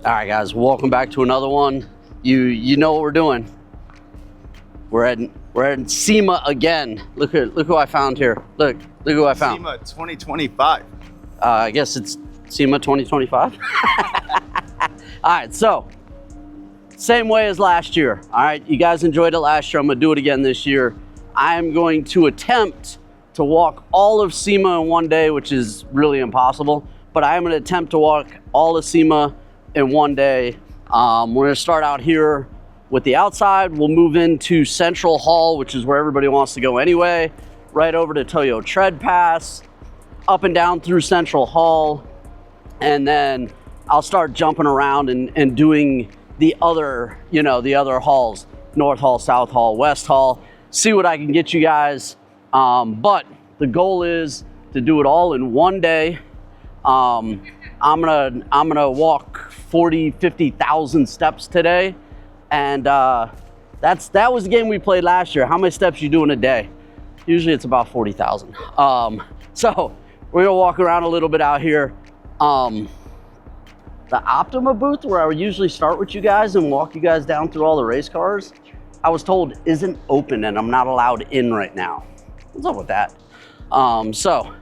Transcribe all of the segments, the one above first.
All right, guys, welcome back to another one. You know what we're doing. We're at SEMA again. Look who I found here. Look who I found. SEMA 2025. I guess it's SEMA 2025. All right, so same way as last year. All right, you guys enjoyed it last year. I'm gonna do it again this year. I am going to attempt to walk all of SEMA in one day, which is really impossible, but I am gonna attempt to walk all of SEMA in one day. We're gonna start out here with the outside. We'll move into Central Hall, which is where everybody wants to go anyway, right over to Toyo Tread Pass, up and down through Central Hall, and then I'll start jumping around and doing the other, the other halls, North Hall, South Hall, West Hall, see what I can get you guys. But the goal is to do it all in one day. I'm gonna walk 50,000 steps today. And that was the game we played last year. How many steps you do in a day? Usually it's about 40,000. So we're gonna walk around a little bit out here. The Optima booth, where I would usually start with you guys and walk you guys down through all the race cars, I was told isn't open and I'm not allowed in right now. What's up with that? So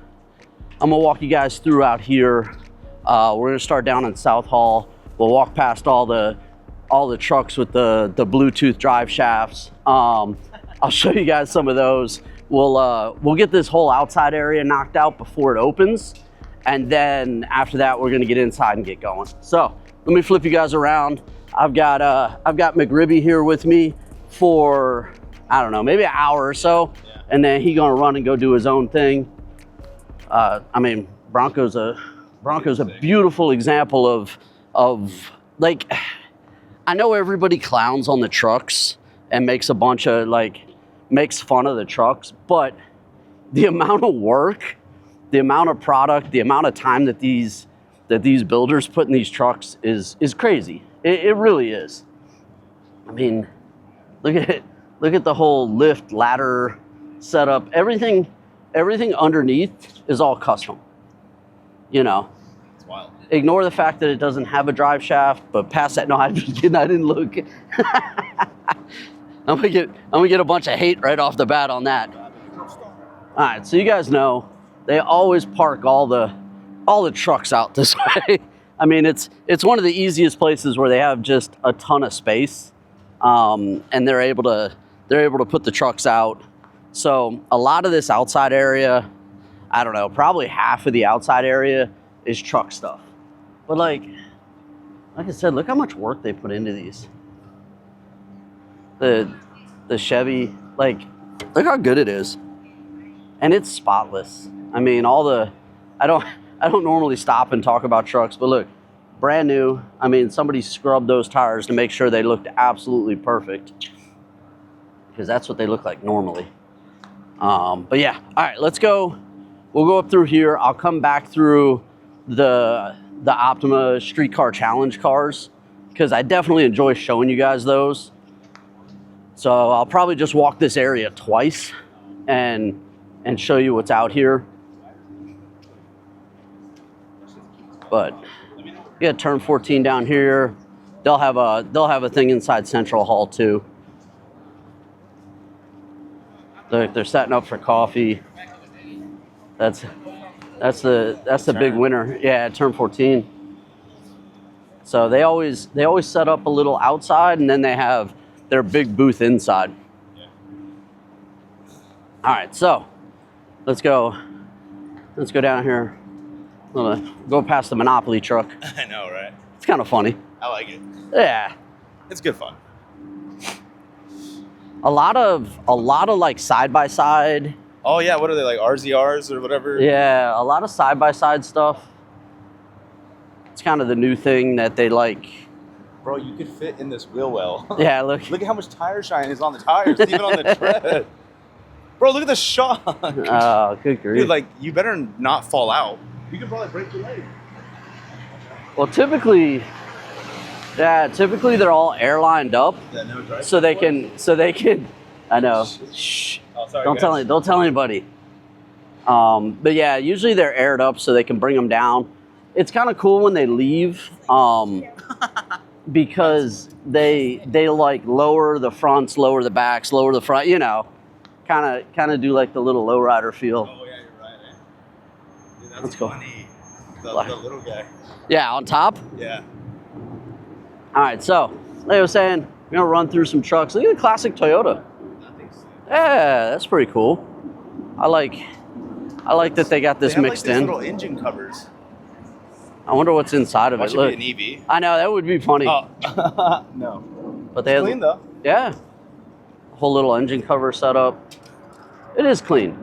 I'm gonna walk you guys through out here. We're gonna start down in South Hall. We'll walk past all the trucks with the Bluetooth drive shafts. I'll show you guys some of those. We'll get this whole outside area knocked out before it opens. And then after that, we're gonna get inside and get going. So let me flip you guys around. I've got McRibby here with me for, I don't know, maybe an hour or so. Yeah. And then he's gonna run and go do his own thing. I mean, Bronco's a beautiful example of like, I know everybody clowns on the trucks and makes a bunch of makes fun of the trucks, but the amount of work, the amount of product, the amount of time that these builders put in these trucks is crazy. It really is. I mean, look at it. Look at the whole lift, ladder setup. Everything underneath is all custom. It's wild. Ignore the fact that it doesn't have a drive shaft, but past that, no, I didn't look. I'm gonna get a bunch of hate right off the bat on that. All right, so you guys know they always park all the trucks out this way. I mean, it's one of the easiest places where they have just a ton of space, and they're able to put the trucks out. So a lot of this outside area, I don't know, probably half of the outside area is truck stuff. But like I said, look how much work they put into these. The Chevy, look how good it is. And it's spotless. I mean, I don't normally stop and talk about trucks, but look, brand new. I mean, somebody scrubbed those tires to make sure they looked absolutely perfect, because that's what they look like normally. But yeah, all right, let's go. We'll go up through here. I'll come back through the Optima Streetcar Challenge cars, because I definitely enjoy showing you guys those. So I'll probably just walk this area twice and show you what's out here. But you got turn 14 down here. They'll have a thing inside Central Hall too. They're setting up for coffee. That's the big winner. Yeah, turn 14. So they always set up a little outside, and then they have their big booth inside. Yeah. All right, so let's go down here. I'm gonna go past the Monopoly truck. I know, right? It's kind of funny. I like it. Yeah. It's good fun. A lot of like side by side. Oh yeah, what are they, like RZRs or whatever? Yeah, a lot of side by side stuff. It's kind of the new thing that they like. Bro, you could fit in this wheel well. Yeah, look. Look at how much tire shine is on the tires, even on the tread. Bro, look at the shock. Oh, good grief. Dude, you better not fall out. You could probably break your leg. Well, typically they're all airlined up. Yeah, no drive. So they can. I know. Shh. Oh, sorry, don't tell anybody. But yeah, usually they're aired up so they can bring them down. It's kind of cool when they leave. because they like lower the fronts, lower the backs, lower the front, you know, kind of do like the little lowrider feel. Oh yeah, you're right. Eh? Dude, that's Let's go. funny. The little guy. Yeah, on top. Yeah. All right, so like I was saying, we're gonna run through some trucks. Look at the classic Toyota. Yeah, that's pretty cool. I like that they got this mixed like these in. little engine covers. I wonder what's inside of it. Should Look, be an EV. I know that would be funny. Oh, no. But they It's clean though. Yeah, whole little engine cover setup. It is clean.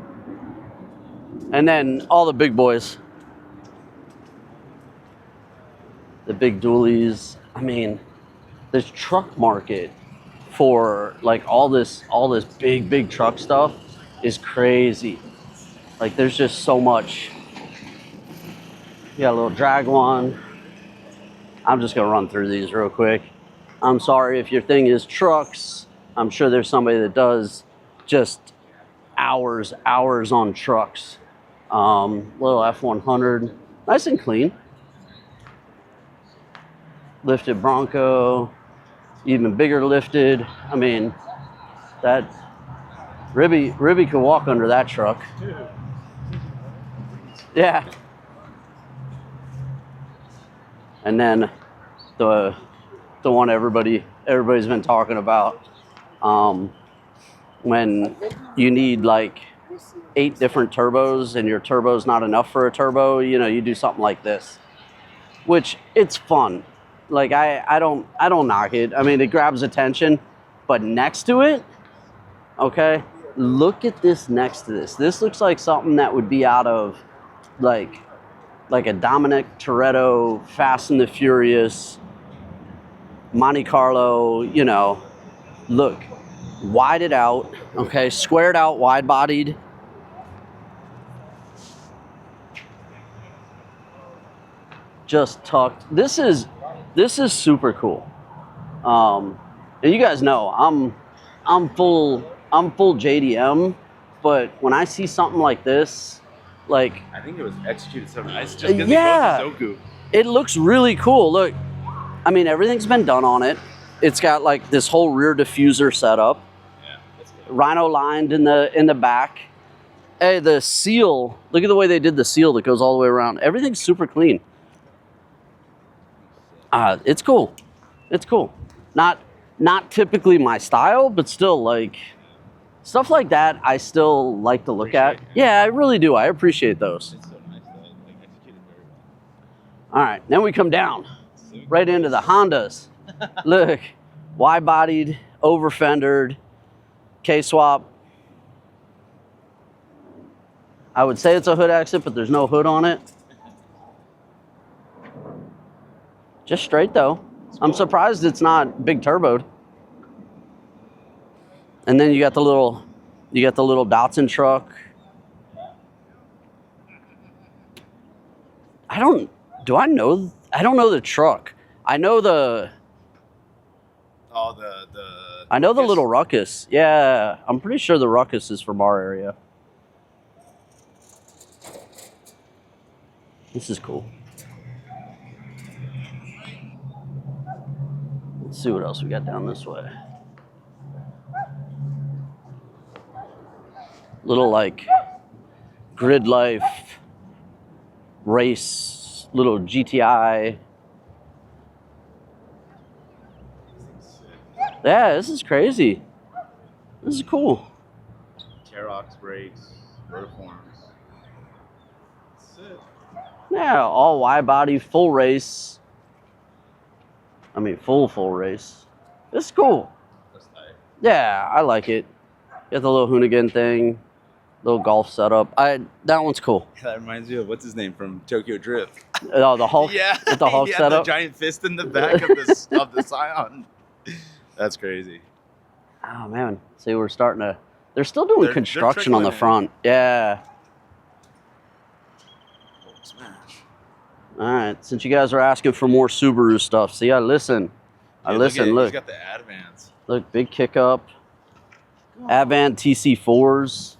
And then all the big boys, the big dualies. I mean, this truck market for like all this big truck stuff is crazy. Like there's just so much. You got a little drag one. I'm just gonna run through these real quick. I'm sorry if your thing is trucks. I'm sure there's somebody that does just hours on trucks. Little F100, nice and clean. Lifted Bronco, even bigger lifted. I mean, that Ribby could walk under that truck. Yeah. And then the one everybody's been talking about, when you need like 8 different turbos and your turbo's not enough for a turbo, you know, you do something like this, which it's fun. Like I don't knock it. I mean, it grabs attention, but next to it, okay, look at this next to this. This looks like something that would be out of like a Dominic Toretto, Fast and the Furious, Monte Carlo, you know. Look, wided out, okay, squared out, wide bodied. Just tucked. This is super cool. And you guys know I'm full JDM, but when I see something like this, like, I think it was executed so nice. Just because yeah, it goes to Zoku. It looks really cool. Look, I mean, everything's been done on it. It's got like this whole rear diffuser setup. Yeah, that's good. Rhino lined in the back. Hey, the seal. Look at the way they did the seal that goes all the way around. Everything's super clean. It's cool. It's cool. Not typically my style, but still like stuff like that. I still like to look at. Yeah, I really do. I appreciate those. It's so nice though. Like executed very well. All right, then we come down right into the Hondas. Look, wide-bodied, over-fendered, K-swap. I would say it's a hood exit, but there's no hood on it. Just straight though. I'm surprised it's not big turboed. And then you got the little Datsun truck. I don't know the truck. I know the I know the little Ruckus. Yeah, I'm pretty sure the Ruckus is from our area. This is cool. Let's see what else we got down this way. Little like grid life race, little GTI. Yeah, this is crazy. This is cool. Terox brakes, rotiforms. Yeah, all wide body, full race. I mean, full race. This is cool. That's nice. Yeah, I like it. Got the little Hoonigan thing, little golf setup. That one's cool. That reminds me of what's his name from Tokyo Drift. Oh, the Hulk. Yeah, with the Hulk yeah, setup. the giant fist in the back of the Scion. That's crazy. Oh man, see, we're starting to. They're still doing construction on the front. Yeah. Smash. All right, since you guys are asking for more Subaru stuff, see, I listen. I listen. Look. He's got the Advance. Look, big kick up. Advan TC4s.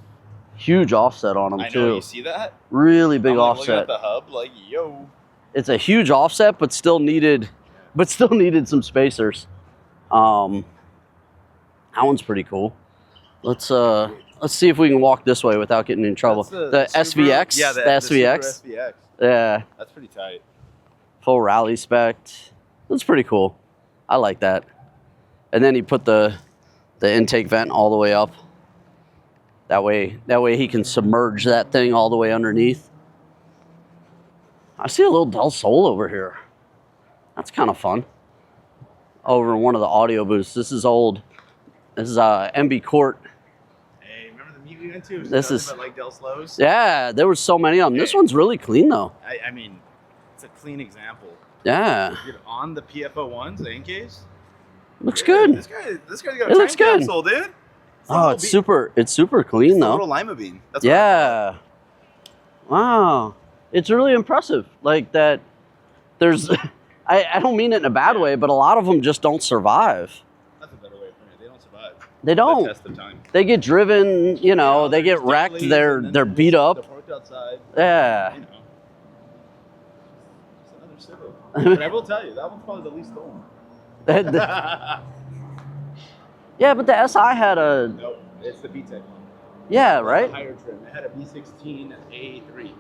Huge offset on them, I know, too. you see that? Really big I'm like offset. looking at the hub, like, yo. It's a huge offset, but still needed but still needed some spacers. That one's pretty cool. Let's see if we can walk this way without getting in trouble. The SVX? Yeah, the SVX? SVX. Yeah. That's pretty tight. Full rally spec. That's pretty cool. I like that. And then he put the intake vent all the way up. That way he can submerge that thing all the way underneath. I see a little Del Sol over here. That's kind of fun. Over in one of the audio booths. This is old. This is MB Court. Hey, remember the meet we went to? This is like Del Slows? Yeah, there was so many of them. This one's really clean though. I mean, it's a clean example. Yeah. Dude, on the PFO ones, the N-Case. Looks good. This guy's got a It looks time good. capsule, dude. Oh, it's super clean though. A little lima bean. That's yeah. Wow. It's really impressive. Like that. There's. I don't mean it in a bad way, but a lot of them just don't survive. That's a better way of putting it. They don't survive. They don't. The test of time. They get driven. You know, they get wrecked. They're beat up. They're parked outside. Yeah. You know. Just another civil. But I will tell you, that one's probably the least stolen. Yeah, but the SI had a. Nope, it's the VTEC one. Yeah, right. The higher trim. It had a V16 A3.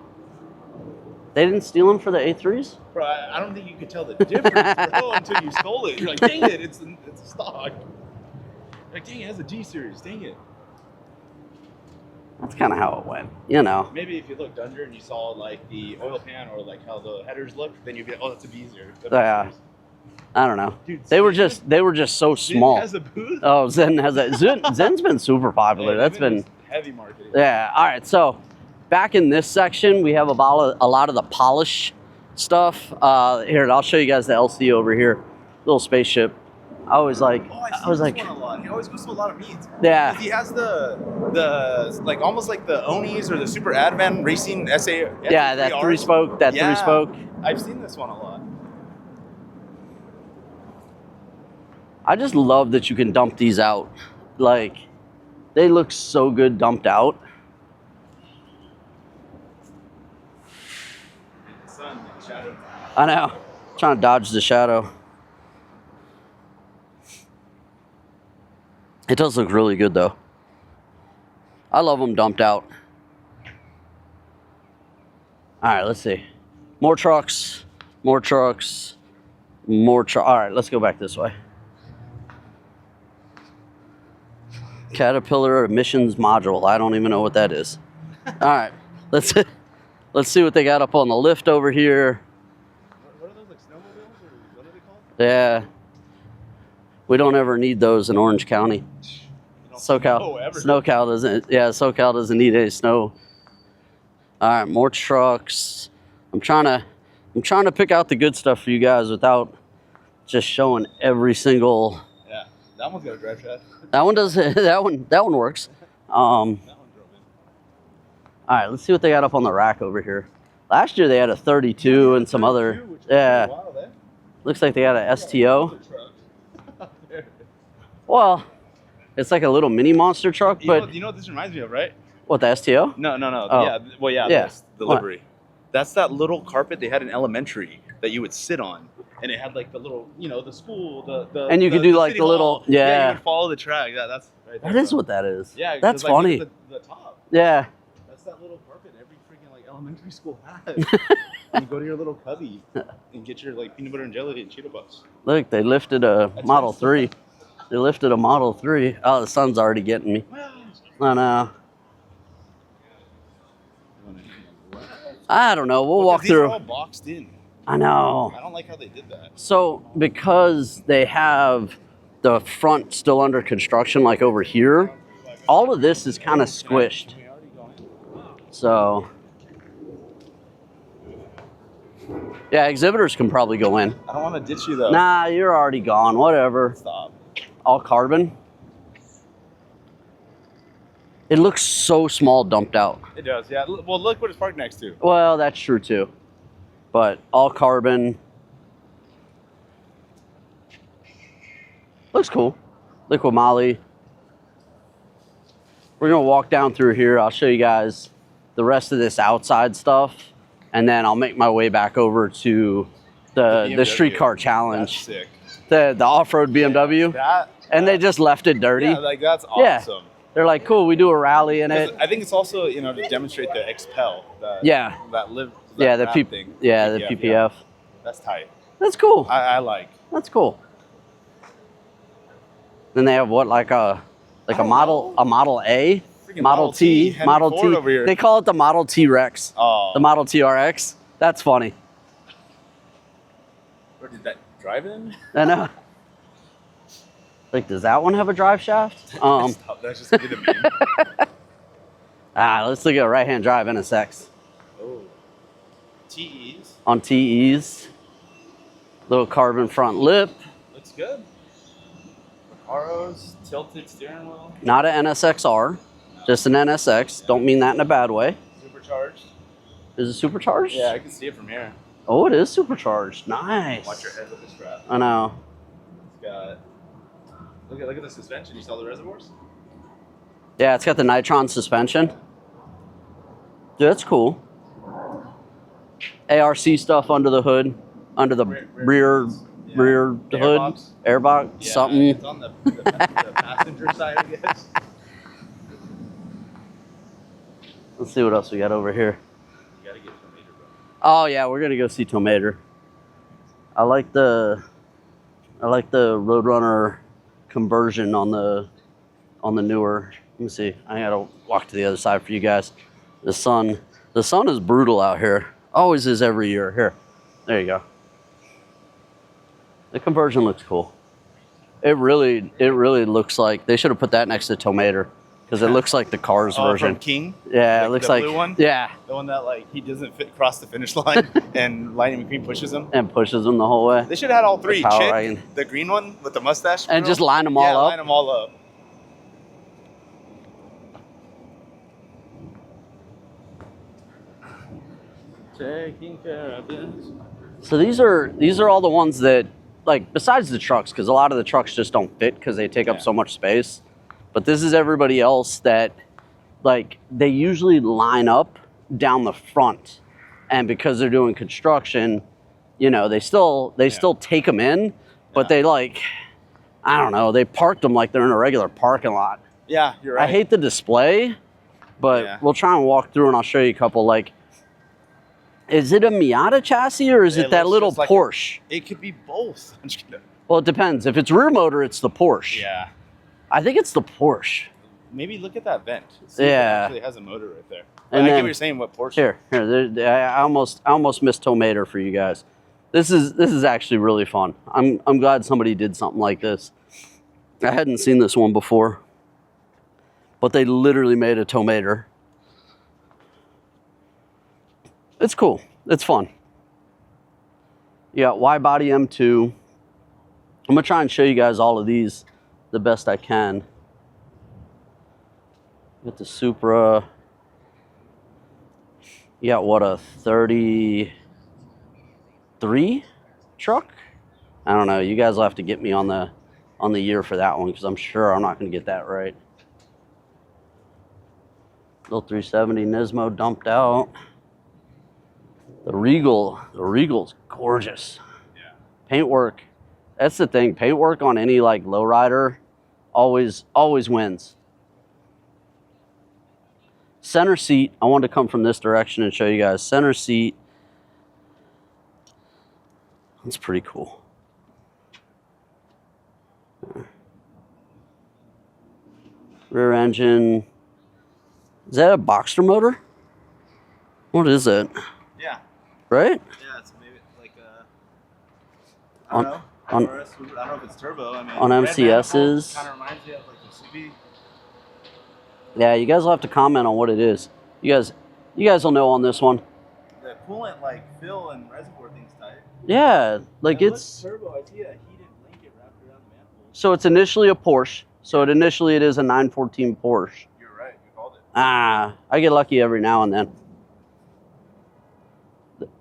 They didn't steal them for the A3s? Bro, I don't think you could tell the difference, bro, until you stole it. You're like, dang it, it's a stock. You're like, dang it, it has a D series. Dang it. That's kind of how it went, you know. Maybe if you looked under and you saw like the oil pan or like how the headers look, then you'd be like, oh, that's a B series. Yeah. I don't know. Dude, they were just so small. Zen has a booth? Oh, Zen has a Zen's been super popular. That's been heavy marketing. Yeah. All right. So back in this section, we have a lot of the polish stuff. Here, I'll show you guys the LC over here. Little spaceship. I was like, I was like, one a lot. He always goes to a lot of meets. Yeah. He has the like almost like the Onis or the Super Advan Racing SA. Yeah, that three spoke. That three spoke. I've seen this one a lot. I just love that you can dump these out. Like, they look so good dumped out. Sun, shadow. I know. Trying to dodge the shadow. It does look really good though. I love them dumped out. All right, let's see. More trucks, more trucks, more trucks. All right, let's go back this way. Caterpillar emissions module. I don't even know what that is. All right, let's see what they got up on the lift over here. What are those, like snowmobiles, or what are they called? Yeah, we don't ever need those in Orange County. SoCal doesn't. Yeah, SoCal doesn't need any snow. All right, more trucks. I'm trying to pick out the good stuff for you guys without just showing every single. Yeah, that one's got a drive shaft. That one does. That one works. All right, let's see what they got up on the rack over here. Last year they had a 32 and some other. Yeah. Looks like they had a STO. Well, it's like a little mini monster truck, but you know what this reminds me of, right? What, the STO? No. Oh. Yeah. Well, yeah. Yeah. The livery. That's that little carpet they had in elementary that you would sit on. And it had like the little, the school, and you could do like the little, yeah. You would follow the track. That's right there. That is what that is. Yeah, that's funny. Like, the top. Yeah. That's that little carpet every freaking like elementary school has. And you go to your little cubby and get your like peanut butter and jelly and Cheeto Puffs. Look, they lifted a Model 3. They lifted a Model 3. Oh, the sun's already getting me. I know. I don't know. We'll walk through. These are all boxed in. I know. I don't like how they did that. So because they have the front still under construction, like over here, all of this is kind of squished. So yeah, exhibitors can probably go in. I don't want to ditch you though. Nah, you're already gone. Whatever. Stop. All carbon. It looks so small dumped out. It does, yeah. Well, look what it's parked next to. Well, that's true too. But all carbon. Looks cool. Liquid moly. We're gonna walk down through here. I'll show you guys the rest of this outside stuff. And then I'll make my way back over to the streetcar That's challenge, sick. the off-road BMW, and they just left it dirty. Yeah, like that's Yeah. awesome. They're like, cool, we do a rally in it. I think it's also, you know, to demonstrate the expel. That, Yeah. That live. Yeah, that the wrap thing. the PPF. Yeah. That's tight. That's cool. I like. That's cool. Then they have what, like a Model A, Freaking Model T, Henry Model Ford T. over here. They call it the Model T Rex, Oh. the Model T RX. That's funny. Or did that drive in? I know. Like, does that one have a drive shaft? Stop, that's just a bit of meme. Let's look at a right-hand drive NSX. Oh. TEs. On TEs. Little carbon front lip. Looks good. Recaros, tilted steering wheel. Not an NSXR, just an NSX. Don't mean that in a bad way. Supercharged. Is it supercharged? Yeah, I can see it from here. Oh, it is supercharged. Nice. Watch your head with the strap. I know. It's got. Look at the suspension. You saw the reservoirs? Yeah, it's got the Nitron suspension. Dude, that's cool. ARC stuff under the hood, under the rear hood, airbox, Yeah, something. It's on the passenger side, I guess. Let's see what else we got over here. You gotta get Tomater, bro. Oh yeah, we're gonna go see Tomater. I like the Roadrunner conversion on the newer. Let me see. I gotta walk to the other side for you guys. The sun is brutal out here. Always is every year. Here, there you go. The conversion looks cool. It really looks like they should have put that next to Tomater because it looks like the Cars version. From King? Yeah, it looks the like blue one? Yeah, The one that like he doesn't fit across the finish line and Lightning McQueen pushes him. and pushes them the whole way. They should have had all three. The power Chick, wagon. the green one with the mustache. And bro. just line them all Yeah, up. line them all up. Taking care of this. So these are all the ones that, like, besides the trucks, because a lot of the trucks just don't fit because they take up so much space. But this is everybody else that, like, they usually line up down the front, and because they're doing construction, you know, they still take them in, but they like, I don't know, they parked them like they're in a regular parking lot. Yeah, you're right. I hate the display, but we'll try and walk through and I'll show you a couple. Like, is it a Miata chassis or is it that looks little just like Porsche? It could be both. I'm just kidding. Well, it depends. If it's rear motor, it's the Porsche. Yeah. I think it's the Porsche. Maybe look at that vent. See if it actually has a motor right there. And I get then- what you're saying. What Porsche? Here. I almost missed Tomater for you guys. This is actually really fun. I'm glad somebody did something like this. I hadn't seen this one before, but they literally made a Tomater. It's cool. It's fun. You got Y-body M2. I'm gonna try and show you guys all of these the best I can. Got the Supra. You got what, a 33 truck? I don't know. You guys will have to get me on the year for that one because I'm sure I'm not going to get that right. Little 370 Nismo dumped out. The Regal's gorgeous. Yeah. Paintwork. That's the thing. Paintwork on any like lowrider always wins. Center seat, I wanted to come from this direction and show you guys. Center seat, that's pretty cool. Rear engine, is that a Boxster motor? What is it? Yeah. Right? Yeah, it's maybe like a. I don't know. I don't know if it's turbo. I mean, on MCSs. Kind of reminds me of like the Subi. Yeah, you guys will have to comment on what it is. You guys will know on this one. The coolant like fill and reservoir thing's tight. Yeah, like it's turbo. I see a heated blanket wrapped around the manifold. so it's initially a Porsche. So it is a 914 Porsche. You're right. You called it. I get lucky every now and then.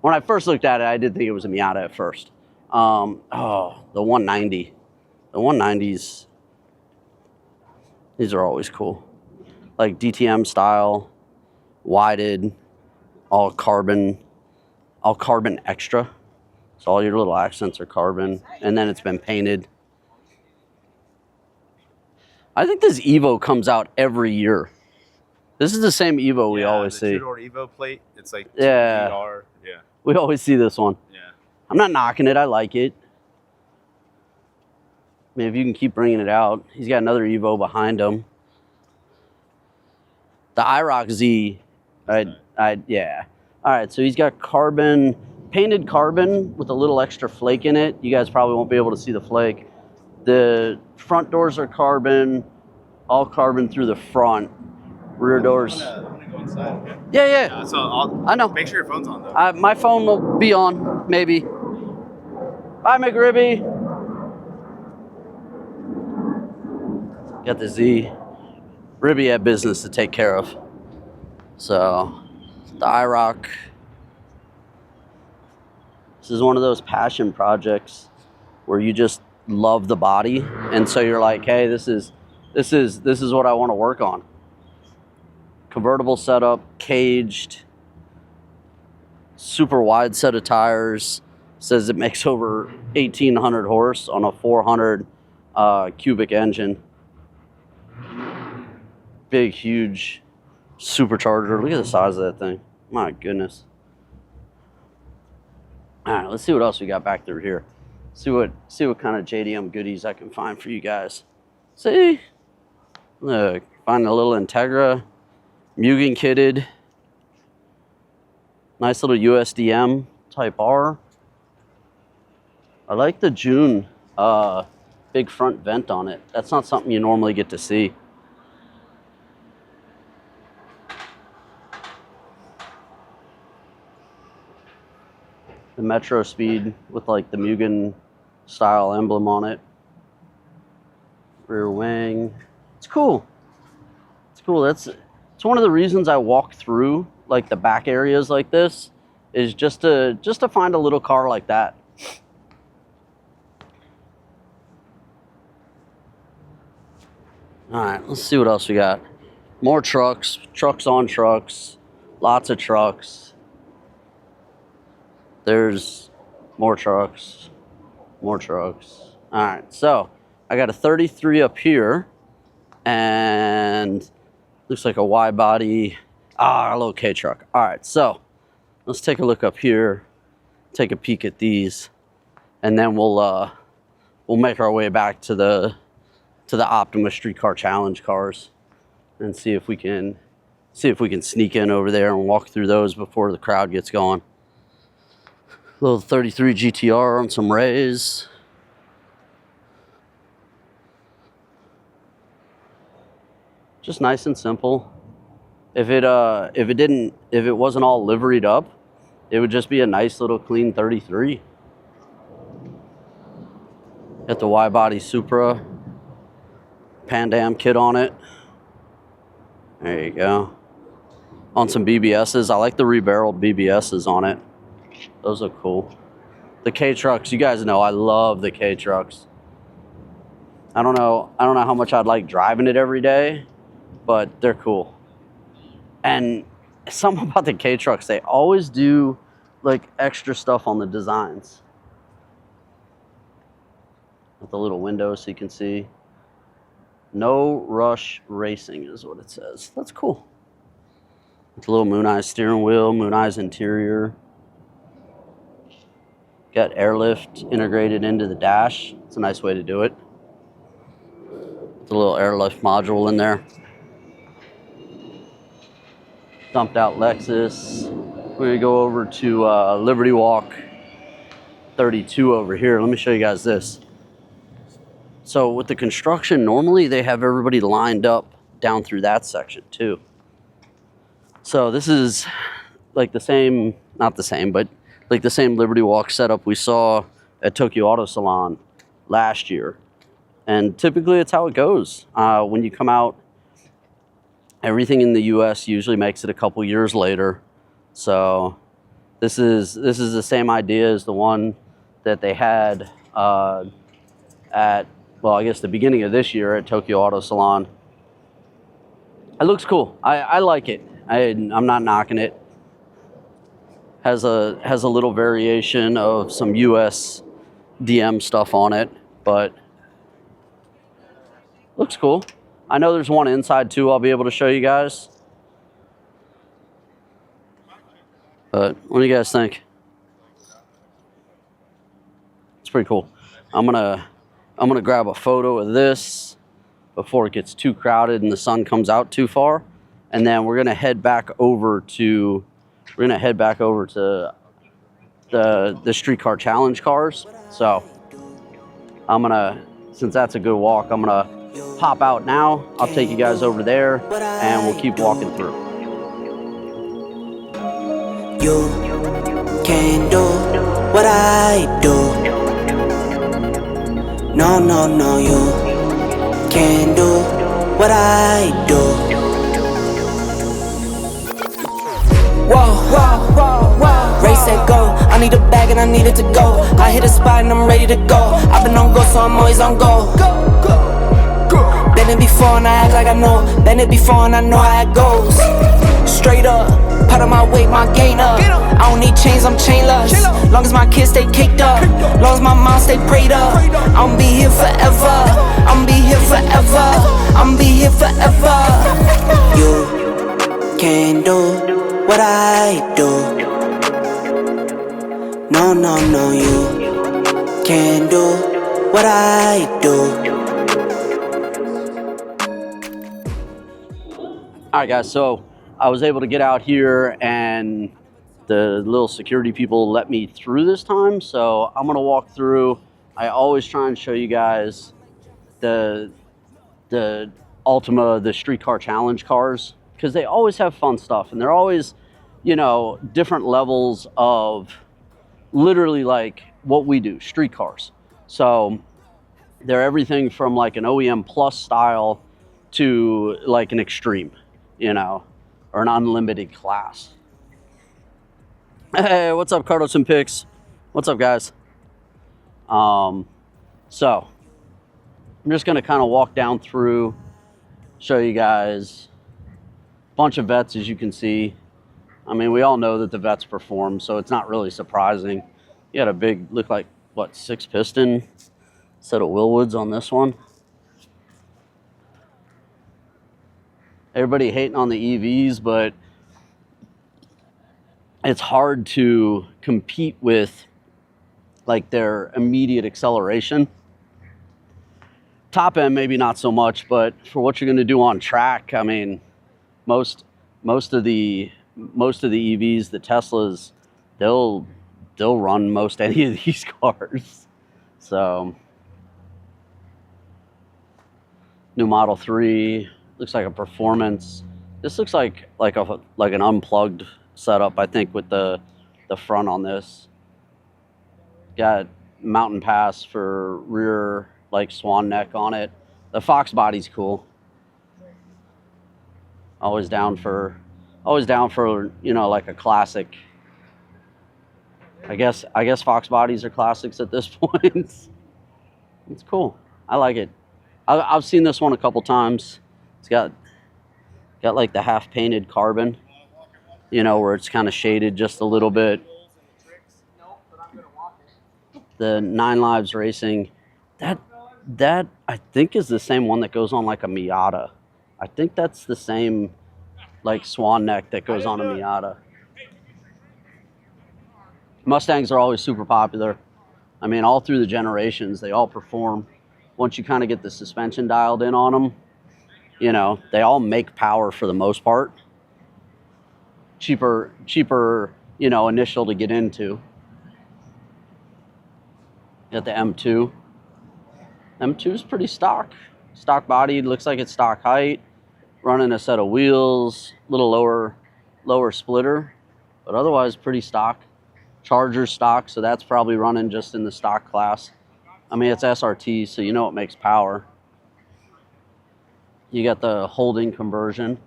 When I first looked at it, I did think it was a Miata at first. The 190. The 190s, these are always cool. Like DTM style, whited, all carbon extra. So all your little accents are carbon, and then it's been painted. I think this Evo comes out every year. This is the same Evo we always see. The two-door Evo plate. It's like yeah. TBR. Yeah. We always see this one. Yeah. I'm not knocking it. I like it. I mean, if you can keep bringing it out. He's got another Evo behind him. The IROC Z. Yeah. All right, so he's got carbon, painted carbon with a little extra flake in it. You guys probably won't be able to see the flake. The front doors are carbon, all carbon through the front. Rear doors. I'm gonna go inside. Okay? Yeah. So I know. Make sure your phone's on though. My phone will be on, maybe. Bye, McRibby. Got the Z. Ribby had business to take care of. So, the IROC. This is one of those passion projects where you just love the body, and so you're like, hey, this is what I want to work on. Convertible setup, caged, super wide set of tires. Says it makes over 1,800 horse on a 400 cubic engine. Big, huge supercharger. Look at the size of that thing. My goodness. All right, let's see what else we got back through here. See what kind of JDM goodies I can find for you guys. See? Look, find a little Integra, Mugen kitted. Nice little USDM Type R. I like the June big front vent on it. That's not something you normally get to see. The Metro Speed with like the Mugen style emblem on it. Rear wing. It's cool. It's cool. It's one of the reasons I walk through like the back areas like this, is just to find a little car like that. All right, let's see what else we got. More trucks, trucks on trucks, lots of trucks. There's more trucks, more trucks. All right, so I got a 33 up here, and looks like a wide body, a little K truck. All right, so let's take a look up here, take a peek at these, and then we'll make our way back to the Optima Streetcar Challenge cars and see if we can sneak in over there and walk through those before the crowd gets going. Little 33 GTR on some Rays. Just nice and simple. If it wasn't all liveried up, it would just be a nice little clean 33. Got the wide body Supra Pan Am kit on it. There you go. On some BBSs. I like the rebarreled BBSs on it. Those look cool. The K trucks, you guys know I love the K trucks. I don't know how much I'd like driving it every day, but they're cool. And something about the K trucks, they always do like extra stuff on the designs. With the little window so you can see. No Rush Racing is what it says. That's cool. With a little Moon Eyes steering wheel, Moon Eyes interior. Got airlift integrated into the dash. It's a nice way to do it. With a little airlift module in there. Dumped out Lexus. We're gonna go over to Liberty Walk 32 over here. Let me show you guys this. So with the construction, normally they have everybody lined up down through that section too. So this is like the same, not the same, but like the same Liberty Walk setup we saw at Tokyo Auto Salon last year. And typically it's how it goes. When you come out, everything in the US usually makes it a couple years later. So this is the same idea as the one that they had at, well, I guess the beginning of this year at Tokyo Auto Salon. It looks cool. I like it. I'm not knocking it. Has a little variation of some US DM stuff on it, but looks cool. I know there's one inside too I'll be able to show you guys. But what do you guys think? It's pretty cool. I'm gonna grab a photo of this before it gets too crowded and the sun comes out too far, and then we're gonna head back over to the streetcar challenge cars. So I'm gonna, since that's a good walk, I'm gonna pop out now. I'll take you guys over there and we'll keep walking through. You can do what I do. No, no, no, you can do what I do. Whoa, whoa, whoa, whoa. Race that go. I need a bag and I need it to go. I hit a spot and I'm ready to go. I've been on go, so I'm always on go. Been it before and I act like I know. Been it before and I know how it goes. Straight up, part of my weight, my gain up. I don't need chains, I'm chainless. Long as my kids stay caked up, long as my mom stay prayed up. I'ma be here forever. I'ma be here forever. I'ma be here forever. You can do what I do. No, no, no, you can do what I do. All right, guys, so I was able to get out here and the little security people let me through this time. So I'm gonna walk through. I always try and show you guys the Optima, the streetcar challenge cars, because they always have fun stuff and they're always, you know, different levels of literally like what we do, street cars. So they're everything from like an OEM plus style to like an extreme, you know, or an unlimited class. Hey, what's up, Cardos and Picks? What's up, guys? So I'm just gonna kind of walk down through, show you guys a bunch of vets, as you can see. I mean, we all know that the vets perform, so it's not really surprising. You had a big, look like, what, 6-piston set of Willwoods on this one. Everybody hating on the EVs, but it's hard to compete with like their immediate acceleration. Top end, maybe not so much, but for what you're gonna do on track, I mean, most of the EVs, the Teslas, they'll run most any of these cars. So, new Model 3, looks like a performance. This looks like an unplugged setup, I think, with the front on this. Got mountain pass for rear, like swan neck on it. The Fox body's cool. Always down for, you know, like a classic. I guess Fox bodies are classics at this point. It's cool. I like it. I've seen this one a couple times. It's got like the half painted carbon, you know, where it's kind of shaded just a little bit. The 9 Lives Racing, that I think is the same one that goes on like a Miata. I think that's the same like swan neck that goes on a Miata. Mustangs are always super popular. I mean, all through the generations, they all perform. Once you kind of get the suspension dialed in on them, you know, they all make power for the most part. Cheaper, you know, initial to get into. You got the M2. M2's pretty stock. Stock body, looks like it's stock height. Running a set of wheels, little lower splitter, but otherwise pretty stock. Charger stock, so that's probably running just in the stock class. I mean, it's SRT, so you know it makes power. You got the holding conversion.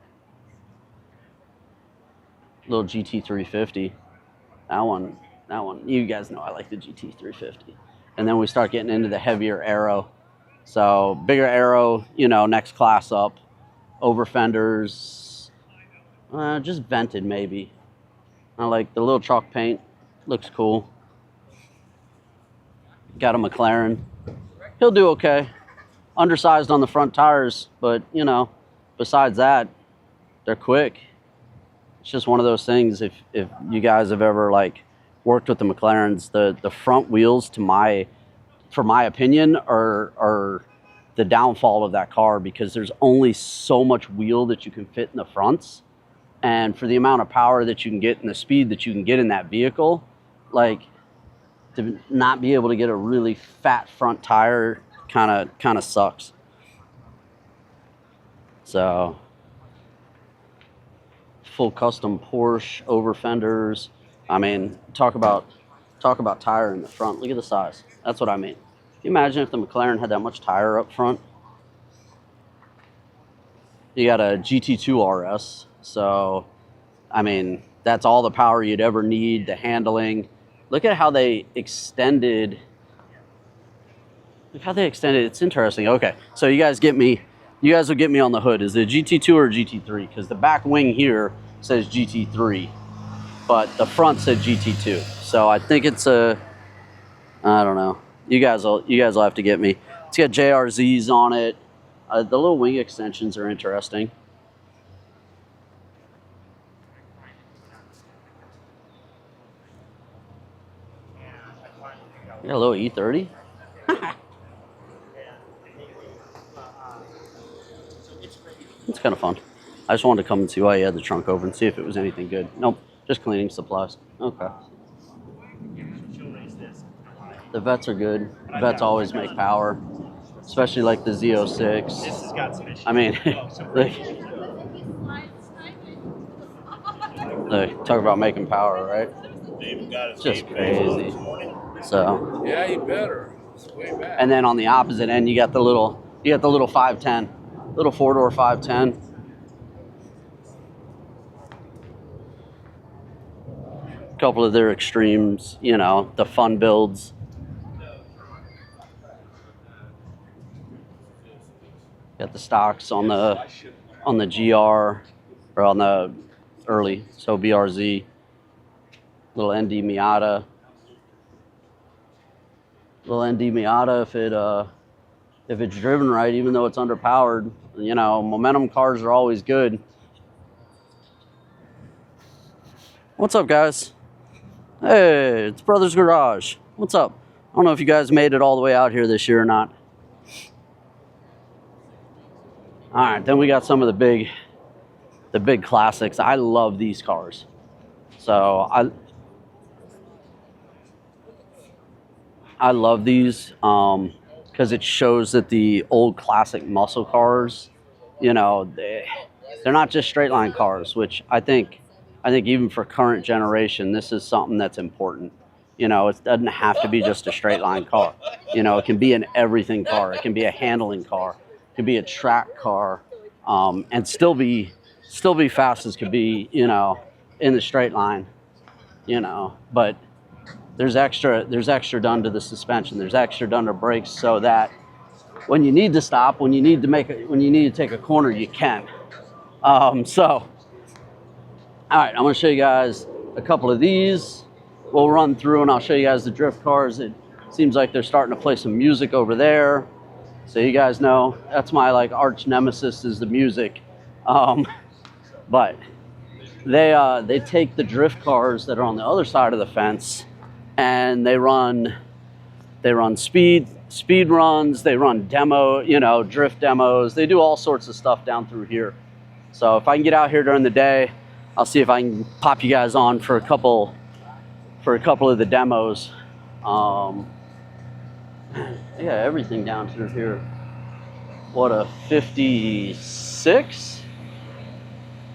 Little GT350. That one, you guys know I like the GT350. And then we start getting into the heavier aero. So bigger aero, you know, next class up. Over fenders, just vented maybe. I like the little chalk paint. Looks cool. Got a McLaren. He'll do okay. Undersized on the front tires, but you know, besides that, they're quick. It's just one of those things. If you guys have ever like worked with the McLarens, the front wheels, for my opinion, are the downfall of that car, because there's only so much wheel that you can fit in the fronts, and for the amount of power that you can get and the speed that you can get in that vehicle, like, to not be able to get a really fat front tire kind of sucks. So full custom Porsche over fenders. I mean, talk about tire in the front. Look at the size. That's what I mean. Can you imagine if the McLaren had that much tire up front? You got a GT2 RS, so I mean, that's all the power you'd ever need, the handling. Look at how they extended. Look how they extended. It's interesting. Okay, so you guys get me. You guys will get me on the hood. Is it GT2 or GT3? Because the back wing here says GT3, but the front said GT2. So I think it's a. I don't know. You guys will have to get me. It's got JRZs on it. The little wing extensions are interesting. You got a little E30. It's kind of fun. I just wanted to come and see why you had the trunk open, see if it was anything good. Nope, just cleaning supplies. Okay. The vets are good. Vets always make power, especially like the Z06. This has got some issues. I mean, talk about making power, right? It's just crazy. So Yeah, you better. It's way back. and then on the opposite end, you got the little 510, little 4-door 510. A couple of their extremes, you know, the fun builds. Got the stocks on the GR, or on the early, so BRZ. Little ND Miata. Little ND Miata, if it's driven right, even though it's underpowered, you know, momentum cars are always good. What's up, guys? Hey, it's Brothers Garage. What's up? I don't know if you guys made it all the way out here this year or not. All right, then we got some of the big classics. I love these cars. So I love these because it shows that the old classic muscle cars, you know, they're not just straight line cars, which I think even for current generation, this is something that's important. You know, it doesn't have to be just a straight line car. You know, it can be an everything car. It can be a handling car. It can be a track car, and still be fast as could be, you know, in the straight line, you know. But there's extra done to the suspension. There's extra done to brakes, so that when you need to stop, when you need to take a corner, you can. So, all right, I'm gonna show you guys a couple of these. We'll run through and I'll show you guys the drift cars. It seems like they're starting to play some music over there. So you guys know, that's my like arch nemesis, is the music. But they take the drift cars that are on the other side of the fence, and they run speed runs, they run demo, you know, drift demos. They do all sorts of stuff down through here. So if I can get out here during the day, I'll see if I can pop you guys on for a couple of the demos. Yeah, everything down through here. What, a 56?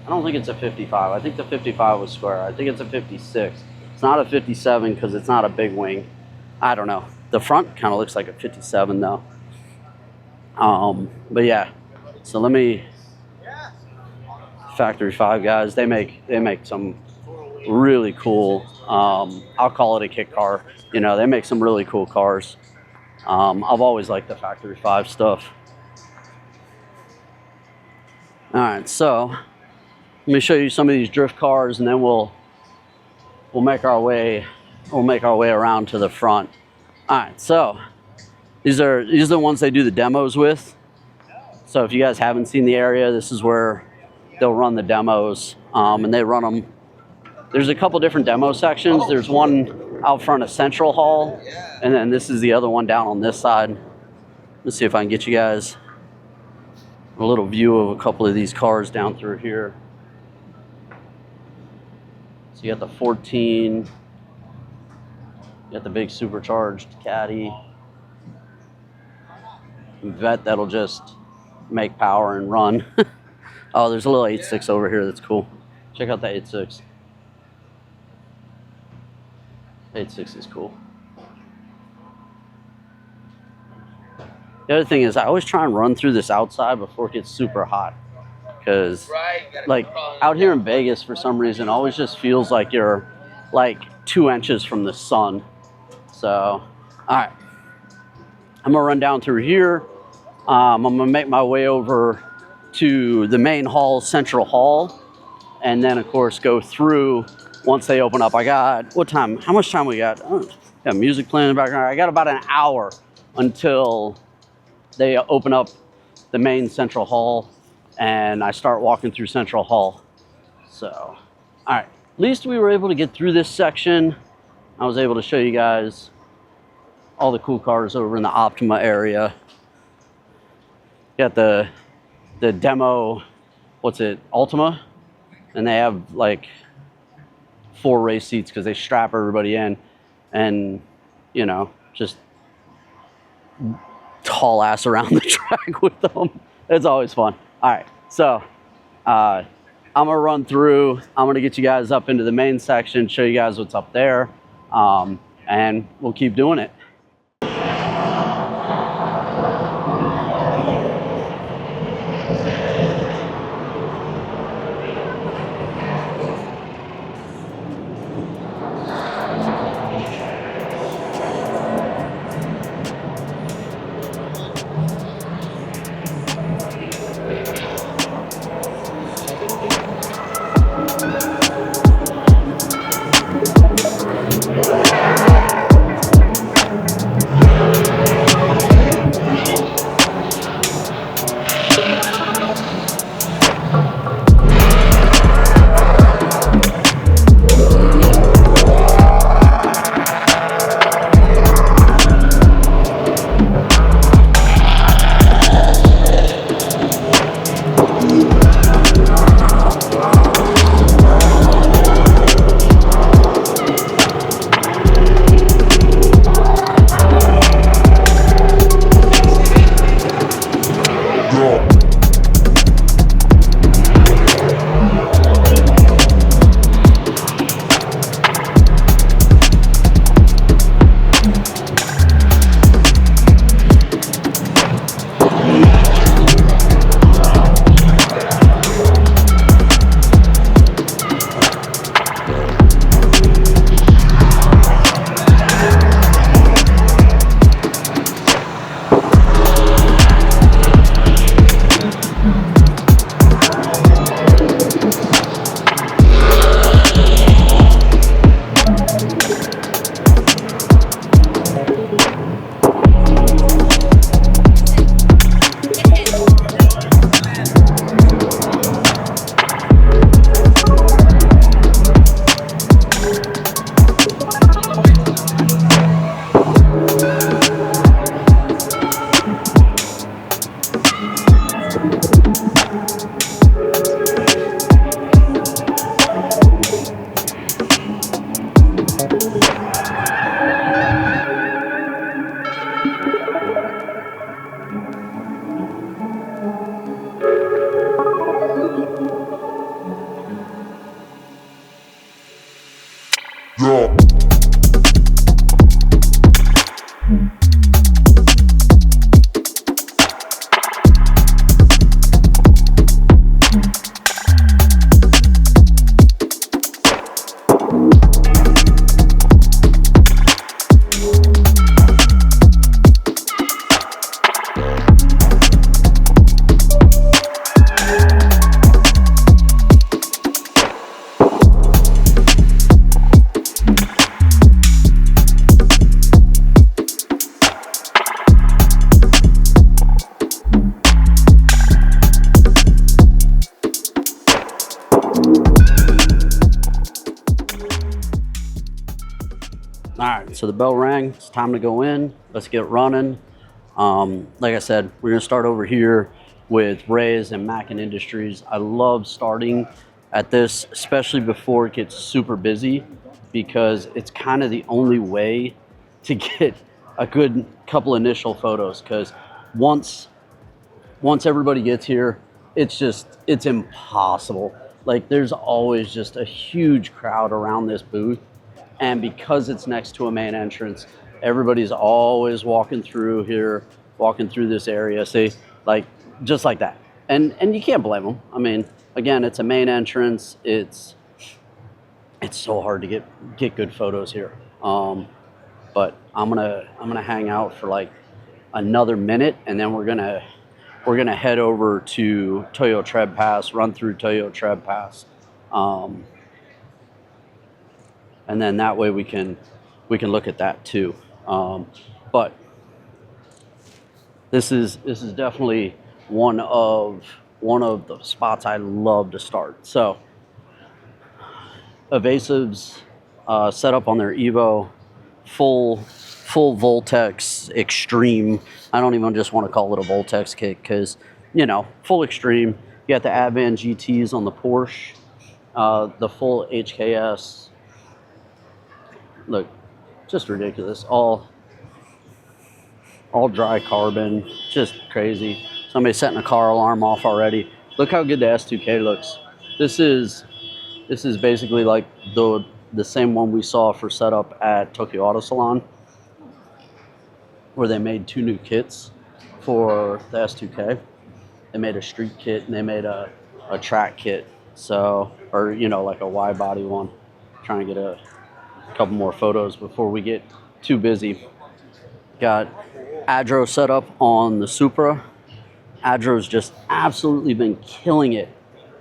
I don't think it's a 55. I think the 55 was square. I think it's a 56. It's not a 57 because it's not a big wing. I don't know. The front kind of looks like a 57 though. But yeah, so let me, Factory 5 guys, they make some really cool, I'll call it a kit car. You know, they make some really cool cars. I've always liked the Factory 5 stuff. All right, so let me show you some of these drift cars, and then we'll we'll make our way around to the front. All right, so these are the ones they do the demos with. So if you guys haven't seen the area, this is where they'll run the demos, and they run them. There's a couple different demo sections. There's one out front of Central Hall, and then this is the other one down on this side. Let's see if I can get you guys a little view of a couple of these cars down through here. So you got the 14, you got the big supercharged caddy, vet that'll just make power and run. Oh, there's a little 8.6 over here that's cool. Check out that 8.6. 8.6 is cool. The other thing is I always try and run through this outside before it gets super hot. Because like out here in Vegas, for some reason, it always just feels like you're like 2 inches from the sun. So, all right. I'm gonna run down through here. I'm gonna make my way over to the main hall, Central Hall. And then of course go through once they open up. I got, what time? How much time we got? Oh, got music playing in the background. I got about an hour until they open up the main Central Hall and I start walking through Central Hall. So, all right, at least we were able to get through this section. I was able to show you guys all the cool cars over in the Optima area. Got the demo, what's it, Ultima? And they have like 4 race seats because they strap everybody in and, you know, just haul ass around the track with them. It's always fun. All right, so I'm gonna run through. I'm gonna get you guys up into the main section, show you guys what's up there, and we'll keep doing it. so the bell rang. It's time to go in. Let's get running. Like I said, we're gonna start over here with Ray's and Mackin Industries. I love starting at this, especially before it gets super busy, because it's kind of the only way to get a good couple initial photos. Because once everybody gets here, it's impossible. Like, there's always just a huge crowd around this booth, and because it's next to a main entrance, everybody's always walking through here, walking through this area. See, like, just like that. And you can't blame them. I mean, again, it's a main entrance. It's so hard to get good photos here. But I'm gonna hang out for like another minute, and then we're gonna head over to Toyo Tread Pass, run through Toyo Tread Pass, and then that way we can look at that too. But this is definitely one of the spots I love to start. So Evasive's set up on their Evo, full Voltex Extreme. I don't even just want to call it a Voltex kit, because, you know, full Extreme. You got the Advan GTs on the Porsche, the full HKS. Look, just ridiculous. All dry carbon, just crazy. Somebody's setting a car alarm off already. Look how good the S2K looks. This is basically like the same one we saw for setup at Tokyo Auto Salon, where they made 2 new kits for the S2K. They made a street kit and they made a track kit. So, or, you know, like a wide body one. Trying to get a couple more photos before we get too busy. Got Adro set up on the Supra. Adro's just absolutely been killing it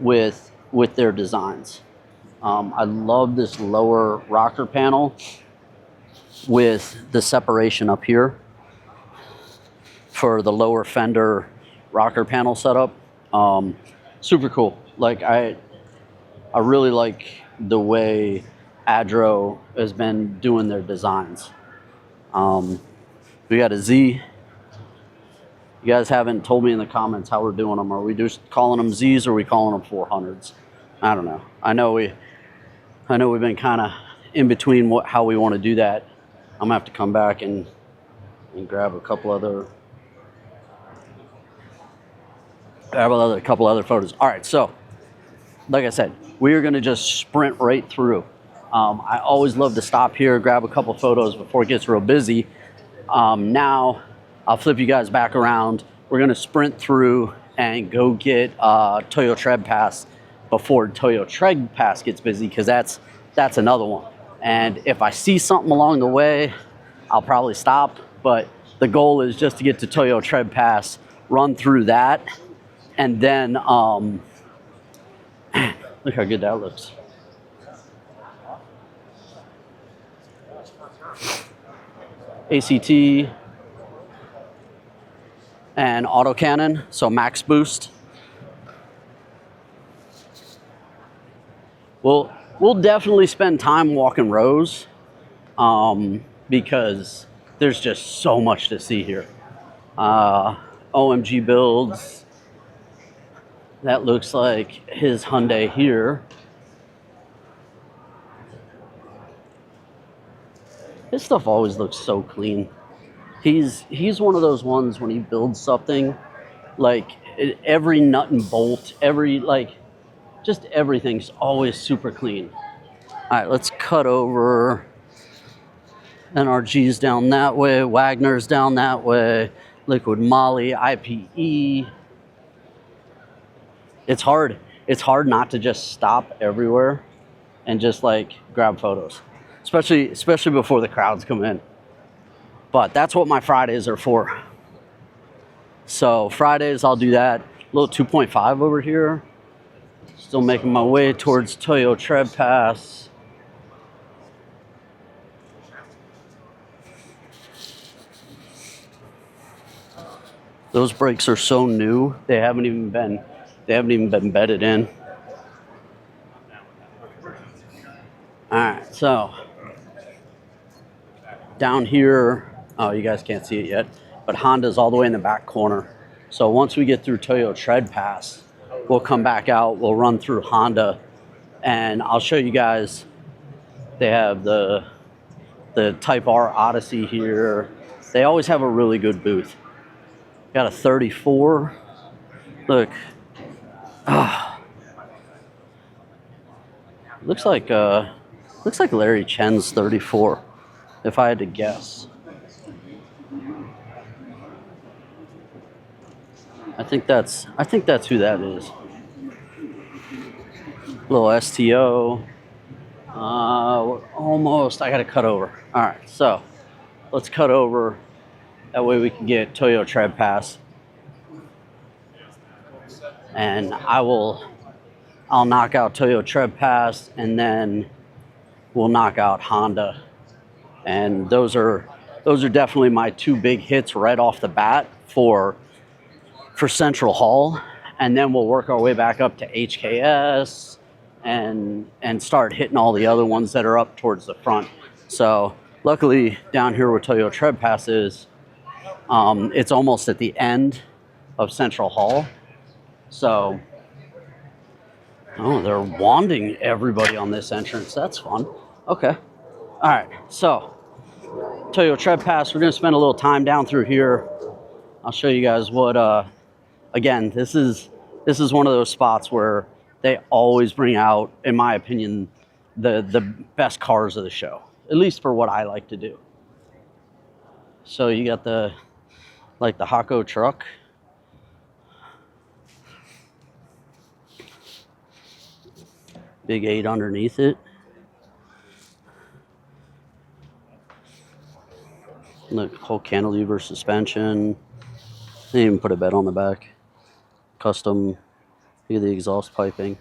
with their designs. I love this lower rocker panel with the separation up here for the lower fender rocker panel setup. Super cool. Like, I really like the way Adro has been doing their designs. We got a Z. You guys haven't told me in the comments how we're doing them. Are we just calling them Zs, or are we calling them 400s? I don't know. I know we've been kind of in between how we want to do that. I'm gonna have to come back and grab a couple other photos. All right, so like I said, we are gonna just sprint right through. I always love to stop here, grab a couple photos before it gets real busy. Now I'll flip you guys back around. We're gonna sprint through and go get Toyo Tread Pass before Toyo Tread Pass gets busy, because that's another one. And if I see something along the way, I'll probably stop. But the goal is just to get to Toyo Tread Pass, run through that, and then look how good that looks. ACT and autocannon, so max boost. We'll definitely spend time walking rows, because there's just so much to see here. OMG builds. That looks like his Hyundai here. His stuff always looks so clean. He's one of those ones, when he builds something, like every nut and bolt, just everything's always super clean. All right, let's cut over. NRG's down that way, Wagner's down that way, Liquid Moly, IPE. It's hard not to just stop everywhere and just like grab photos, especially before the crowds come in. But that's what my Fridays are for. So Fridays I'll do that. A little 2.5 over here. Still making my way towards Toyo Tread Pass. Those brakes are so new, they haven't even been bedded in. All right, so down here, oh, you guys can't see it yet, but Honda's all the way in the back corner. So once we get through Toyo Tread Pass, we'll come back out, we'll run through Honda, and I'll show you guys. They have the Type R Odyssey here. They always have a really good booth. Got a 34. Look. Looks like Larry Chen's 34, if I had to guess. I think that's who that is. Little STO. We're almost. I got to cut over. All right, so let's cut over. That way we can get Toyo Tread Pass, and I'll knock out Toyo Tread Pass, and then we'll knock out Honda. And those are definitely my two big hits right off the bat for Central Hall, and then we'll work our way back up to HKS and start hitting all the other ones that are up towards the front. So luckily down here where Toyo Tread Pass is, it's almost at the end of Central Hall. So, oh, they're wanding everybody on this entrance. That's fun. Okay. All right. So Toyo Tread Pass, we're going to spend a little time down through here. I'll show you guys what, again, this is one of those spots where they always bring out, in my opinion, the best cars of the show, at least for what I like to do. So you got the Hako truck. Big 8 underneath it. Look, whole cantilever suspension. They even put a bed on the back. Custom. Look at the exhaust piping.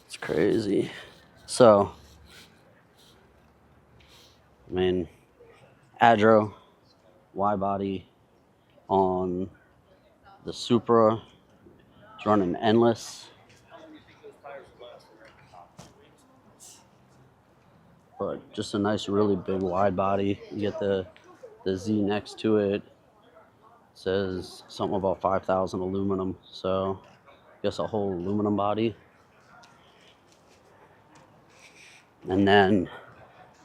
It's crazy. So, I mean, Adro, Y-body on the Supra. It's running endless. But just a nice, really big wide body. You get the Z next to it. Says something about 5,000 aluminum, so I guess a whole aluminum body. And then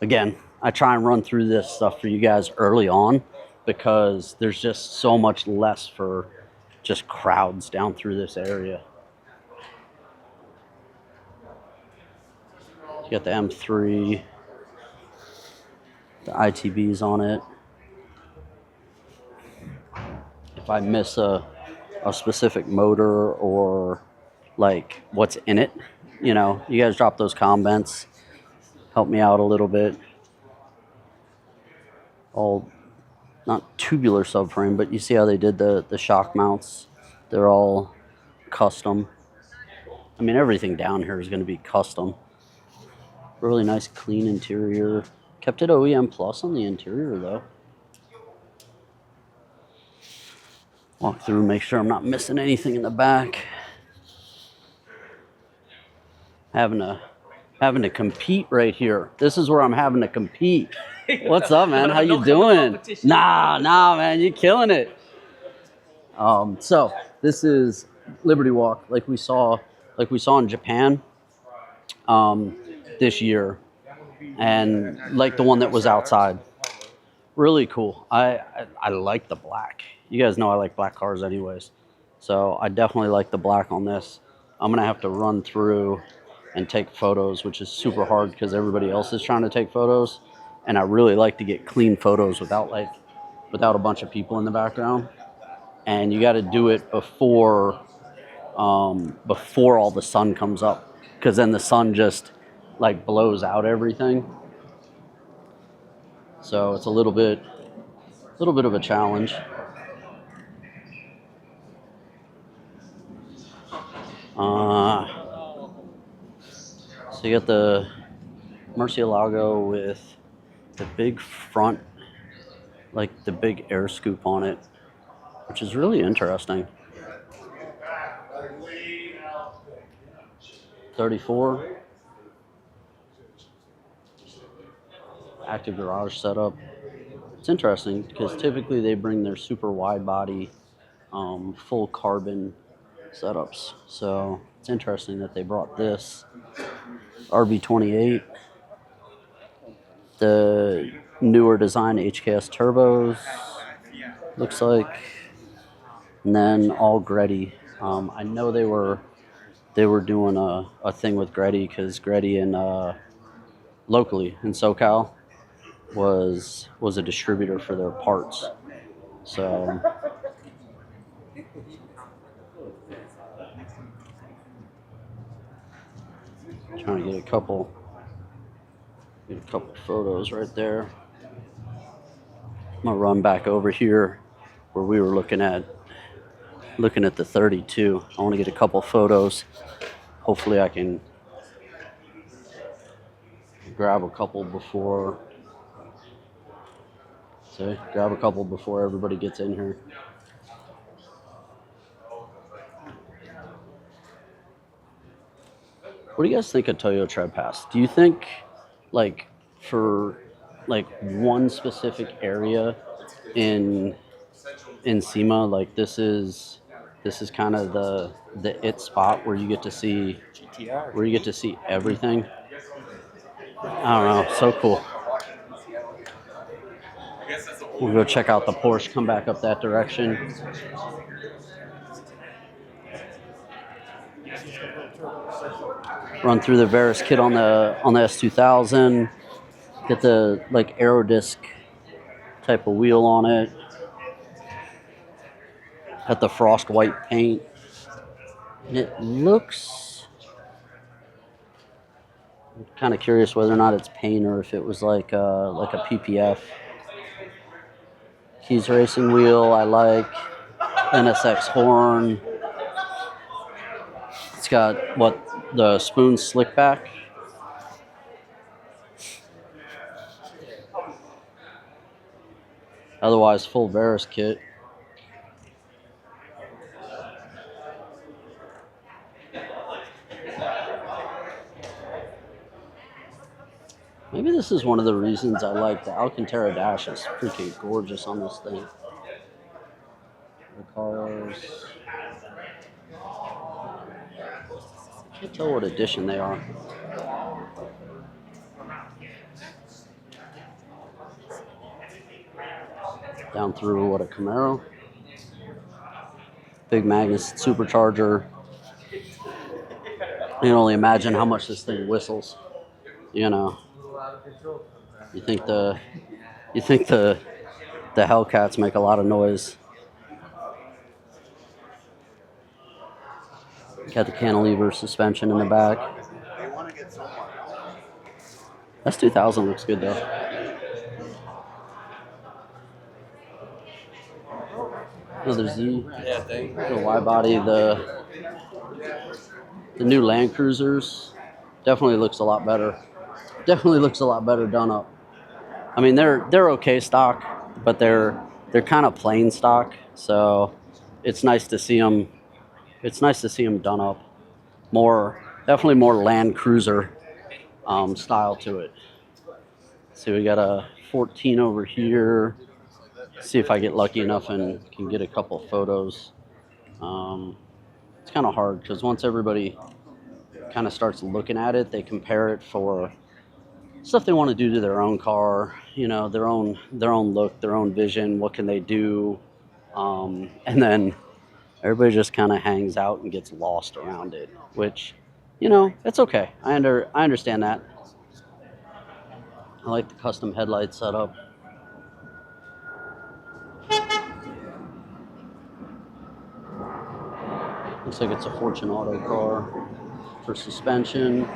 again, I try and run through this stuff for you guys early on because there's just so much less for just crowds down through this area. You got the M3, the ITBs on it. If I miss a specific motor or like what's in it, you know, you guys drop those comments, help me out a little bit. All not tubular subframe, but you see how they did the shock mounts. They're all custom. I mean, everything down here is going to be custom. Really nice, clean interior. Kept it OEM Plus on the interior, though. Walk through, make sure I'm not missing anything in the back. Having to compete right here. This is where I'm having to compete. What's up, man? How you doing? Nah, man, you're killing it. So this is Liberty Walk, like we saw in Japan this year, and like the one that was outside. Really cool. I like the black. You guys know I like black cars anyways, so I definitely like the black on this. I'm gonna have to run through and take photos, which is super hard because everybody else is trying to take photos, and I really like to get clean photos without a bunch of people in the background. And you got to do it before all the sun comes up, because then the sun just like blows out everything. So it's a little bit of a challenge. So you got the Murcielago with the big front, like the big air scoop on it, which is really interesting. 34. active garage setup. It's interesting because typically they bring their super wide body, full carbon setups. So it's interesting that they brought this RB28, the newer design HKS turbos, looks like, and then all Greddy. I know they were doing a thing with Greddy because Greddy in locally in SoCal was a distributor for their parts. So trying to get a couple photos right there. I'm gonna run back over here where we were looking at the 32. I want to get a couple photos. Hopefully I can grab a couple before everybody gets in here. What do you guys think of Toyo Tread Pass? Do you think, like, for like one specific area in SEMA, like this is kind of the it spot where you get to see everything? I don't know, so cool. We'll go check out the Porsche, come back up that direction. Run through the Varus kit on the S2000. Get the like Aerodisc type of wheel on it. Got the frost white paint. And it looks, I'm kind of curious whether or not it's paint or if it was like a PPF. Keys racing wheel, I like. NSX horn. It's got the spoon slick back. Otherwise, full Varus kit. Maybe this is one of the reasons I like the Alcantara dash. It's freaking gorgeous on this thing. The cars. Can't tell what edition they are. Down through a Camaro. Big Magnus supercharger. You can only imagine how much this thing whistles. You know. You think the Hellcats make a lot of noise. Got the cantilever suspension in the back. S2000 looks good though. Another Z, the wide body, the new Land Cruisers definitely looks a lot better. Definitely looks a lot better done up. I mean, they're okay stock, but they're kind of plain stock. So it's nice to see them. It's nice to see them done up. Definitely more Land Cruiser style to it. So we got a 14 over here. See if I get lucky enough and can get a couple photos. It's kind of hard because once everybody kind of starts looking at it, they compare it for stuff they want to do to their own car, you know, their own look, their own vision, what can they do, and then everybody just kind of hangs out and gets lost around it, which, you know, it's okay. I understand that. I like the custom headlight setup. Looks like it's a Fortune Auto car for suspension.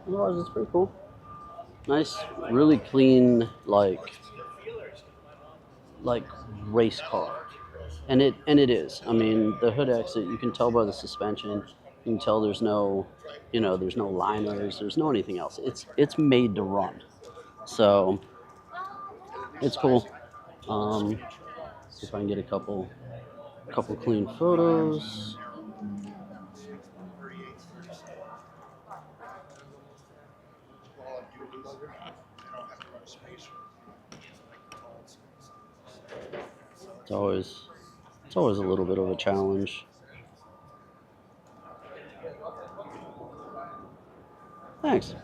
Otherwise, it's pretty cool. Nice, really clean, like race car, and it is. I mean, the hood exit, you can tell by the suspension. You can tell there's no, there's no liners, there's no anything else. It's made to run, so it's cool. See if I can get a couple clean photos. it's always a little bit of a challenge. Thanks.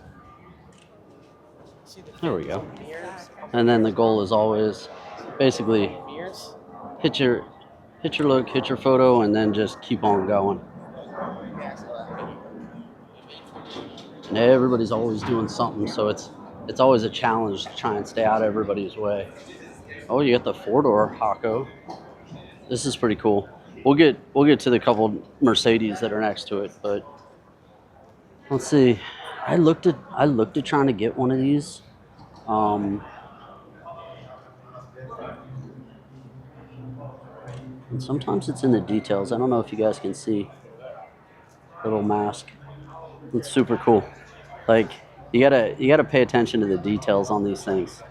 There we go. And then the goal is always basically hit your look, hit your photo, and then just keep on going. And everybody's always doing something, so it's always a challenge to try and stay out of everybody's way. Oh, you got the 4-door Hako. This is pretty cool. We'll get to the couple Mercedes that are next to it, but let's see. I looked at trying to get one of these. And sometimes it's in the details. I don't know if you guys can see. Little mask. It's super cool. Like you gotta pay attention to the details on these things.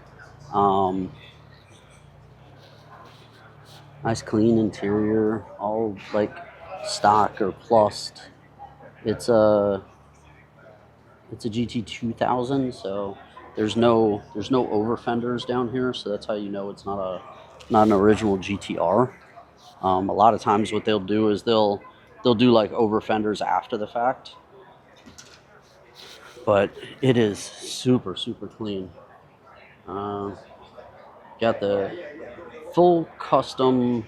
Nice clean interior, all like stock or plussed. It's a GT 2000, so there's no over fenders down here, so that's how you know it's not an original GTR. A lot of times what they'll do is they'll do like over fenders after the fact, but it is super clean. Got the full custom,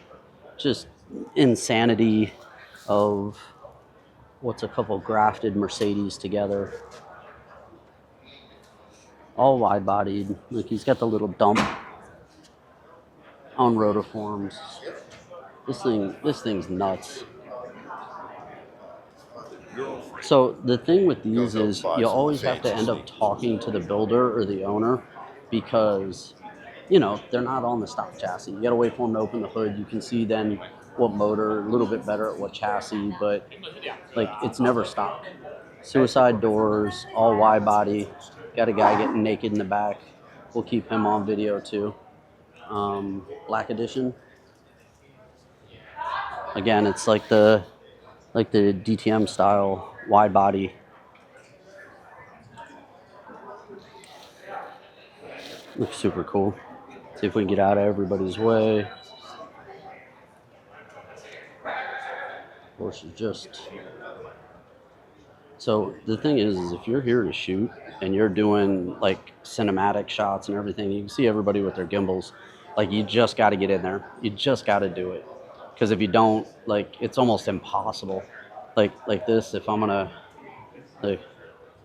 just insanity of what's a couple grafted Mercedes together. All wide bodied. Like he's got the little dump on rotiforms. This thing's nuts. So the thing with these is you always have to end up talking to the builder or the owner because, you know, they're not on the stock chassis. You gotta wait for them to open the hood. You can see then what motor, a little bit better at what chassis, but like it's never stock. Suicide doors, all wide body. Got a guy getting naked in the back. We'll keep him on video too. Black edition. Again, it's like the DTM style wide body. Looks super cool. See if we can get out of everybody's way. Horse is just... So the thing is if you're here to shoot and you're doing like cinematic shots and everything, you can see everybody with their gimbals. Like you just got to get in there. You just got to do it. Because if you don't, like, it's almost impossible. Like this, if I'm gonna, like,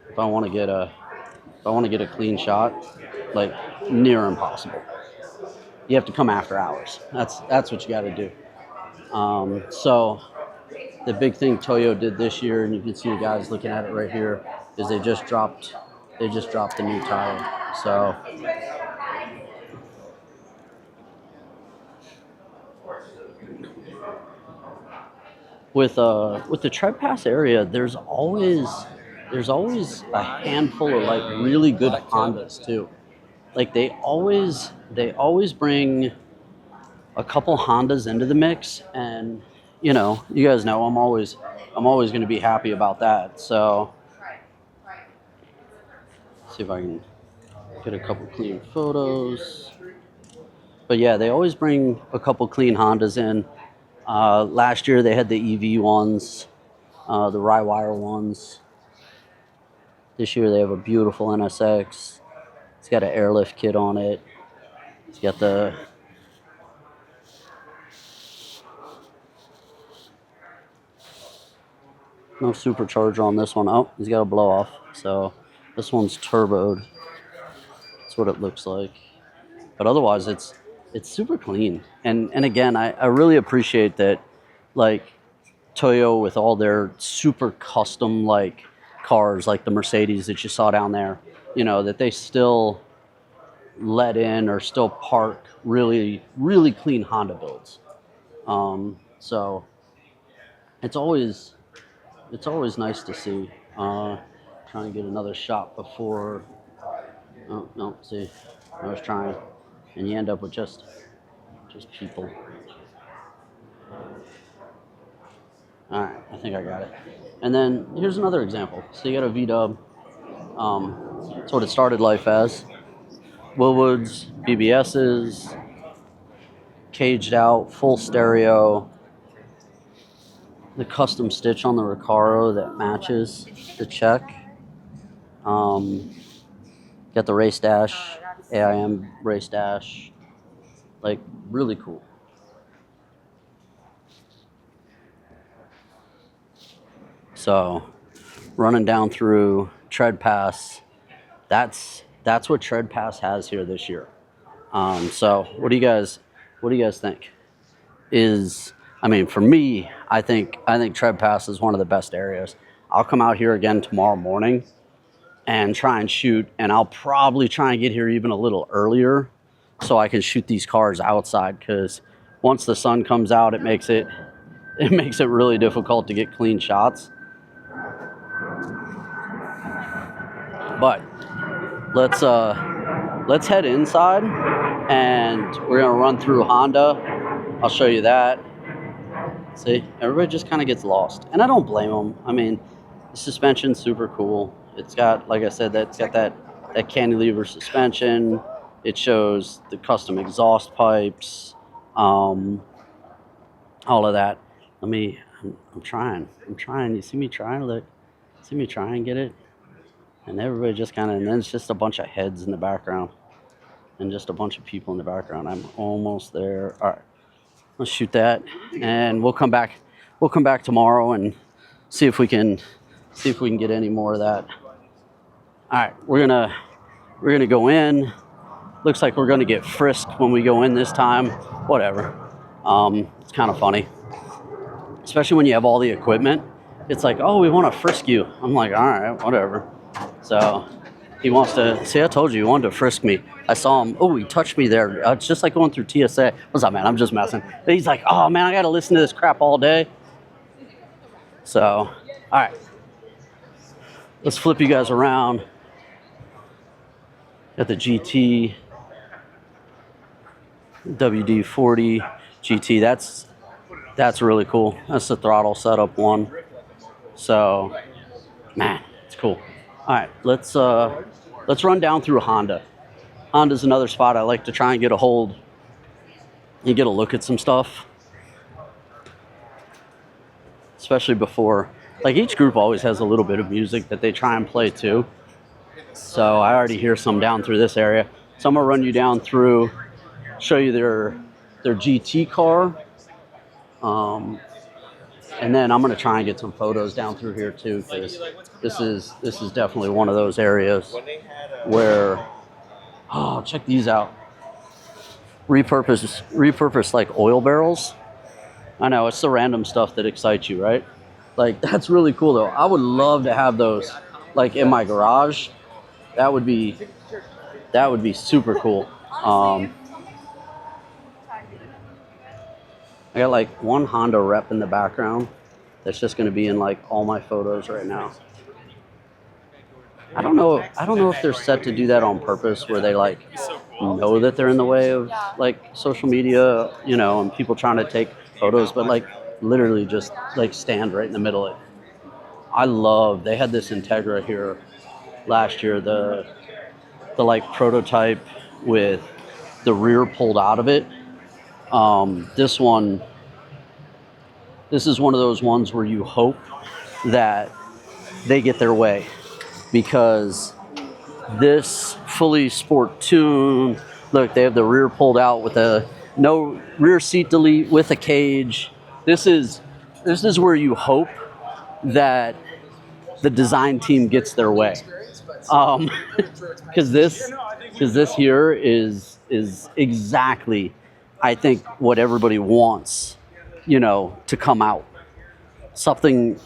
if I want to get a clean shot, like near impossible. You have to come after hours. That's what you got to do. So the big thing Toyo did this year, and you can see the guys looking at it right here, is they just dropped the new tire. So. With the Tread Pass area, there's always a handful of like really good Hondas too. Like they always bring a couple Hondas into the mix, and you know, you guys know I'm always going to be happy about that. So see if I can get a couple clean photos. But yeah, they always bring a couple clean Hondas in. Last year they had the EV ones, the Rye-Wire ones. This year they have a beautiful NSX. It's got an airlift kit on it. It's got the no supercharger on this one. Oh, he's got a blow off. So this one's turboed. That's what it looks like. But otherwise it's super clean. And again, I really appreciate that, like Toyo with all their super custom like cars, like the Mercedes that you saw down there, you know, that they still let in or still park really clean Honda builds. So it's always nice to see. Trying to get another shot before. Oh no, see, I was trying. And you end up with just people. All right, I think I got it. And then here's another example. So you got a V-Dub. That's what it started life as. Willwoods, BBSs, caged out, full stereo. The custom stitch on the Recaro that matches the check. Got the race dash, AIM race dash. Like, really cool. So, running down through Tread Pass, that's what Tread Pass has here this year. So, what do you guys think? I mean, for me, I think Tread Pass is one of the best areas. I'll come out here again tomorrow morning and try and shoot, and I'll probably try and get here even a little earlier so I can shoot these cars outside, because once the sun comes out, it makes it really difficult to get clean shots. But let's head inside, and we're gonna run through Honda. I'll show you that. See, everybody just kind of gets lost, and I don't blame them. I mean, the suspension's super cool. It's got, like I said, it's got that cantilever suspension. It shows the custom exhaust pipes, all of that. I'm trying. You see me trying? Look, see me try and get it, and everybody just kind of, and then it's just a bunch of heads in the background, and just a bunch of people in the background. I'm almost there. All right, let's shoot that, and we'll come back. We'll come back tomorrow and see if we can get any more of that. All right, we're gonna go in. Looks like we're gonna get frisked when we go in this time. Whatever. It's kind of funny, especially when you have all the equipment. It's like, oh, we want to frisk you. I'm like, all right, whatever. So he wants to see. I told you he wanted to frisk me. I saw him. Oh, he touched me there. It's just like going through TSA. What's up, man? I'm just messing. But he's like, oh man, I got to listen to this crap all day. So, all right, let's flip you guys around. Got the GT, WD-40 GT. That's really cool. That's the throttle setup one. So, man, it's cool. All right, let's run down through Honda. Honda's another spot I like to try and get a hold. You get a look at some stuff, especially before. Like, each group always has a little bit of music that they try and play too. So I already hear some down through this area. So I'm gonna run you down through, show you their GT car, and then I'm gonna try and get some photos down through here too, because this is definitely one of those areas where, oh, check these out. Repurpose like oil barrels. I know, it's the random stuff that excites you, right? Like, that's really cool though. I would love to have those like in my garage. That would be super cool. I got like one Honda rep in the background that's just going to be in like all my photos right now. I don't know if they're set to do that on purpose, where they like know that they're in the way of like social media, you know, and people trying to take photos, but like literally just like stand right in the middle of it. They had this Integra here last year, the like prototype with the rear pulled out of it. This is one of those ones where you hope that they get their way, because this fully sport tune, look, they have the rear pulled out with no rear seat delete with a cage. This is where you hope that the design team gets their way. Because this here is exactly, I think, what everybody wants, you know, to come out. Something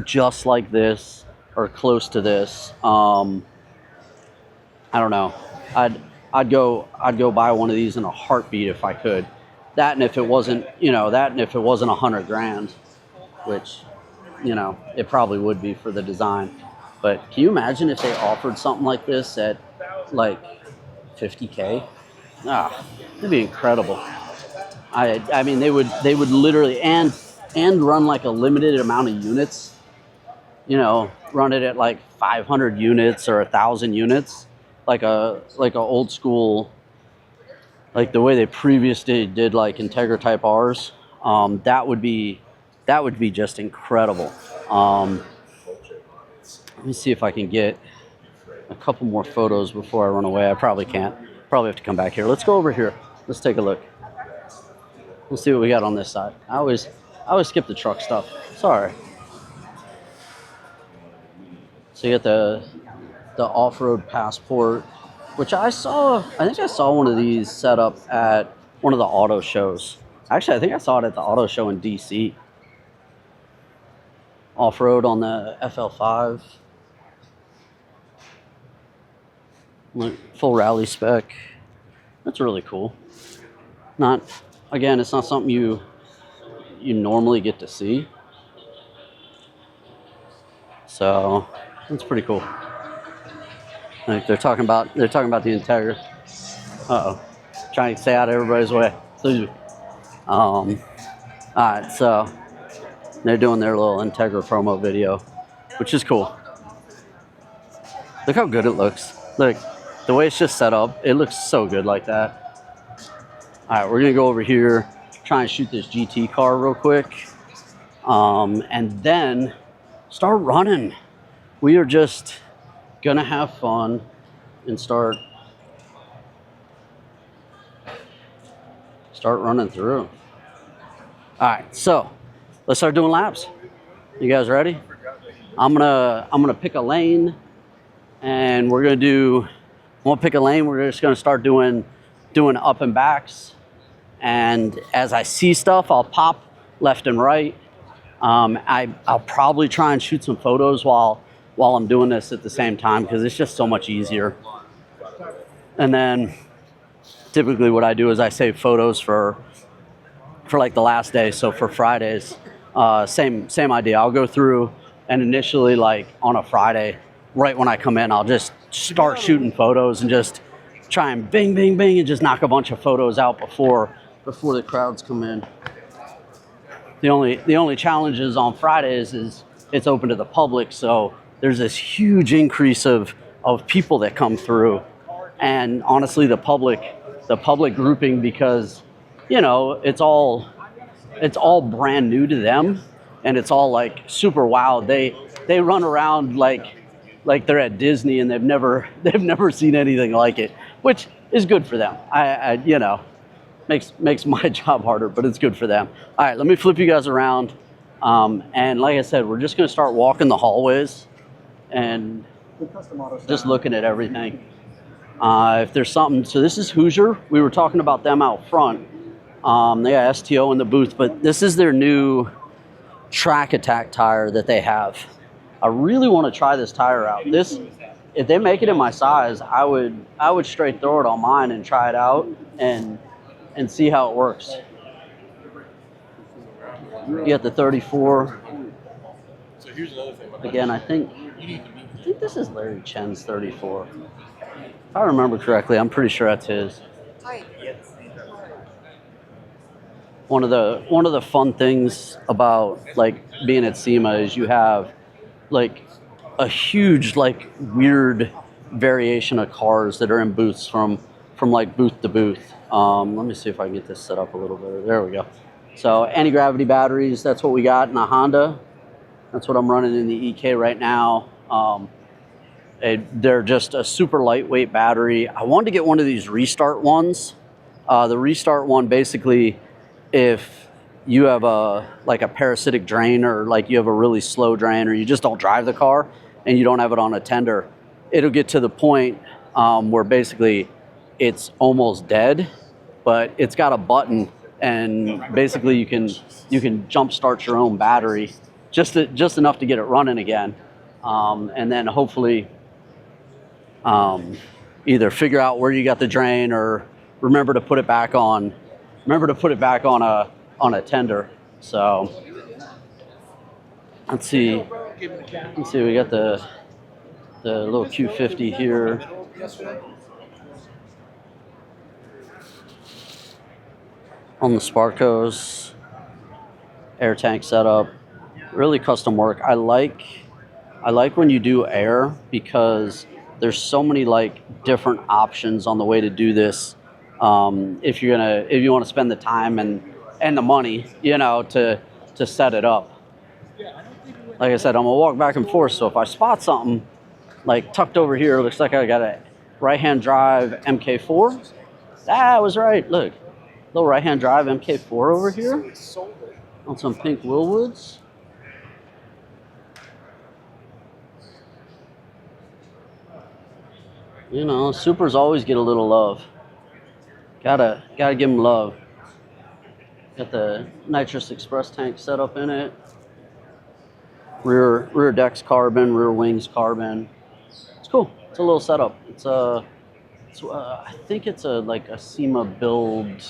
just like this or close to this. I don't know. I'd go buy one of these in a heartbeat if I could. That and if it wasn't, you know, $100,000, which, you know, it probably would be for the design. But can you imagine if they offered something like this at like $50K? It'd be incredible. I mean, they would literally and run like a limited amount of units. You know, run it at like 500 units or 1,000 units, like a old school like the way they previously did like Integra Type R's, that would be just incredible. Let me see if I can get a couple more photos before I run away. I probably can't. Probably have to come back here. Let's go over here. Let's take a look. We'll see what we got on this side. I always skip the truck stuff. Sorry. So you got the off-road passport, which I think I saw one of these set up at one of the auto shows. Actually, I think I saw it at the auto show in DC. Off-road on the FL5. Full rally spec. That's really cool. Again, it's not something you normally get to see. So that's pretty cool. Like they're talking about the Integra. Trying to stay out of everybody's way. All right, so they're doing their little Integra promo video, which is cool. Look how good it looks. Look, the way it's just set up, it looks so good like that. All right, we're gonna go over here, try and shoot this GT car real quick, and then start running. We are just gonna have fun and start running through. All right, so let's start doing laps. You guys ready? I'm gonna pick a lane, and we're just gonna start doing up and backs. And as I see stuff, I'll pop left and right. I'll probably try and shoot some photos while I'm doing this at the same time, because it's just so much easier. And then typically what I do is I save photos for like the last day. So for Fridays, same idea. I'll go through and initially, like on a Friday, right when I come in, I'll just start shooting photos and just try and bing, bing, bing, and just knock a bunch of photos out before the crowds come in. The only challenge is on Fridays is it's open to the public, so there's this huge increase of people that come through. And honestly, the public grouping, because it's all brand new to them, and it's all like super wild. They run around like they're at Disney, and they've never seen anything like it, which is good for them. Makes my job harder, but it's good for them. All right, let me flip you guys around. And like I said, we're just gonna start walking the hallways and just looking at everything. If there's something, so this is Hoosier. We were talking about them out front. They got STO in the booth, but this is their new Track Attack tire that they have. I really want to try this tire out. If they make it in my size, I would straight throw it on mine and try it out and see how it works. You got the 34. So here's another thing. Again, I think this is Larry Chen's 34. If I remember correctly, I'm pretty sure that's his. One of the fun things about like being at SEMA is you have like a huge like weird variation of cars that are in booths from like booth to booth. Let me see if I can get this set up a little better. There we go. So anti-gravity batteries, that's what we got in a Honda. That's what I'm running in the EK right now. They're just a super lightweight battery. I wanted to get one of these restart ones. The restart one, basically, if you have a parasitic drain, or like you have a really slow drain, or you just don't drive the car and you don't have it on a tender, it'll get to the point where basically it's almost dead, but it's got a button, and basically you can jump start your own battery just enough to get it running again, and then hopefully either figure out where you got the drain or remember to put it back on a tender. So let's see, we got the little Q50 here. On the Sparcos, air tank setup, really custom work. I like when you do air, because there's so many like different options on the way to do this. if you want to spend the time and the money, you know, to set it up. Like I said, I'm gonna walk back and forth. So if I spot something like tucked over here, looks like I got a right-hand drive MK4. That was right. Look, little right-hand drive MK4 over here on some pink Willwoods. You know, supers always get a little love. Gotta give them love. Got the nitrous express tank set up in it. Rear deck's carbon, rear wings carbon. It's cool. It's a little setup. I think it's like a SEMA build,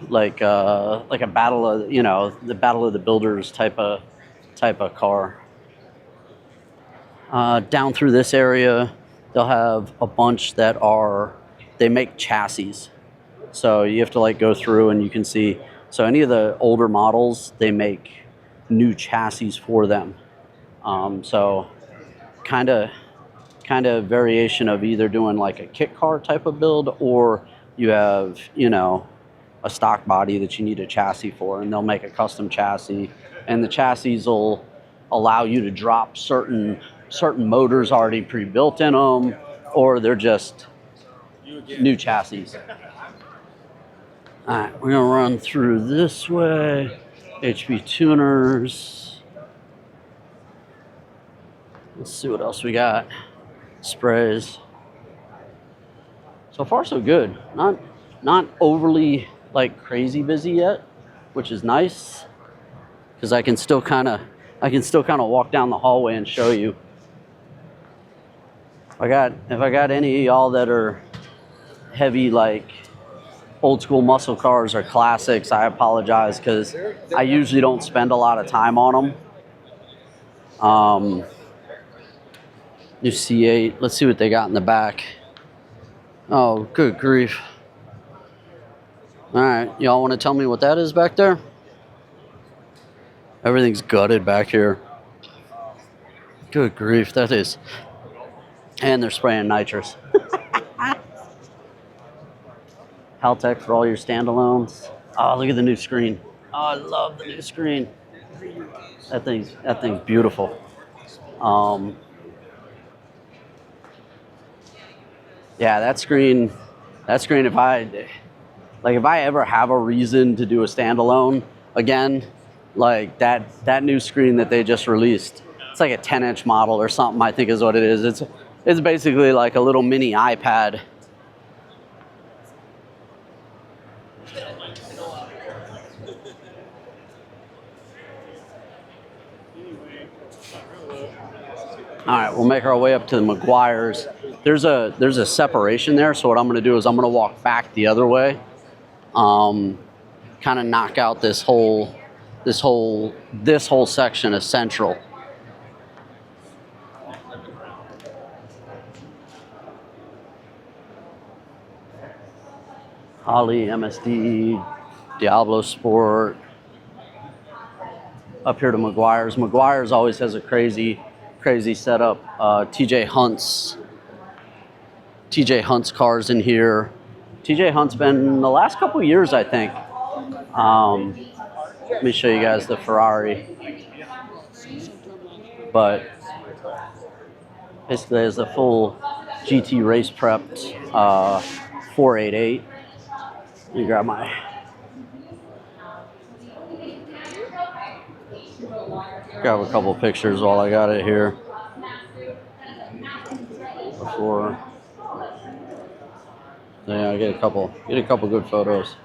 like a battle of, you know, the battle of the builders type of car. Down through this area, they'll have a bunch that they make chassis. So you have to like go through and you can see, so any of the older models, they make new chassis for them. So kind of variation of either doing like a kit car type of build, or you have, you know, a stock body that you need a chassis for, and they'll make a custom chassis, and the chassis will allow you to drop certain motors already pre-built in them, or they're just new chassis. All right, we're gonna run through this way. HP tuners. Let's see what else we got. Sprays. So far so good. Not overly like crazy busy yet, which is nice, because I can still kind of walk down the hallway and show you. If I got any of y'all that are heavy like old school muscle cars or classics, I apologize, because I usually don't spend a lot of time on them. New C8. Let's see what they got in the back. Oh, good grief. All right, y'all want to tell me what that is back there? Everything's gutted back here. Good grief, that is. And they're spraying nitrous. Haltech for all your standalones. Oh, look at the new screen. Oh, I love the new screen. That thing's beautiful. Yeah, that screen, if I ever have a reason to do a standalone again, like that new screen that they just released, it's like a 10-inch model or something, I think is what it is. It's basically like a little mini iPad. All right, we'll make our way up to the Maguires. There's a separation there, so what I'm gonna do is I'm gonna walk back the other way, kind of knock out this whole section of Central. Holly, MSD, Diablo Sport. Up here to Maguires. Maguires always has a crazy setup. TJ Hunt's cars in here. TJ Hunt's been the last couple of years, I think. Let me show you guys the Ferrari. But basically, it's a full GT race prepped 488. Let me grab a couple pictures while I got it here. Before, yeah, get a couple good photos.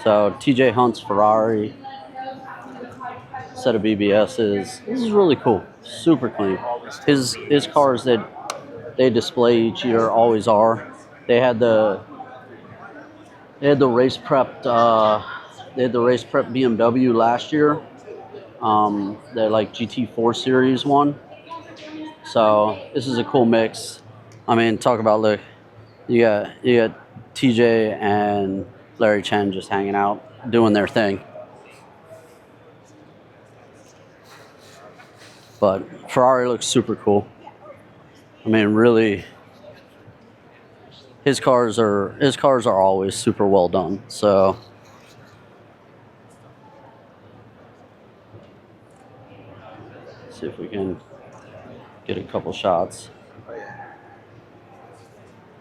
So TJ Hunt's Ferrari, set of BBSs. This is really cool, super clean. His cars that they display each year always are. They had the race prepped BMW last year. The like GT4 series one. So this is a cool mix. I mean, talk about, look, you got TJ and Larry Chen just hanging out, doing their thing. But Ferrari looks super cool. I mean, really his cars are always super well done. So see if we can get a couple shots.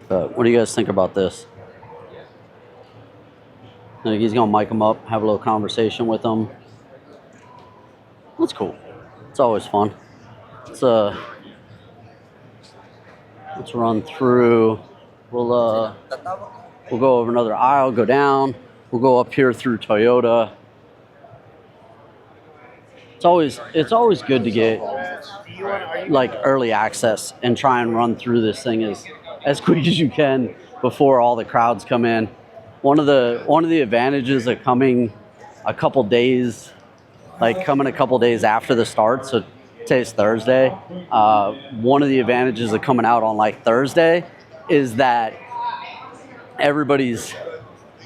But what do you guys think about this? I think he's gonna mic him up, have a little conversation with him. That's cool. It's always fun. Let's run through. We'll go over another aisle, go down. We'll go up here through Toyota. It's always good to get like early access and try and run through this thing as quick as you can before all the crowds come in. One of the advantages of coming a couple days after the start, so today's Thursday, one of the advantages of coming out on like Thursday is that everybody's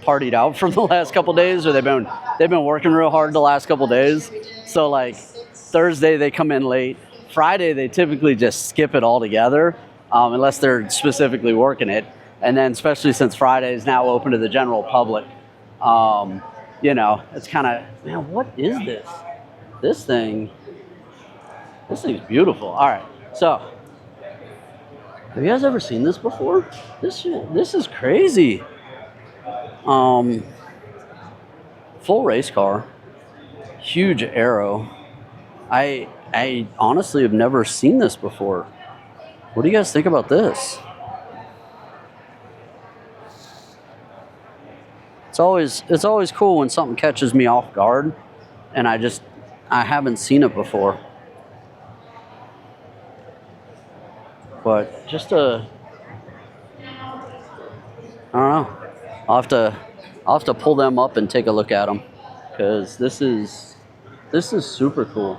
partied out for the last couple days, or they've been working real hard the last couple days. So like Thursday they come in late. Friday they typically just skip it altogether, unless they're specifically working it. And then especially since Friday is now open to the general public, you know, it's kind of, man, what is this? This thing's beautiful. All right, so have you guys ever seen this before? This is crazy. Full race car, huge aero. I honestly have never seen this before. What do you guys think about this? It's always cool when something catches me off guard, and I haven't seen it before. But just I don't know. I'll have to pull them up and take a look at them, because this is super cool.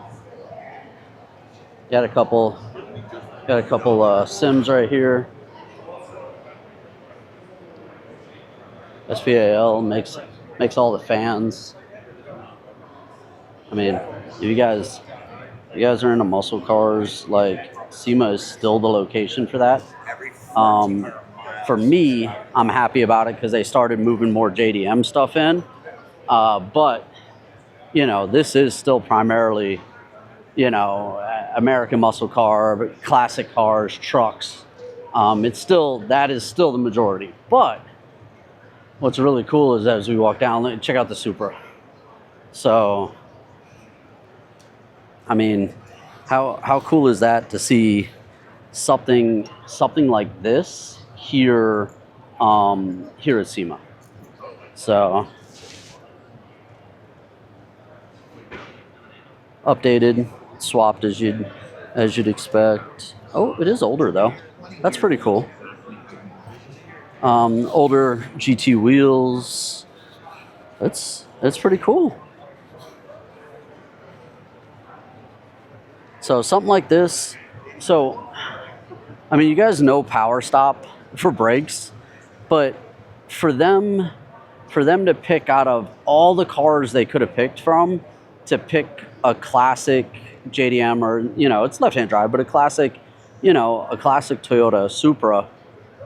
Got a couple Sims right here. SVAL makes all the fans. I mean, if you guys are into muscle cars, like SEMA is still the location for that. For me, I'm happy about it because they started moving more JDM stuff in. But you know, this is still primarily, you know, American muscle car, classic cars, trucks. That is still the majority. But what's really cool is as we walk down, check out the Supra. So, I mean, how cool is that to see something like this here at SEMA? So, updated, swapped as you'd expect. Oh, it is older though. That's pretty cool. Older GT wheels. That's pretty cool. So something like this. So, I mean, you guys know Power Stop for brakes, but for them to pick out of all the cars they could have picked from, to pick a classic JDM, or, you know, it's left-hand drive, but a classic Toyota Supra,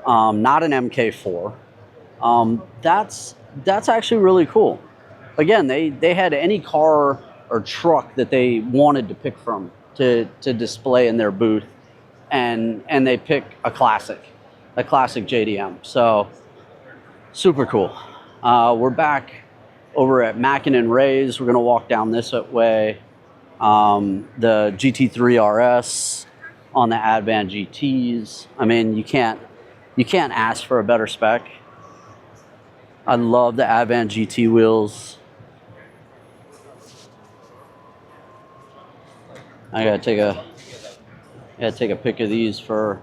not an MK4. That's actually really cool. Again, they had any car or truck that they wanted to pick from to display in their booth, and they pick a classic JDM. So super cool. We're back over at Mackin and Ray's. We're gonna walk down this way. The GT3 RS on the Advan GTs. I mean, you can't ask for a better spec. I love the Advan GT wheels. I gotta take a pic of these for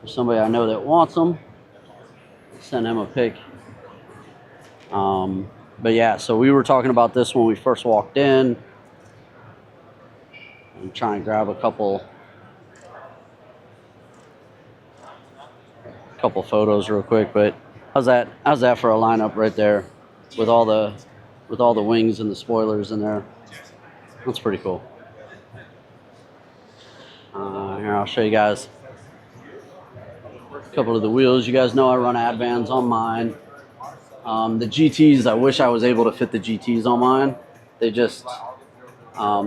somebody I know that wants them. Send him a pic. But yeah, so we were talking about this when we first walked in. I'm trying to grab a couple photos real quick, but how's that for a lineup right there with all the wings and the spoilers in there? That's pretty cool. Here, I'll show you guys. couple of the wheels. You guys know I run Advans on mine. The GTs, I wish I was able to fit the GTs on mine. They just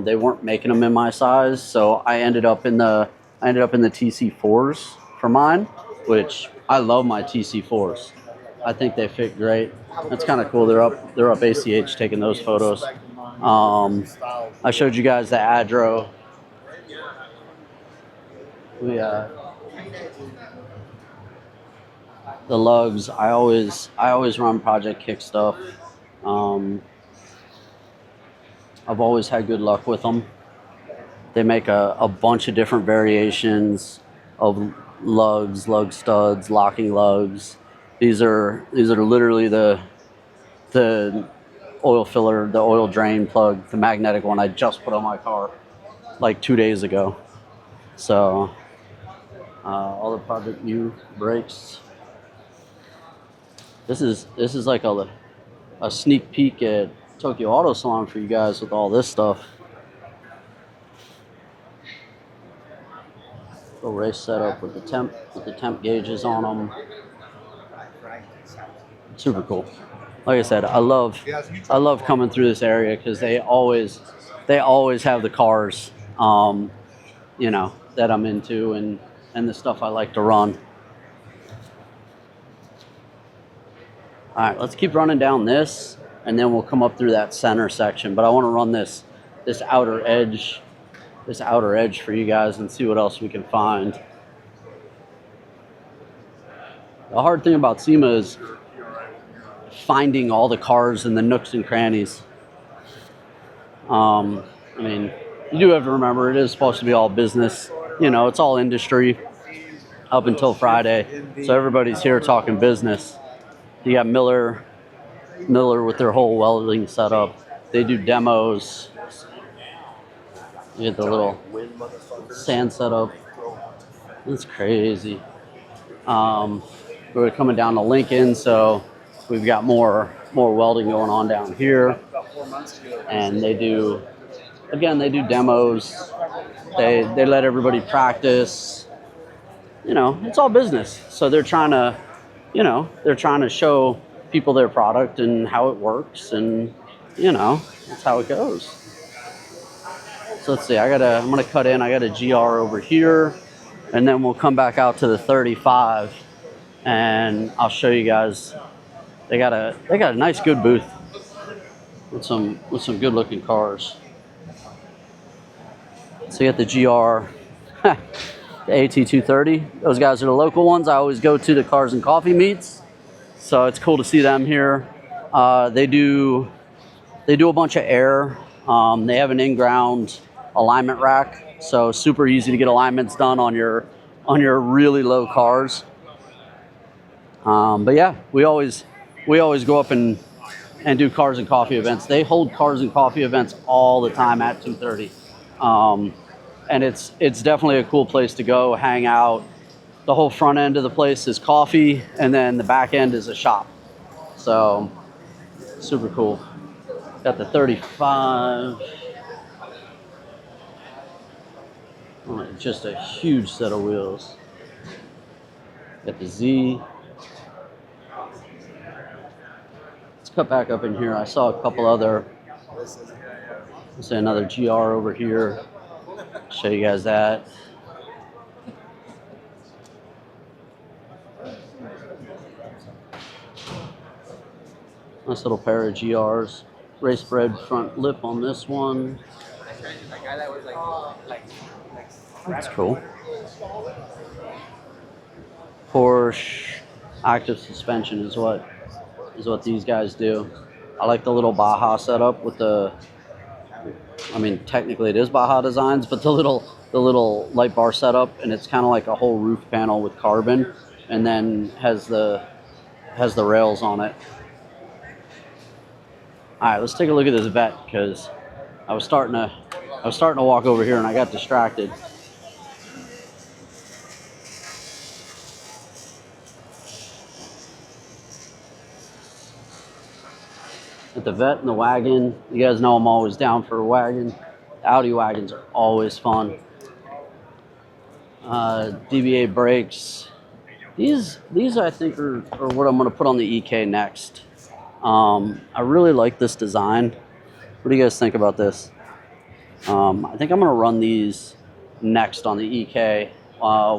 they weren't making them in my size, so I ended up in the TC4s for mine, which I love my TC4s. I think they fit great. That's kind of cool. They're up ACH taking those photos. I showed you guys the Adro. The lugs. I always run Project Kick stuff. I've always had good luck with them. They make a bunch of different variations of lugs, lug studs, locking lugs. These are literally the oil filler, the oil drain plug, the magnetic one I just put on my car like 2 days ago. So all the Project U brakes. This is like a sneak peek at Tokyo Auto Salon for you guys with all this stuff. Little race setup with the temp gauges on them. Super cool. Like I said, I love coming through this area because they always have the cars, you know, that I'm into and the stuff I like to run. All right, let's keep running down this, and then we'll come up through that center section. But I want to run this outer edge for you guys and see what else we can find. The hard thing about SEMA is finding all the cars in the nooks and crannies. I mean, you do have to remember it is supposed to be all business. You know, it's all industry up until Friday, so everybody's here talking business. You got Miller with their whole welding setup. They do demos. You get the little sand setup. It's crazy. We're coming down to Lincoln, so we've got more welding going on down here. And they do demos. They let everybody practice. You know, it's all business. So they're trying to show people their product and how it works, and you know, that's how it goes. So let's see, I'm gonna cut in. I got a GR over here, and then we'll come back out to the 35, and I'll show you guys. They got a nice good booth with some good looking cars. So you got the GR, the AT230. Those guys are the local ones. I always go to the Cars and Coffee meets, so it's cool to see them here. They do a bunch of air. They have an in-ground alignment rack, so super easy to get alignments done on your really low cars. But yeah, we always go up and do Cars and Coffee events. They hold Cars and Coffee events all the time at 2:30. And it's definitely a cool place to go hang out. The whole front end of the place is coffee, and then the back end is a shop. So super cool. Got the 35. Oh, just a huge set of wheels. Got the Z. Let's cut back up in here. I saw a couple other. Let's say another GR over here. Show you guys that. Nice little pair of GRs. Race bred front lip on this one. That's cool. Porsche active suspension is what these guys do. I like the little Baja setup with the. I mean, technically it is Baja Designs, but the little light bar setup, and it's kind of like a whole roof panel with carbon, and then has the rails on it. All right, let's take a look at this vet, because I was starting to walk over here and I got distracted. With the vet and the wagon, you guys know I'm always down for a wagon. The Audi wagons are always fun. DBA brakes, These I think are what I'm going to put on the EK next. I really like this design. What do you guys think about this? I think I'm going to run these next on the EK. I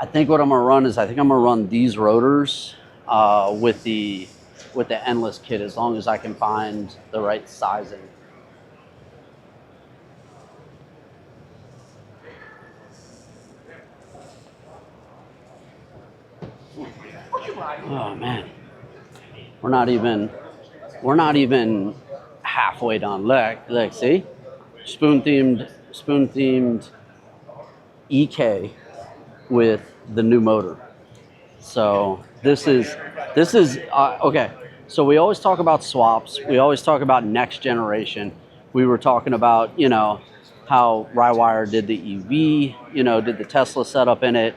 think what I'm going to run is I think I'm going to run these rotors with the endless kit, as long as I can find the right sizing. Oh man, we're not even halfway done. Look, see, spoon themed EK with the new motor. So this is okay. So we always talk about swaps. We always talk about next generation. We were talking about, you know, how Rywire did the EV, you know, did the Tesla setup in it.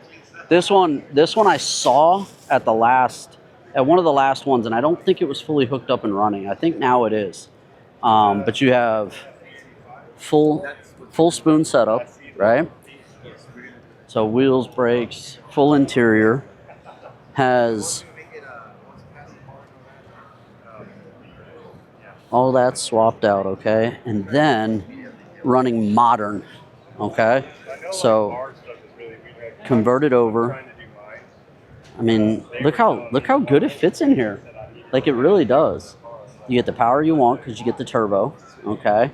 This one I saw at one of the last ones, and I don't think it was fully hooked up and running. I think now it is. But you have full spoon setup, right? So wheels, brakes, full interior, has all that swapped out, okay? And then running modern, okay? So converted over. I mean, look how good it fits in here. Like, it really does. You get the power you want because you get the turbo, okay?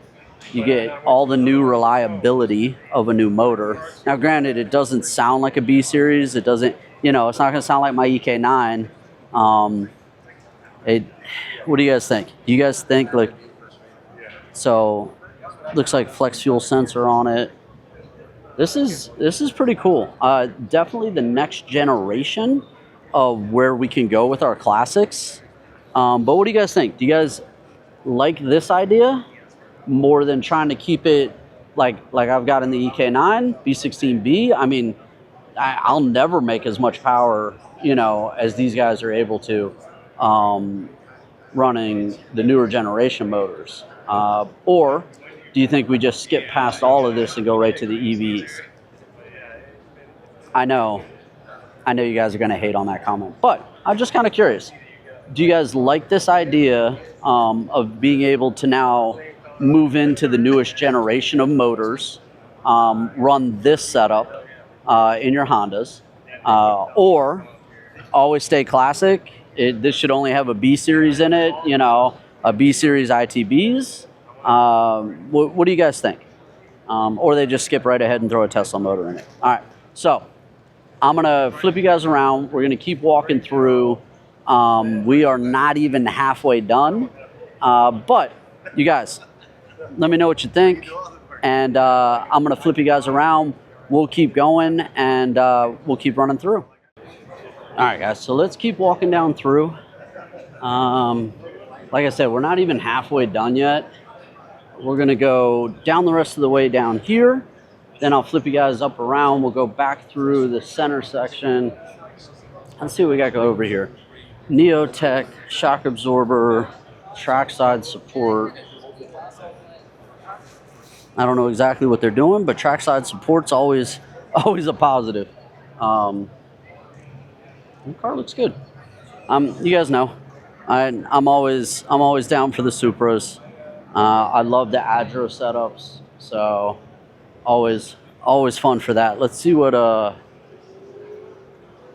You get all the new reliability of a new motor. Now, granted, it doesn't sound like a B series. It doesn't, you know, it's not going to sound like my EK9. What do you guys think? Do you guys think, like, so looks like flex fuel sensor on it. This is pretty cool. Definitely the next generation of where we can go with our classics. But what do you guys think? Do you guys like this idea more than trying to keep it like I've got in the EK9, B16B? I mean, I'll never make as much power, you know, as these guys are able to, running the newer generation motors. Or do you think we just skip past all of this and go right to the EVs? I know you guys are going to hate on that comment, but I'm just kind of curious. Do you guys like this idea of being able to now move into the newest generation of motors, run this setup in your Hondas, or always stay classic? This should only have a B series in it, you know, a B series ITBs. What do you guys think? Or they just skip right ahead and throw a Tesla motor in it. All right, so I'm gonna flip you guys around. We're gonna keep walking through. We are not even halfway done, but you guys, let me know what you think, and I'm gonna flip you guys around. We'll keep going, and we'll keep running through. All right, guys, so let's keep walking down through. Like I said, we're not even halfway done yet. We're gonna go down the rest of the way down here. Then I'll flip you guys up around. We'll go back through the center section. Let's see what we got going over here. Neotech, shock absorber, trackside support. I don't know exactly what they're doing, but trackside support's always a positive. The car looks good. You guys know, I'm always down for the Supras. I love the Adro setups, so always fun for that. Let's see what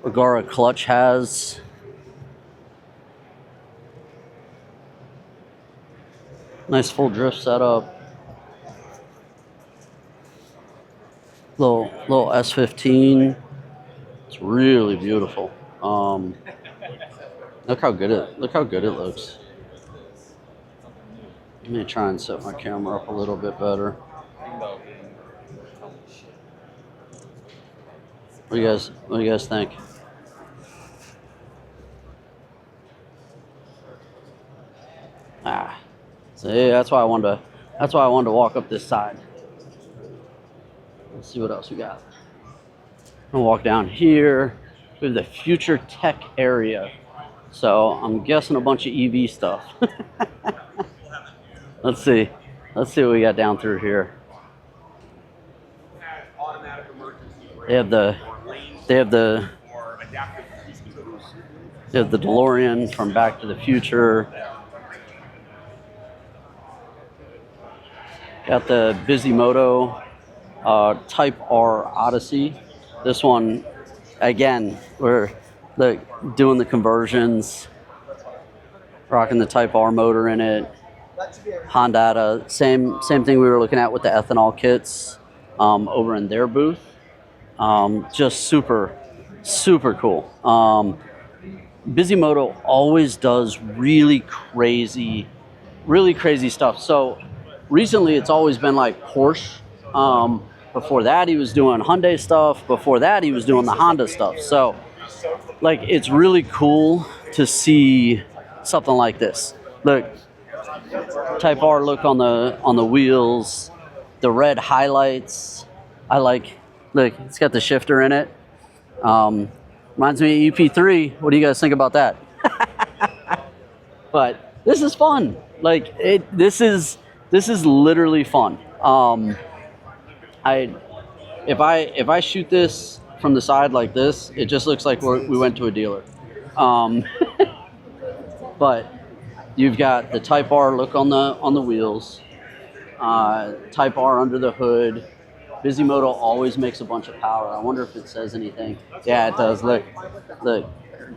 Agara clutch has. Nice full drift setup. Little S15. It's really beautiful. Look how good it looks. Let me try and set my camera up a little bit better. What do you guys think? See, that's why I wanted to walk up this side. Let's see what else we got. I'm gonna walk down here. We have the future tech area. So I'm guessing a bunch of EV stuff. Let's see what we got down through here. They have the You have the DeLorean from Back to the Future. Got the Bisimoto Type R Odyssey. This one, again, we're doing the conversions, rocking the Type R motor in it. Honda, same thing we were looking at with the ethanol kits over in their booth. Just super cool. Bisimoto always does really crazy stuff. So recently it's always been like Porsche. Before that he was doing Hyundai stuff. Before that he was doing the Honda stuff. So like it's really cool to see something like this. Look, Type R look on the wheels, the red highlights. I like. Look, it's got the shifter in it. Reminds me of EP3. What do you guys think about that? But this is fun. Like this is literally fun. If I shoot this from the side like this, it just looks like we went to a dealer. But you've got the Type R look on the wheels, Type R under the hood. Bisimoto always makes a bunch of power. I wonder if it says anything. Yeah, it does. Look,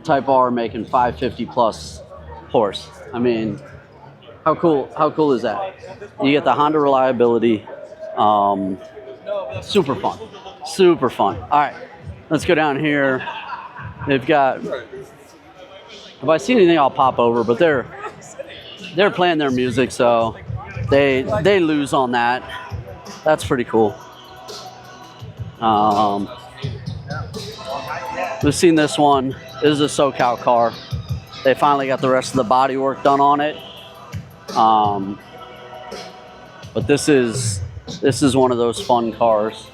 Type R making 550 plus horse. I mean, how cool is that? You get the Honda reliability. Super fun. All right, let's go down here. They've got. If I see anything, I'll pop over. But they're playing their music, so they lose on that. That's pretty cool. We've seen this one. This is a SoCal car. They finally got the rest of the body work done on it. But this is one of those fun cars.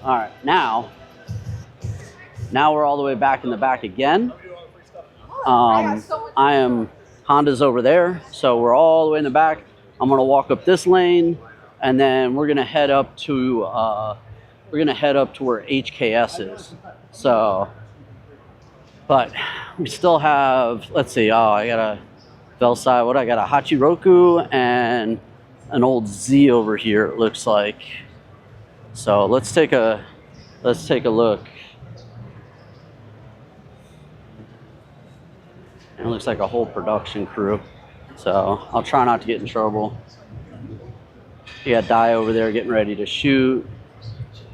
All right, now we're all the way back in the back again. Honda's over there, so we're all the way in the back. I'm gonna walk up this lane, and then we're gonna head up to where HKS is. So, but we still have. Let's see. Oh, I got a Velside. What I got? A Hachiroku and an old Z over here. It looks like. So let's take a look. And it looks like a whole production crew. So I'll try not to get in trouble. You got Dai over there getting ready to shoot.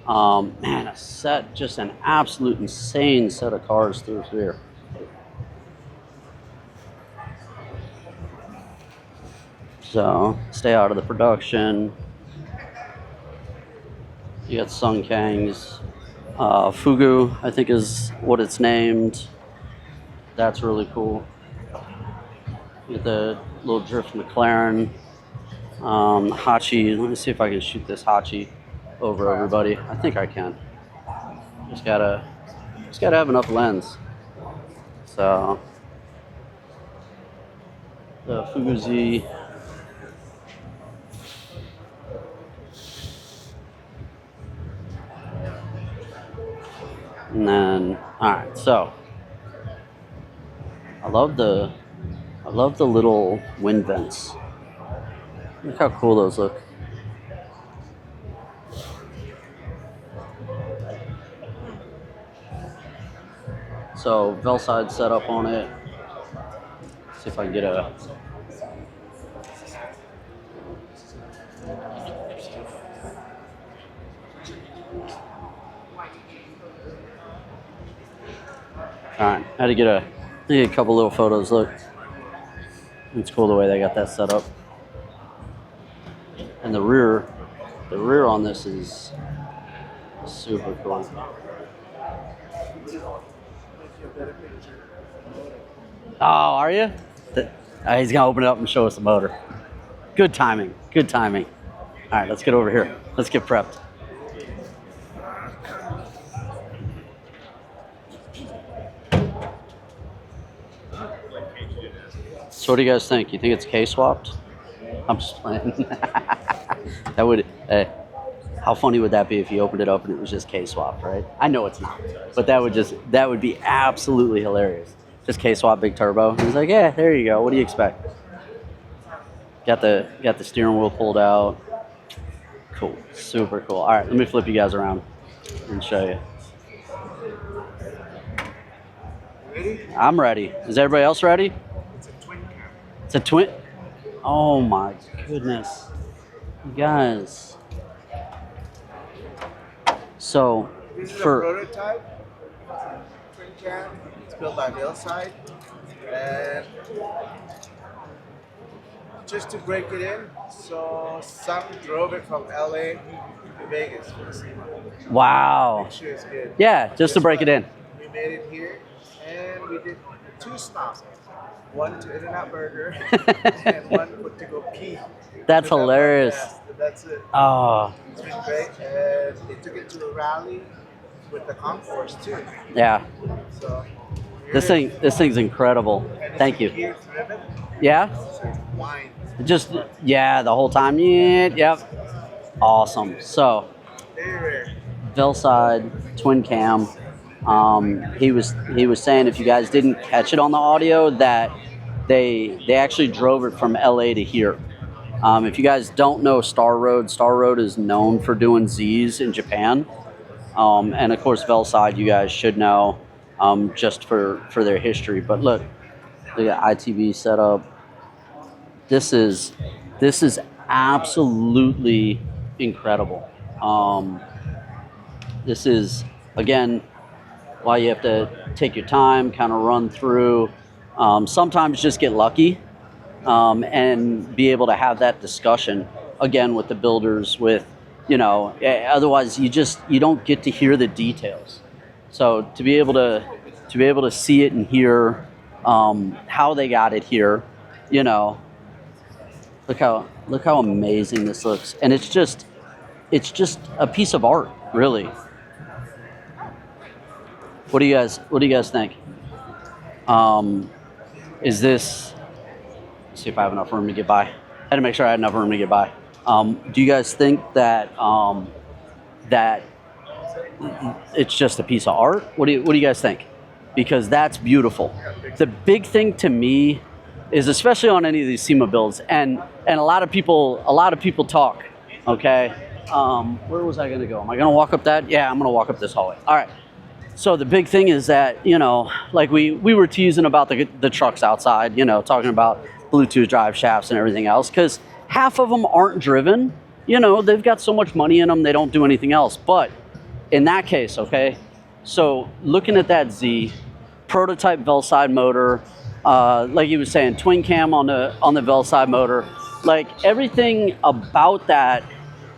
Man, just an absolute insane set of cars through here. So stay out of the production. You got Sung Kang's Fugu, I think is what it's named. That's really cool. You get the little drift McLaren. Hachi, let me see if I can shoot this Hachi over everybody. I think I can. Just gotta have enough lens. So the Fugu Z. And then, all right, so I love the little wind vents. Look how cool those look. So Velside setup on it. Let's see if I can get a. All right, had to get a couple little photos. Look, it's cool the way they got that set up. And the rear on this is super cool. Oh, are you? He's gonna open it up and show us the motor. Good timing. All right, let's get over here. Let's get prepped. So what do you guys think? You think it's K-swapped? I'm just playing. That would, hey, How funny would that be if you opened it up and it was just K-swap, right? I know it's not, but that would be absolutely hilarious. Just K-swap big turbo. He's like, yeah, there you go. What do you expect? Got the steering wheel pulled out. Cool, super cool. All right, let me flip you guys around and show you. Ready? I'm ready. Is everybody else ready? It's a twin cam. It's a twin. Oh my goodness, you guys. So This is for a prototype. Twin cam. It's built by Hillside. And just to break it in, so some drove it from LA to Vegas for the SEMA. wow. Make sure it's good. Yeah, just to break it in. We made it here, and we did 2 stops. One to In-N-Out Burger, and one to go pee. That's So hilarious. That's it. Oh, It's been great, and they took it to a rally with the Concourse too. yeah. So This thing's incredible. Thank you. Gear driven, Yeah. so it's wine. Just yeah, the whole time. Yeah, yep. Awesome. So Very rare. Velside twin cam. He was saying if you guys didn't catch it on the audio that they actually drove it from LA to here. If you guys don't know Star Road is known for doing Z's in Japan. And of course Velside you guys should know just for their history. But look at ITV setup. This is absolutely incredible. This is again why you have to take your time, kind of run through. Sometimes just get lucky and be able to have that discussion again with the builders. With otherwise you don't get to hear the details. So to be able to see it and hear how they got it here, look how amazing this looks, and it's just a piece of art, really. What do you guys think? Is this? Let's see if I have enough room to get by. I had to make sure I had enough room to get by. Do you guys think that that it's just a piece of art? What do you guys think? Because that's beautiful. The big thing to me is, especially on any of these SEMA builds, and a lot of people talk. Okay, where was I gonna go? Am I gonna walk up that? Yeah, I'm gonna walk up this hallway. All right. So the big thing is that, like we were teasing about the trucks outside, talking about Bluetooth drive shafts and everything else, because half of them aren't driven. They've got so much money in them, they don't do anything else. But in that case, okay, so looking at that Z, prototype Velside motor, like he was saying, twin cam on the Velside motor, like everything about that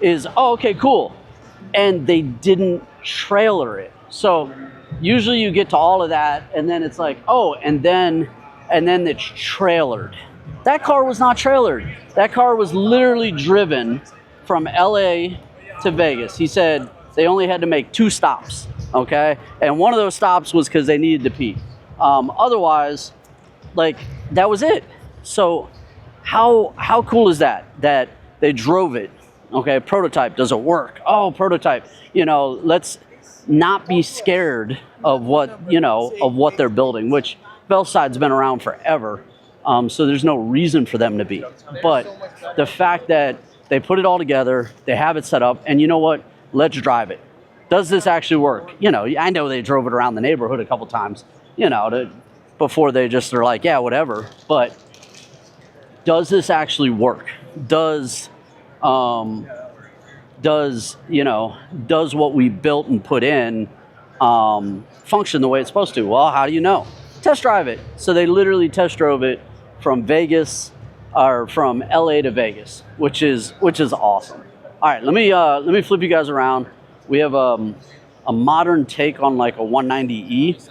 is, oh, okay, cool. And they didn't trailer it. So usually you get to all of that and then it's like, oh, and then it's trailered. That car was not trailered. That car was literally driven from LA to Vegas. He said they only had to make 2 stops, okay? And one of those stops was because they needed to pee. Otherwise, like, that was it. So how cool is that they drove it, okay? Prototype, does it work? Oh, prototype, let's not be scared of what they're building, which Velside's been around forever. So there's no reason for them to be. But the fact that they put it all together, they have it set up, and you know what? Let's drive it. Does this actually work? I know they drove it around the neighborhood a couple times, before they just are like, yeah, whatever. But does this actually work? Does what we built and put in function the way it's supposed to? Well, how do you know? Test drive it. So they literally test drove it from Vegas, or from LA to Vegas, which is awesome. All right, let me flip you guys around. We have a modern take on like a 190E,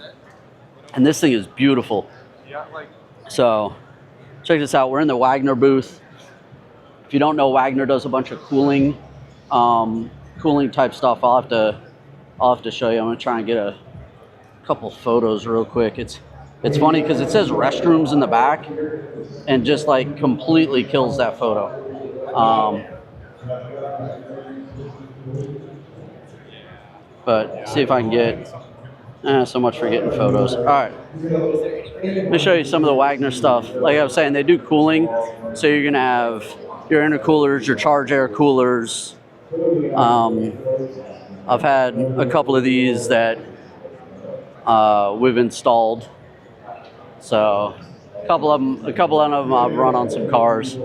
and this thing is beautiful. So check this out. We're in the Wagner booth. If you don't know, Wagner does a bunch of cooling type stuff. I'll have to show you. I'm gonna try and get a couple photos real quick. It's funny because it says restrooms in the back and just like completely kills that photo. But see if I can get, so much for getting photos. All right, let me show you some of the Wagner stuff. Like I was saying, they do cooling. So you're gonna have your intercoolers, your charge air coolers. I've had a couple of these that we've installed. So a couple of them I've run on some cars.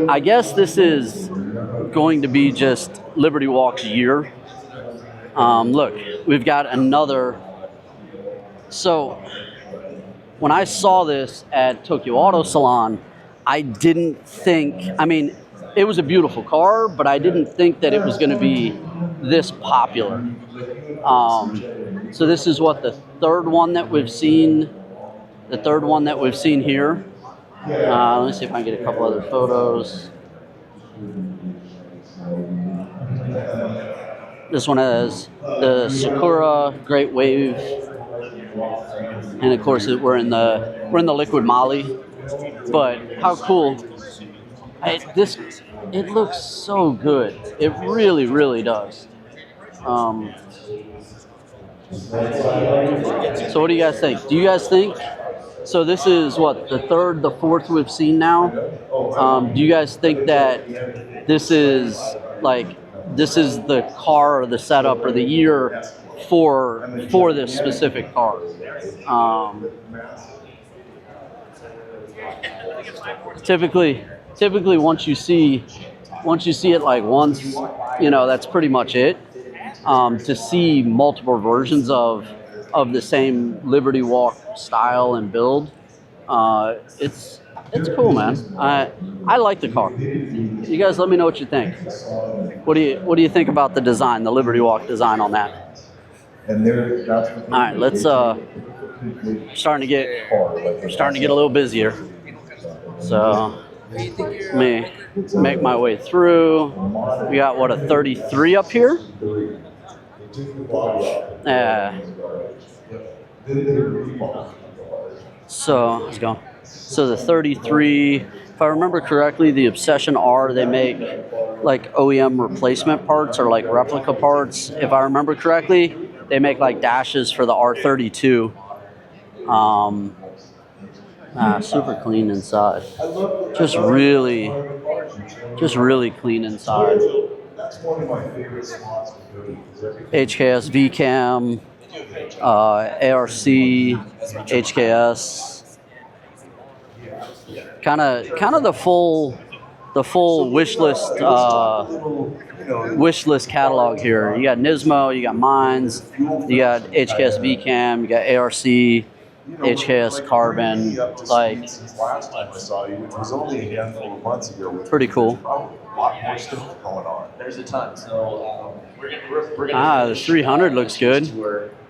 I guess this is going to be just Liberty Walk's year. Look, we've got another. So when I saw this at Tokyo Auto Salon, I didn't think, I mean, it was a beautiful car, but I didn't think that it was going to be this popular. So this is what, the third one that we've seen here. Let me see if I can get a couple other photos. This one has the Sakura Great Wave, and of course we're in the liquid moly. But how cool! It looks so good. It really, really does. So what do you guys think? Do you guys think? So this is what, the third, the fourth we've seen now. Do you guys think that this is the car or the setup or the year for this specific car? Typically once you see it like once, that's pretty much it. To see multiple versions of the same Liberty Walk style and build, it's cool, man. I like the car. You guys let me know what you think. What do you think about the design, the Liberty Walk design on that? All right, let's starting to get a little busier. So let me make my way through. We got what, a 33 up here? So let's go. So the 33, if I remember correctly, the Obsession R, they make like OEM replacement parts or like replica parts. If I remember correctly, they make like dashes for the R32. Super clean inside. Just really clean inside. HKS VCAM, ARC, HKS. Kind of the full wish list catalog here. You got Nismo, you got Mines, you got HKS VCAM, you got ARC, HKS Carbon. Like, last time I saw you, which was only a handful of months ago. Pretty cool. A lot more stuff going on. There's a ton. So we're gonna The 300 looks good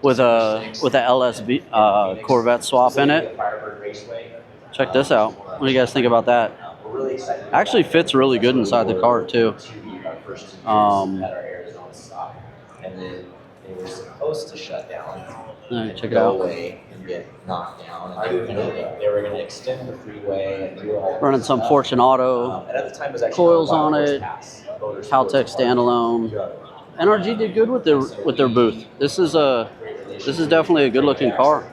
with a LSB Corvette swap in it. Check this out. What do you guys think about that? We're really excited. Actually fits really good inside the car too. And then they were supposed to shut down. Check it Go out. away and get knocked down. And they were going to extend the freeway and do all. Running some Fortune Auto And at the time it was actually coils on it. Haltech standalone. NRG did good with their booth. This is definitely a good looking car.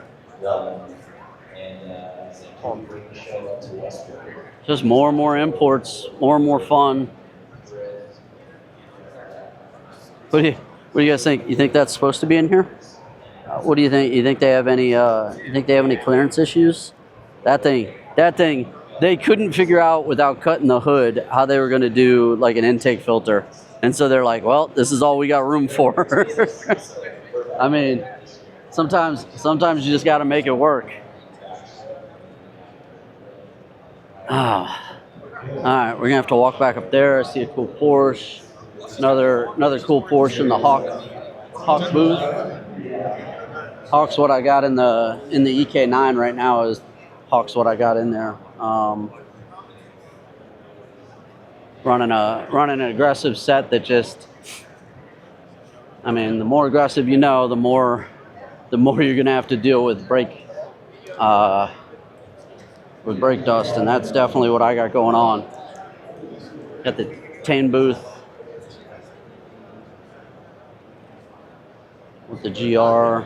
Just more and more imports, more and more fun. What do you guys think? You think that's supposed to be in here? What do you think? You think they have any? You think they have any clearance issues? That thing. They couldn't figure out without cutting the hood how they were going to do like an intake filter, and so they're like, "Well, this is all we got room for." I mean, sometimes you just got to make it work. All right, we're gonna have to walk back up there. I see a cool Porsche, another cool Porsche in the Hawk booth. Hawk's what I got in the EK9 right now. Is Hawk's what I got in there. Running an aggressive set that just, I mean, the more aggressive the more you're gonna have to deal with brake dust, and that's definitely what I got going on. Got the Tane booth. with the GR.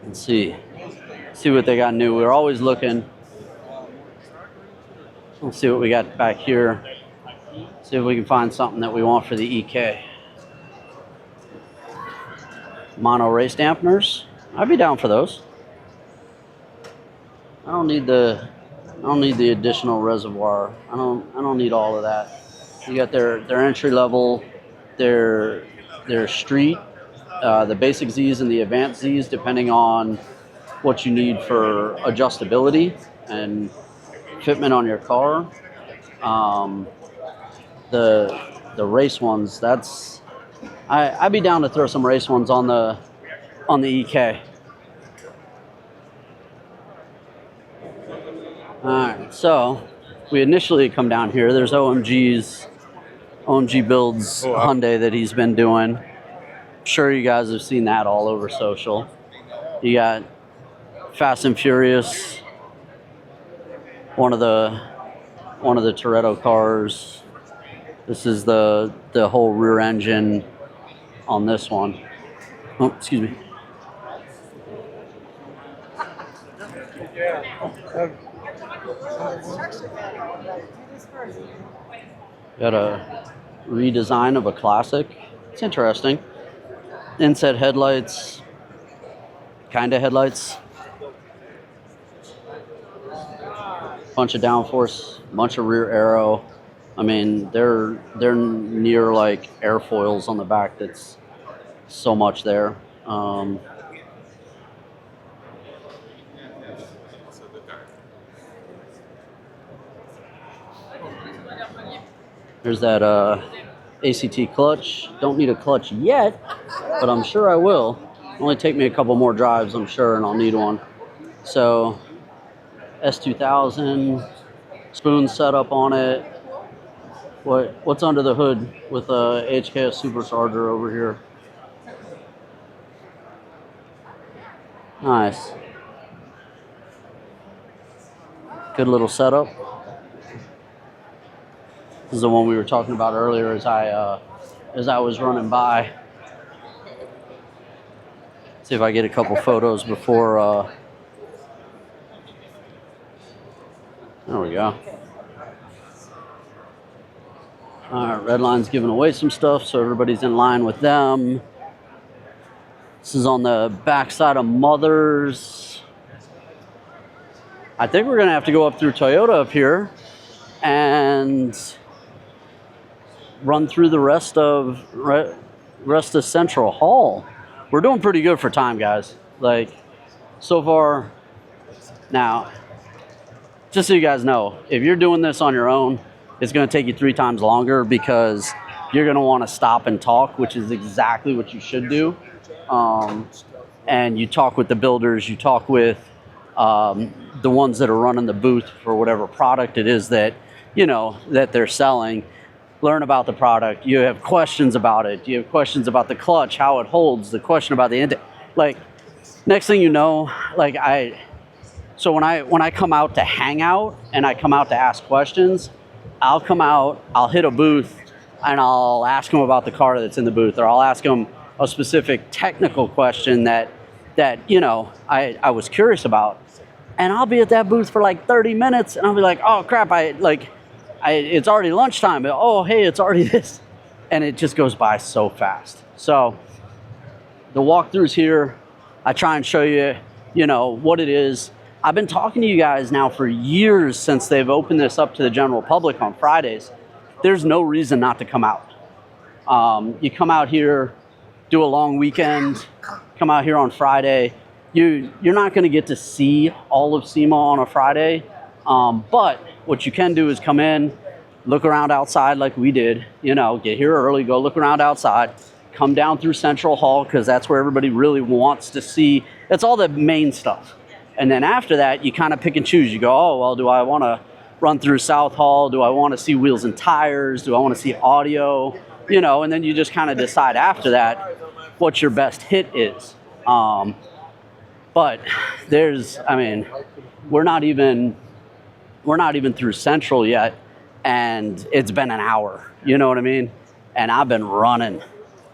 Let's see what they got new. We're always looking. Let's see what we got back here. See if we can find something that we want for the EK. Mono race dampeners. I'd be down for those. I don't need the additional reservoir. I don't need all of that. You got their entry level, their street, the basic Z's and the advanced Z's, depending on what you need for adjustability and fitment on your car. The race ones, that's I'd be down to throw some race ones on the EK. All right, so we initially come down here. There's OMG Builds Hyundai that he's been doing. I'm sure you guys have seen that all over social. You got Fast and Furious, one of the Toretto cars. This is the whole rear engine on this one. Oh, excuse me. Got a redesign of a classic. It's interesting. Inset headlights, kind of headlights. Bunch of downforce, bunch of rear aero. I mean, they're near like airfoils on the back. That's so much there. There's that ACT clutch. Don't need a clutch yet, but I'm sure I will. Only take me a couple more drives, I'm sure, and I'll need one. So S2000 spoon setup on it. What's under the hood with a HKS supercharger over here? Nice. Good little setup. This is the one we were talking about earlier as I was running by. See if I get a couple photos before. There we go. All right, Redline's giving away some stuff, so everybody's in line with them. This is on the backside of Mother's. I think we're gonna have to go up through Toyota up here and run through the rest of Central Hall. We're doing pretty good for time, guys. Like, so far. Now, just so you guys know, if you're doing this on your own, it's going to take you 3 times longer because you're going to want to stop and talk, which is exactly what you should do. And you talk with the builders, you talk with the ones that are running the booth for whatever product it is that, you know, that they're selling. Learn about the product. You have questions about it. You have questions about the clutch, how it holds, the question about the intake. Like, next thing you know, like so when I come out to hang out and I come out to ask questions, I'll come out, I'll hit a booth, and I'll ask them about the car that's in the booth, or I'll ask them a specific technical question that you know, I was curious about. And I'll be at that booth for like 30 minutes, and I'll be like, oh crap, it's already lunchtime. Oh, hey, it's already this. And it just goes by so fast. So the walkthroughs here, I try and show you, you know, what it is. I've been talking to you guys now for years since they've opened this up to the general public on Fridays. There's no reason not to come out. You come out here, do a long weekend, come out here on Friday. You're not going to get to see all of SEMA on a Friday, but what you can do is come in, look around outside like we did, you know, get here early, go look around outside, come down through Central Hall because that's where everybody really wants to see. It's all the main stuff. And then after that, you kind of pick and choose. You go, oh, well, do I want to run through South Hall? Do I want to see wheels and tires? Do I want to see audio? You know, and then you just kind of decide after that what your best hit is. But we're not even through Central yet, and it's been an hour. You know what I mean? And I've been running.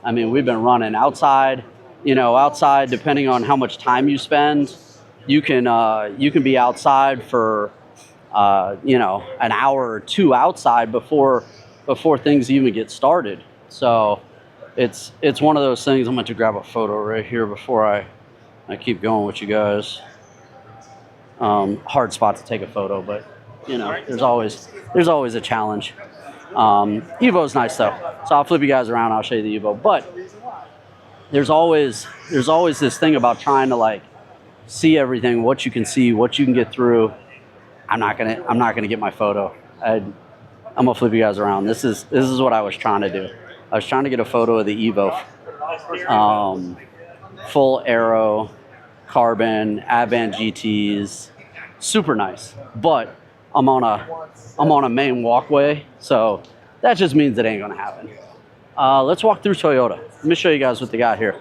I mean, we've been running outside, you know, outside, depending on how much time you spend, you can be outside for, you know, an hour or two outside before things even get started. So it's one of those things. I'm going to grab a photo right here before I keep going with you guys. Hard spot to take a photo, but you know, there's always a challenge. Evo's nice though, so I'll flip you guys around. I'll show you the Evo. But there's always this thing about trying to like see everything, what you can see, what you can get through. I'm not gonna get my photo. I'm gonna flip you guys around. This is what I was trying to do. I was trying to get a photo of the Evo, full aero, carbon, Advan GTs, super nice. But I'm on a main walkway, so that just means it ain't gonna happen. Let's walk through Toyota. Let me show you guys what they got here.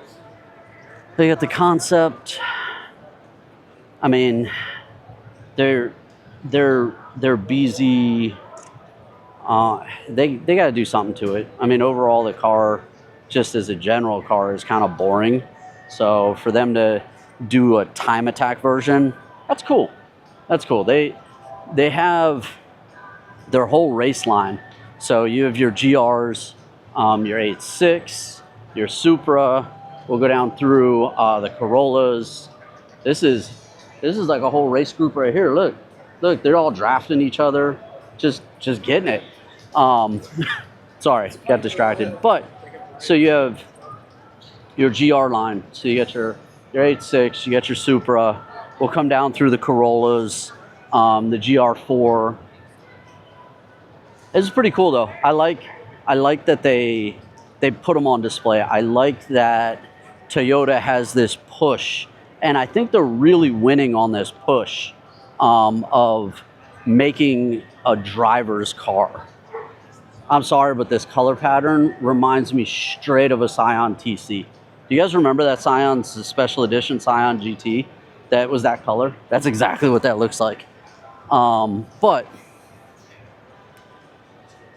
They got the Concept. I mean, they're BZ. They got to do something to it. I mean, overall the car, just as a general car, is kind of boring. So for them to do a time attack version, that's cool. That's cool. They have their whole race line. So you have your GRs, your 8.6, your Supra. We'll go down through the Corollas. This is like a whole race group right here. Look, they're all drafting each other, just getting it. Sorry, got distracted. But so you have your GR line. So you got your 8.6, you got your Supra. We'll come down through the Corollas, the GR4. It's pretty cool though. I like that they put them on display. I like that Toyota has this push, and I think they're really winning on this push of making a driver's car. I'm sorry, but this color pattern reminds me straight of a Scion TC. Do you guys remember that Scion's special edition Scion GT? That was that color. That's exactly what that looks like. But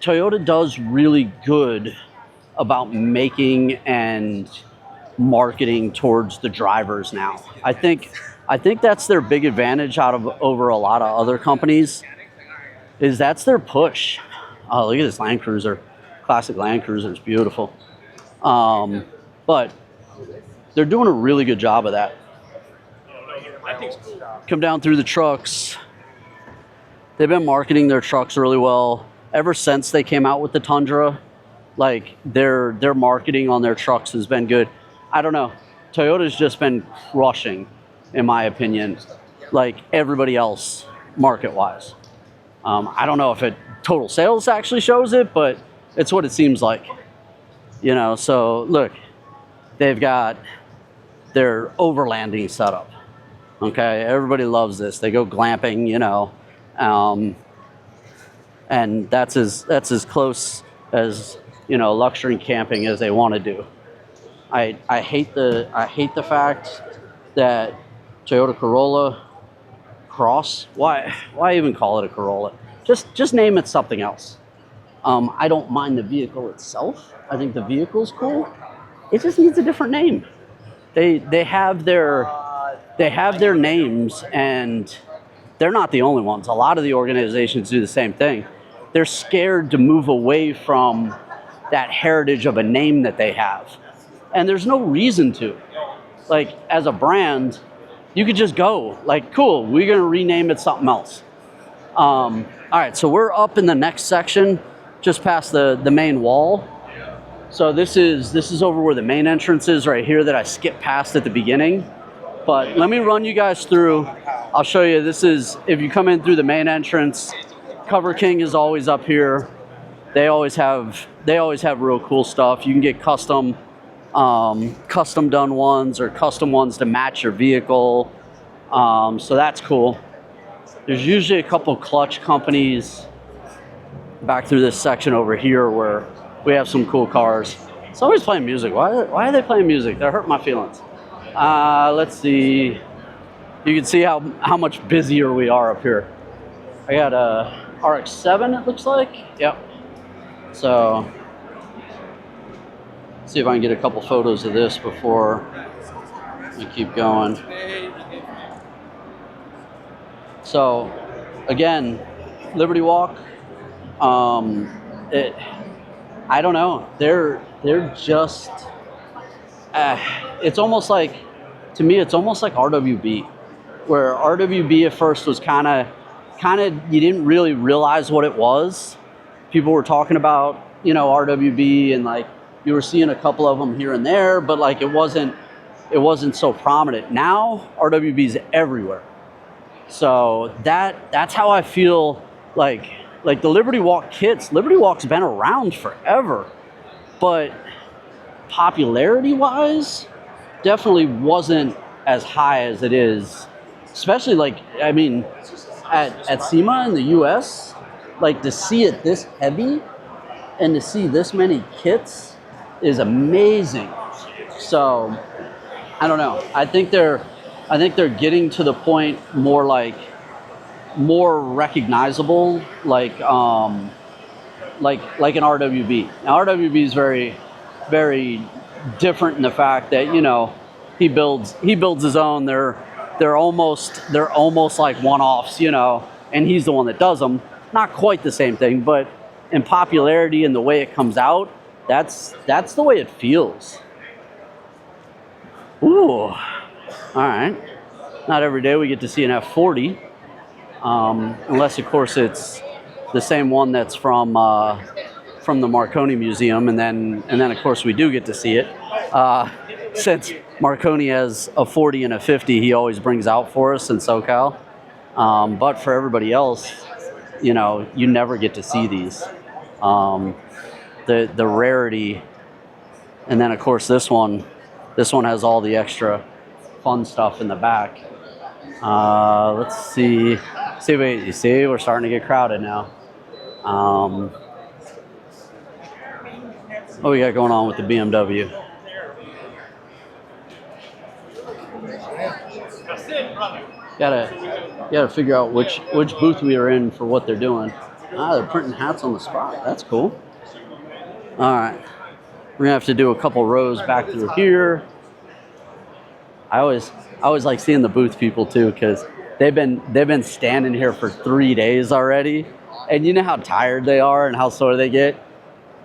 Toyota does really good about making and marketing towards the drivers now. I think that's their big advantage over a lot of other companies, is that's their push. Oh, look at this Land Cruiser. Classic Land Cruiser is beautiful. But they're doing a really good job of that. Come down through the trucks. They've been marketing their trucks really well. Ever since they came out with the Tundra, like their marketing on their trucks has been good. I don't know. Toyota's just been crushing, in my opinion, like everybody else market-wise. I don't know if total sales actually shows it, but it's what it seems like. You know, so look, they've got their overlanding setup. Okay, everybody loves this. They go glamping, you know, and that's as close as, you know, luxury camping as they want to do. I hate the fact that Toyota Corolla Cross. Why even call it a Corolla? Just name it something else. I don't mind the vehicle itself. I think the vehicle's cool. It just needs a different name. They have their names, and they're not the only ones. A lot of the organizations do the same thing. They're scared to move away from that heritage of a name that they have. And there's no reason to. Like, as a brand, you could just go, like, cool, we're gonna rename it something else. All right, so we're up in the next section, just past the main wall. So this is over where the main entrance is right here that I skipped past at the beginning. But let me run you guys through. I'll show you. This is, if you come in through the main entrance, Cover King is always up here. They always have real cool stuff. You can get custom done ones or custom ones to match your vehicle. So that's cool. There's usually a couple clutch companies back through this section over here where we have some cool cars. Somebody's playing music. Why are they playing music? That hurt my feelings. Let's see. You can see how much busier we are up here. I got a RX-7, it looks like. Yep. So See if I can get a couple photos of this before we keep going. So, again, Liberty Walk. I don't know. They're just. It's almost like, to me, it's almost like RWB, where RWB at first was kind of you didn't really realize what it was. People were talking about, you know, RWB, and like you were seeing a couple of them here and there, but like it wasn't so prominent. Now RWB is everywhere. So that's how I feel like the Liberty Walk kits. Liberty Walk's been around forever, but popularity wise definitely wasn't as high as it is, especially like, I mean, at SEMA in the US, like to see it this heavy and to see this many kits is amazing. So I don't know. I think they're getting to the point more recognizable, like an RWB. Now RWB is very, very different in the fact that, you know, he builds his own. They're almost like one-offs, you know, and he's the one that does them. Not quite the same thing, but in popularity and the way it comes out, that's the way it feels. Ooh, all right. Not every day we get to see an F40, unless of course it's the same one that's from the Marconi Museum, and then of course we do get to see it. Since Marconi has a 40 and a 50, he always brings out for us in SoCal. But for everybody else, you know, you never get to see these. The rarity, and then of course this one has all the extra fun stuff in the back. Let's see. You see, we're starting to get crowded now. What we got going on with the BMW? Gotta figure out which booth we are in for what they're doing. They're printing hats on the spot. That's cool. All right, we're gonna have to do a couple rows back through here. I always like seeing the booth people too, because they've been standing here for 3 days already, and you know how tired they are and how sore they get.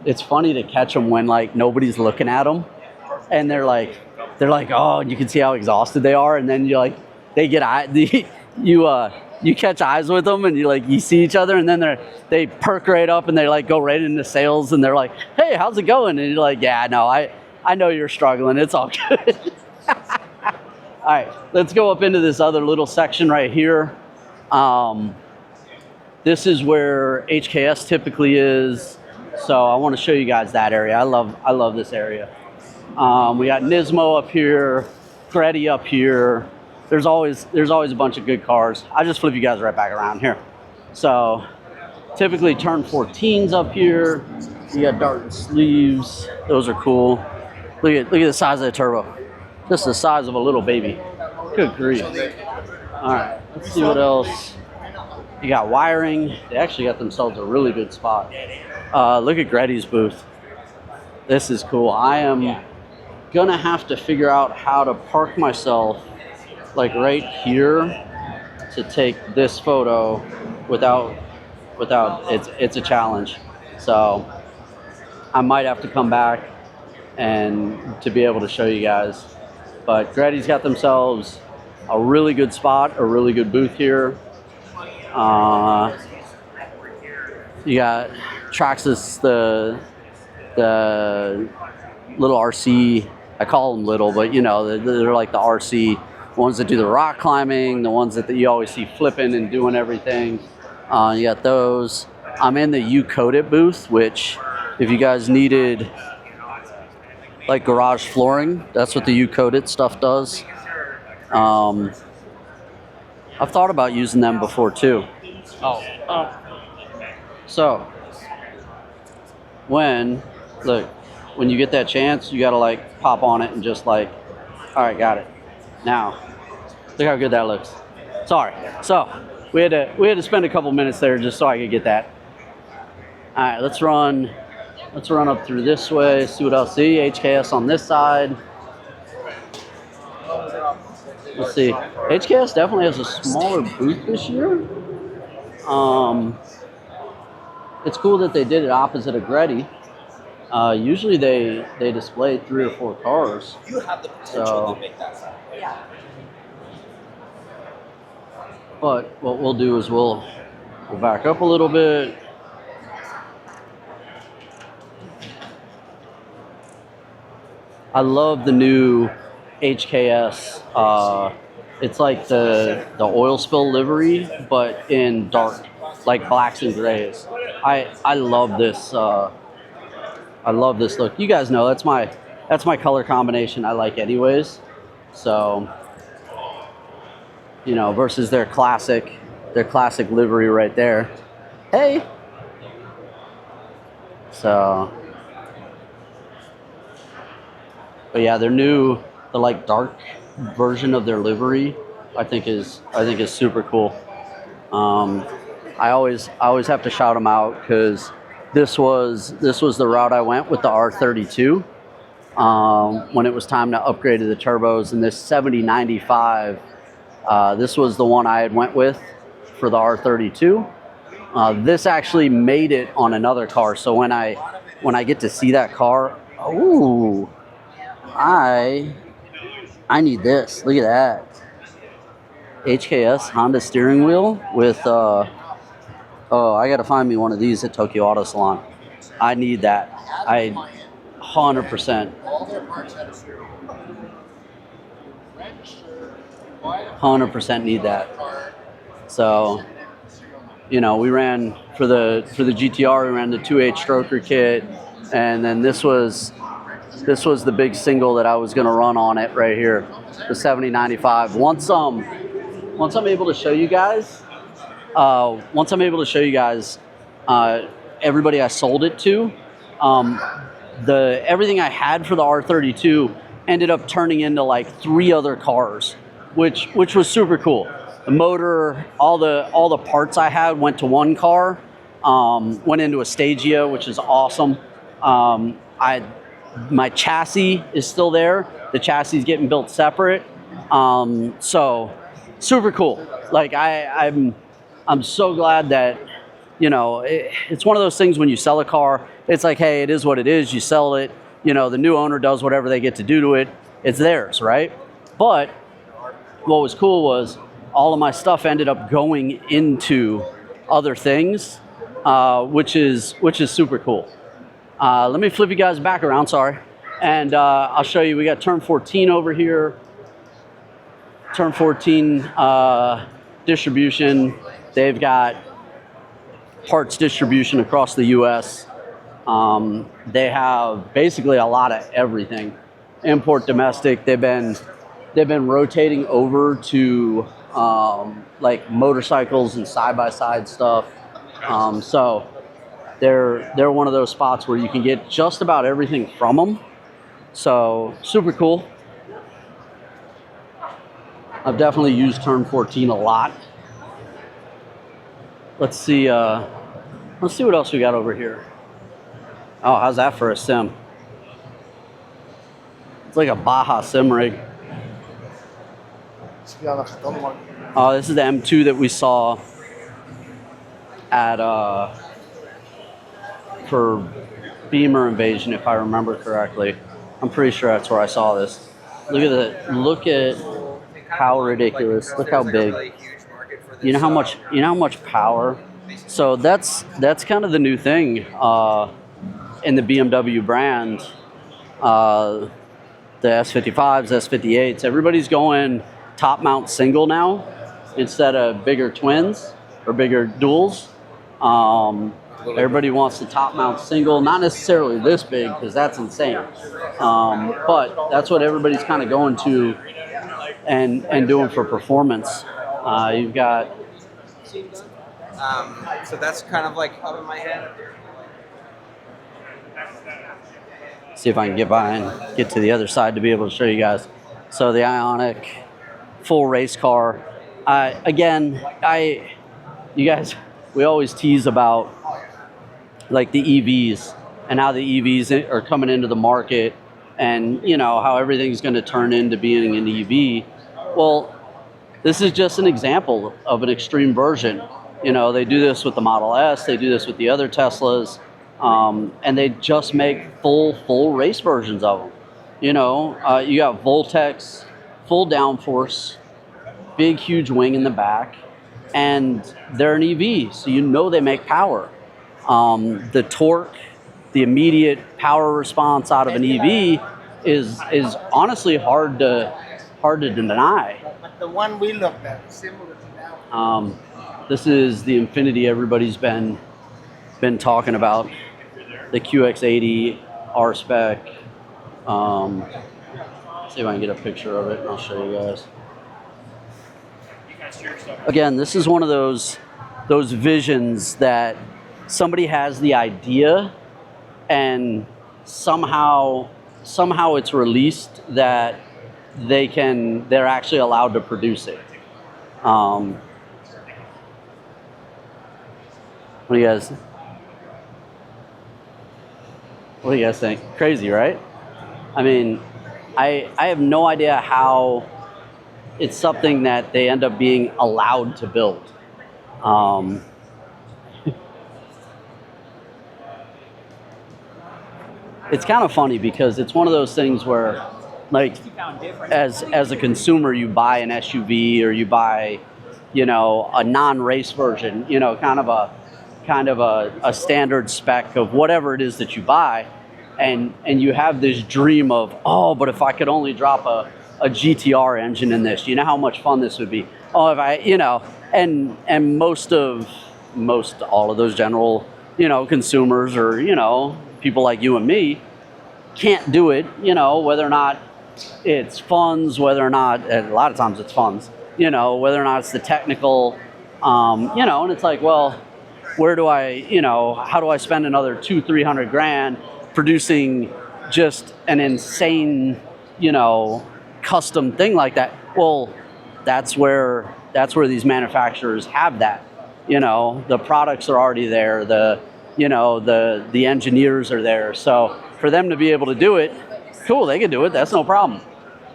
It's funny to catch them when like nobody's looking at them, and they're like, oh, and you can see how exhausted they are, and then you like they get you catch eyes with them, and you see each other, and then they perk right up, and they like go right into sales, and they're like, hey, how's it going? And you're like, yeah, no, I know you're struggling. It's all good. All right, let's go up into this other little section right here. This is where HKS typically is, so I want to show you guys that area. I love this area. We got Nismo up here, Freddy up here. There's always a bunch of good cars. I just flip you guys right back around here. So typically turn 14s up here. You got Dart sleeves. Those are cool. Look at the size of the turbo. Just the size of a little baby. Good grief. All right, let's see what else. You got wiring. They actually got themselves a really good spot. Look at Gretty's booth. This is cool. I am gonna have to figure out how to park myself like right here to take this photo without it's a challenge. So I might have to come back and to be able to show you guys. But Gretty's got themselves a really good spot, a really good booth here. You got Traxxas, the little RC. I call them little, but you know, they're like the RC ones that do the rock climbing, the ones that you always see flipping and doing everything. You got those. I'm in the You Code It booth, which if you guys needed like garage flooring, that's what the You Code It stuff does. I've thought about using them before too. So when you get that chance, you gotta like pop on it and just like, all right, got it. Now, look how good that looks. Sorry. So we had to spend a couple minutes there just so I could get that. All right, let's run let's run up through this way, see what else. See, HKS on this side. Let's see. HKS definitely has a smaller booth this year. It's cool that they did it opposite of Gretty. Usually they display 3 or 4 cars. You have the potential to make that sound. Yeah. But what we'll do is we'll back up a little bit. I love the new HKS. It's like the oil spill livery, but in dark, like blacks and grays. I love this. I love this look. You guys know that's my color combination I like anyways. So, you know, versus their classic livery right there. Hey. So, but yeah, the like dark version of their livery, I think is super cool. I always have to shout them out because this was the route I went with the R32 when it was time to upgrade to the turbos. And this 7095, this was the one I had went with for the R32. This actually made it on another car. So when I get to see that car, ooh, I need this. Look at that. HKS Honda steering wheel with oh, I gotta find me one of these at Tokyo Auto Salon. I need that. I 100%. 100% need that. So, you know, we ran for the GTR. We ran the 2.8 stroker kit, and then this was the big single that I was gonna run on it right here, the 7095. Once I'm able to show you guys. Everybody I sold it to, everything I had for the R32 ended up turning into like 3 other cars, which was super cool. The motor, all the parts I had went to one car, went into a Stagea, which is awesome. My chassis is still there. The chassis is getting built separate, so super cool. Like I'm so glad that, you know, it's one of those things when you sell a car, it's like, hey, it is what it is. You sell it, you know, the new owner does whatever they get to do to it. It's theirs, right? But what was cool was all of my stuff ended up going into other things, which is super cool. Let me flip you guys back around, sorry. And I'll show you, we got turn 14 over here. Turn 14 distribution. They've got parts distribution across the U.S. They have basically a lot of everything. Import, domestic. They've been rotating over to like motorcycles and side-by-side stuff. So they're one of those spots where you can get just about everything from them. So super cool. I've definitely used turn 14 a lot. Let's see what else we got over here. Oh, how's that for a sim? It's like a Baja sim rig. Oh, this is the M2 that we saw at for Beamer Invasion, if I remember correctly. I'm pretty sure that's where I saw this. Look at how ridiculous. Look how big. You know how much power. So that's kind of the new thing in the BMW brand. The S55s, S58s, everybody's going top mount single now instead of bigger twins or bigger duals. Everybody wants the top mount single, not necessarily this big because that's insane. But that's what everybody's kind of going to and doing for performance. You've got. So that's kind of like up in my head. See if I can get by and get to the other side to be able to show you guys. So the Ioniq, full race car. You guys, we always tease about like the EVs and how the EVs are coming into the market, and you know how everything's going to turn into being an EV. Well, this is just an example of an extreme version. You know, they do this with the Model S, they do this with the other Teslas, and they just make full race versions of them. You know, you got Voltex, full downforce, big huge wing in the back, and they're an EV, so you know they make power. The torque, the immediate power response out of an EV is honestly hard to deny. But the one we looked at, similar to that. This is the Infinity everybody's been talking about, the QX80 R-Spec. See if I can get a picture of it and I'll show you guys. Again, this is one of those visions that somebody has the idea and somehow it's released that they're actually allowed to produce it. What do you guys think? Crazy, right? I mean, I have no idea how it's something that they end up being allowed to build. It's kind of funny because it's one of those things where, like, as a consumer, you buy an SUV or you buy, you know, a non-race version, you know, kind of a standard spec of whatever it is that you buy, and you have this dream of, oh, but if I could only drop a GTR engine in this, you know how much fun this would be. Oh, if I, you know, and most all of those general, you know, consumers or, you know, people like you and me can't do it, you know, whether or not it's funds, whether or not, a lot of times it's funds, you know, whether or not it's the technical, you know, and it's like, well, where do I, you know, how do I spend another $200-300 grand producing just an insane, you know, custom thing like that? Well, that's where these manufacturers have that. You know, the products are already there, the engineers are there. So for them to be able to do it, cool, they can do it, that's no problem.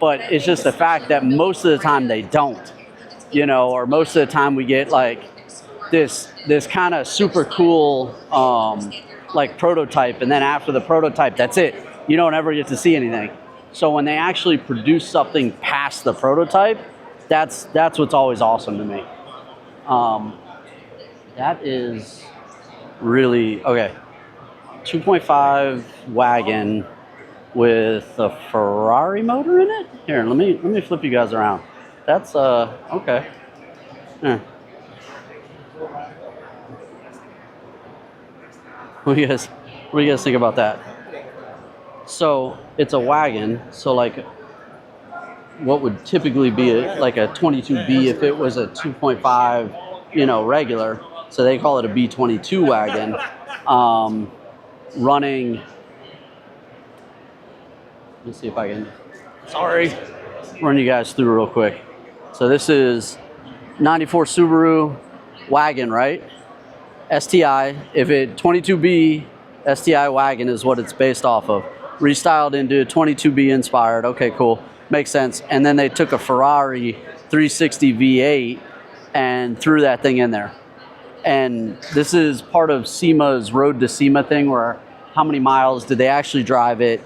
But it's just the fact that most of the time they don't, you know, or most of the time we get like this kind of super cool like prototype, and then after the prototype, that's it. You don't ever get to see anything. So when they actually produce something past the prototype, that's what's always awesome to me. That is really, okay, 2.5 wagon with a Ferrari motor in it? Here, let me flip you guys around. That's, okay. Here. What do you guys think about that? So it's a wagon, so like what would typically be like a 22B if it was a 2.5, you know, regular. So they call it a B22 wagon, running, let me see if I can, run you guys through real quick. So this is 94 Subaru wagon, right? STI, if it 22B STI wagon is what it's based off of. Restyled into 22B inspired, okay, cool, makes sense. And then they took a Ferrari 360 V8 and threw that thing in there. And this is part of SEMA's Road to SEMA thing, where how many miles did they actually drive it?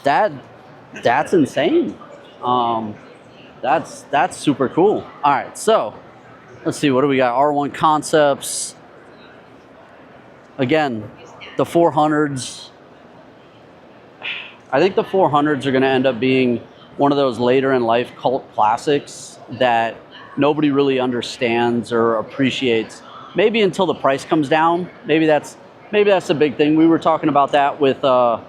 That's insane. That's super cool. All right, so let's see, what do we got? R1 Concepts. Again, the 400s. I think the 400s are going to end up being one of those later in life cult classics that nobody really understands or appreciates. Maybe until the price comes down. Maybe that's the big thing. We were talking about that with the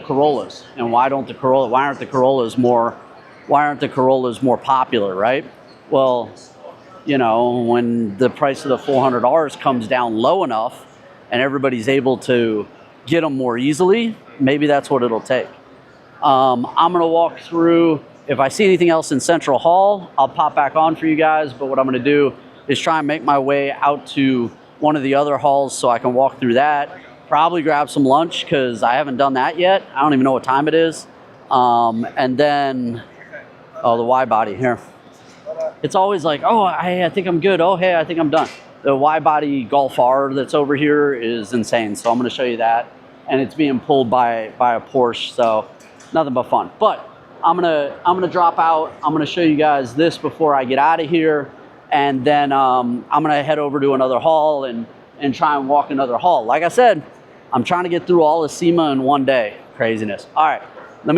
Corollas, and why aren't the Corollas more popular, right? Well, you know, when the price of the $400 comes down low enough and everybody's able to get them more easily, maybe that's what it'll take. I'm gonna walk through, if I see anything else in Central Hall, I'll pop back on for you guys, but what I'm gonna do is try and make my way out to one of the other halls so I can walk through that. Probably grab some lunch because I haven't done that yet. I don't even know what time it is. And then, oh, the Y body here. It's always like, oh, I think I'm good. Oh, hey, I think I'm done. The Y body Golf R that's over here is insane. So I'm going to show you that. And it's being pulled by a Porsche. So nothing but fun. But I'm gonna drop out. I'm gonna show you guys this before I get out of here. And then I'm gonna head over to another hall and try and walk another hall. Like I said, I'm trying to get through all of SEMA in one day. Craziness. All right, let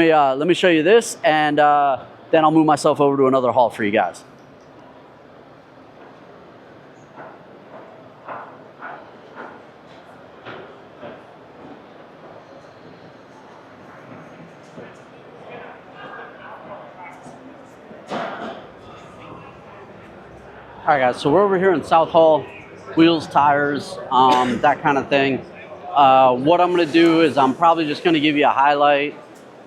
me show you this, and then I'll move myself over to another hall for you guys. All right, guys, so we're over here in South Hall, wheels, tires, that kind of thing. What I'm gonna do is I'm probably just gonna give you a highlight.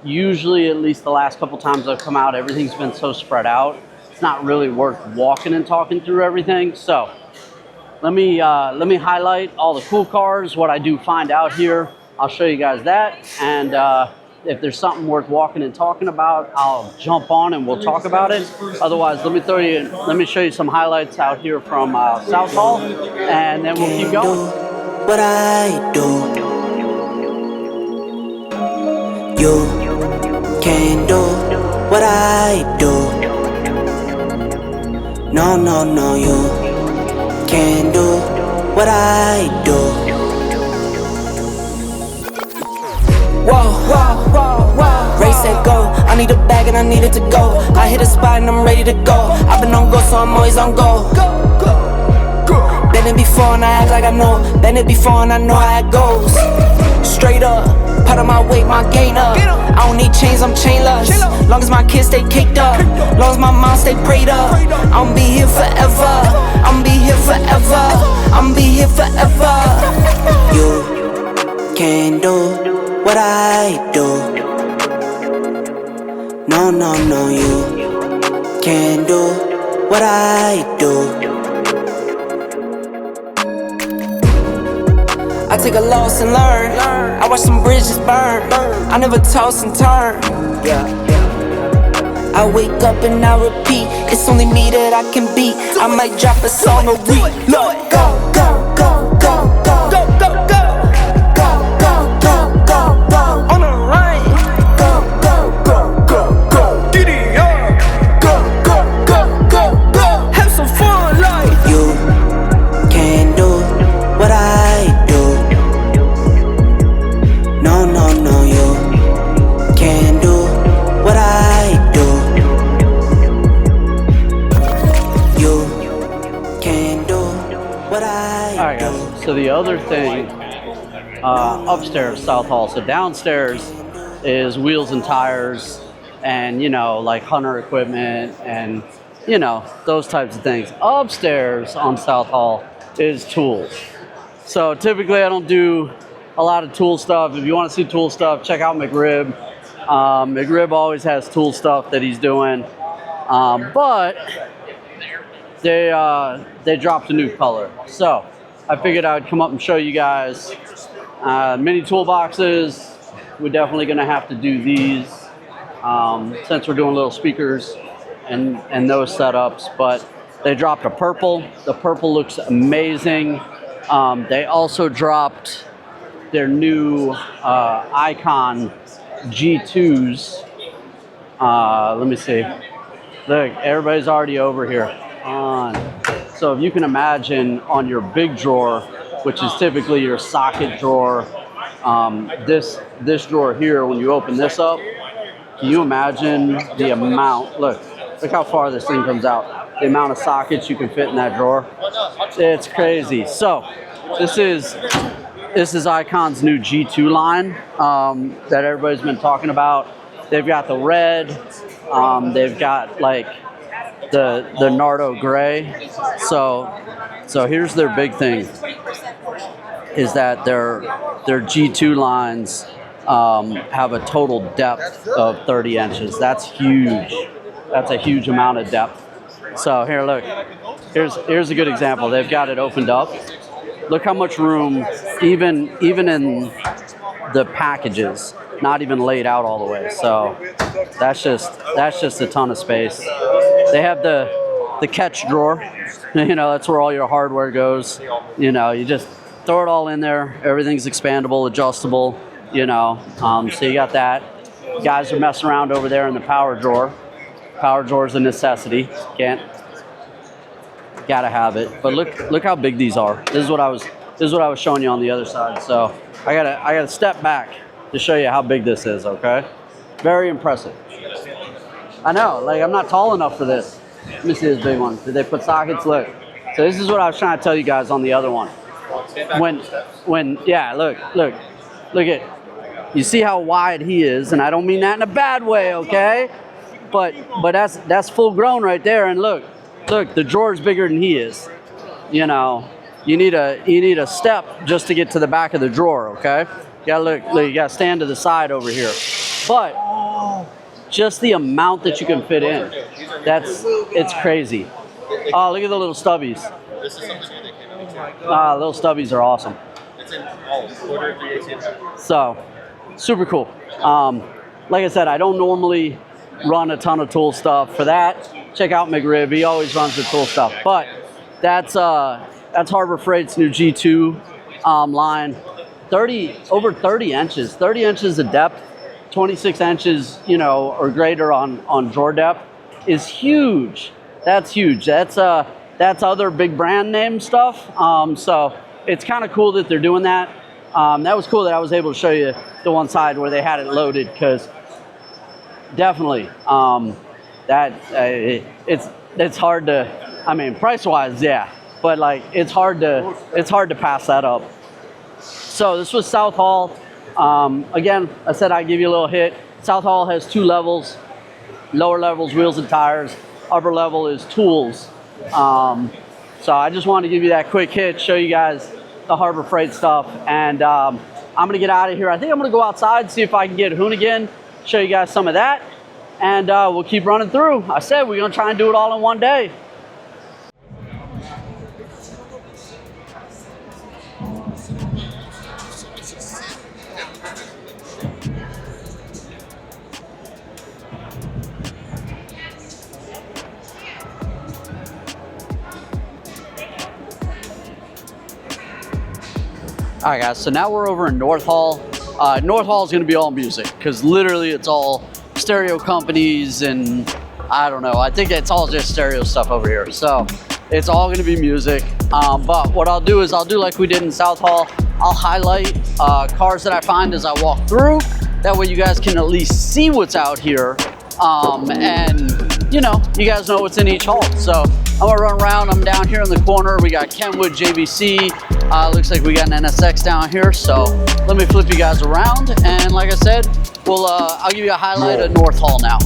Usually, at least the last couple times I've come out, everything's been so spread out. It's not really worth walking and talking through everything. So let me highlight all the cool cars, what I do find out here. I'll show you guys that. And if there's something worth walking and talking about, I'll jump on and we'll talk about it. Otherwise, let me show you some highlights out here from South Hall, and then we'll keep going. What I do, you can't do what I do. No, no, no, you can't do what I do. Whoa, whoa, whoa, whoa. Race that go. I need a bag and I need it to go. I hit a spot and I'm ready to go. I've been on go, so I'm always on go. Been it before and I act like I know. Been it before and I know how it goes. Straight up, part of my weight, my gain up. I don't need chains, I'm chainless. Long as my kids stay caked up, long as my mom stay prayed up. I'ma be here forever. I'ma be here forever. I'ma be here forever. You can't do what I do. No, no, no, you can't do what I do. I take a loss and learn. I watch some bridges burn. I never toss and turn. I wake up and I repeat. It's only me that I can beat. I might drop a song a week. Look, go, go, go, go, go, go, go, go. So the other thing, upstairs, South Hall. So downstairs is wheels and tires and, you know, like hunter equipment and, you know, those types of things. Upstairs on South Hall is tools. So typically I don't do a lot of tool stuff. If you want to see tool stuff, check out McRib. McRib always has tool stuff that he's doing. But they dropped a new color. So I figured I'd come up and show you guys mini toolboxes. We're definitely gonna have to do these since we're doing little speakers and those setups, but they dropped a purple. The purple looks amazing. They also dropped their new Icon G2s. Let me see. Look, everybody's already over here. So if you can imagine on your big drawer, which is typically your socket drawer, this drawer here, when you open this up, can you imagine the amount, look how far this thing comes out, the amount of sockets you can fit in that drawer? It's crazy. So this is Icon's new G2 line that everybody's been talking about. They've got the red, they've got like the Nardo gray. So here's their big thing, is that their G2 lines have a total depth of 30 inches. That's huge. That's a huge amount of depth. So here, look, here's a good example. They've got it opened up. look how much room, even in the packages, not even laid out all the way. So that's just a ton of space. They have the catch drawer. You know, that's where all your hardware goes. You know, you just throw it all in there. Everything's expandable, adjustable. You know, so you got that. Guys are messing around over there in the power drawer. Power drawer is a necessity. Gotta have it. But look how big these are. This is what I was showing you on the other side. So I gotta step back to show you how big this is. Okay, very impressive. I know, like I'm not tall enough for this. Let me see this big one. Did they put sockets? Look. So this is what I was trying to tell you guys on the other one. Yeah, look at. You see how wide he is, and I don't mean that in a bad way, okay? But that's full grown right there. And look, the drawer's bigger than he is. You know, you need a step just to get to the back of the drawer, okay? You gotta look, you gotta stand to the side over here. But just the amount that you can fit in, it's crazy. Oh, look at the little stubbies. This is something new that came out. Little stubbies are awesome. It's in order 318. So, super cool. Like I said, I don't normally run a ton of tool stuff. For that, check out McRib. He always runs the tool stuff. But that's Harbor Freight's new G2 line. Over 30 inches. 30 inches of depth, 26 inches, you know, or greater on drawer depth is huge. That's huge. That's other big brand name stuff. So it's kind of cool that they're doing that. That was cool that I was able to show you the one side where they had it loaded, because definitely it's hard to, I mean, price wise, yeah, but like it's hard to pass that up. So this was South Hall. Again, I said I'd give you a little hit. South Hall has 2 levels. Lower levels, wheels and tires. Upper level is tools. So I just wanted to give you that quick hit, show you guys the Harbor Freight stuff, and I'm gonna get out of here. I think I'm gonna go outside, see if I can get Hoonigan, show you guys some of that, and we'll keep running through. I said we're gonna try and do it all in one day. All right, guys, so now we're over in North Hall. North Hall is gonna be all music, because literally it's all stereo companies, and I don't know, I think it's all just stereo stuff over here. So it's all gonna be music. But what I'll do is I'll do like we did in South Hall. I'll highlight cars that I find as I walk through. That way you guys can at least see what's out here. And you know, you guys know what's in each hall. So I'm gonna run around. I'm down here in the corner. We got Kenwood, JVC. Looks like we got an NSX down here. So let me flip you guys around. And like I said, I'll give you a highlight of North Hall now.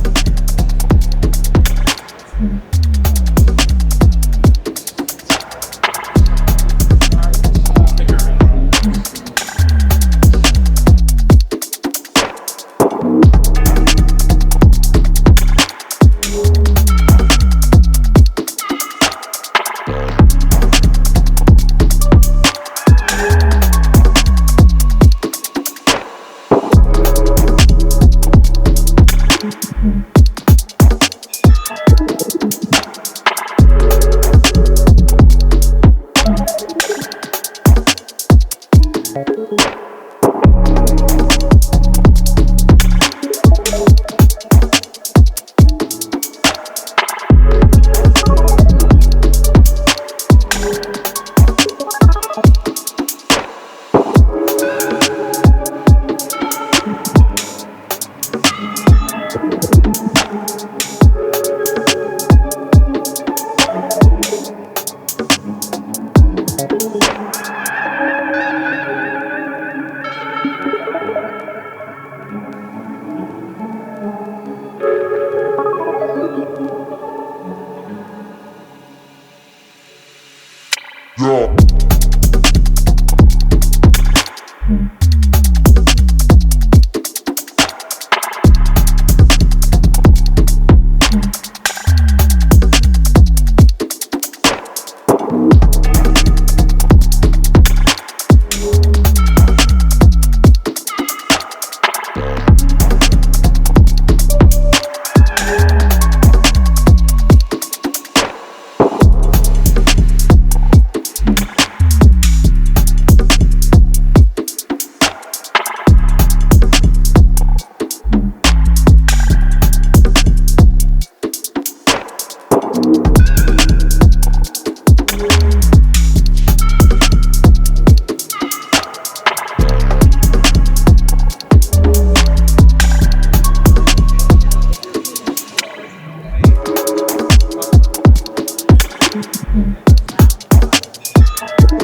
All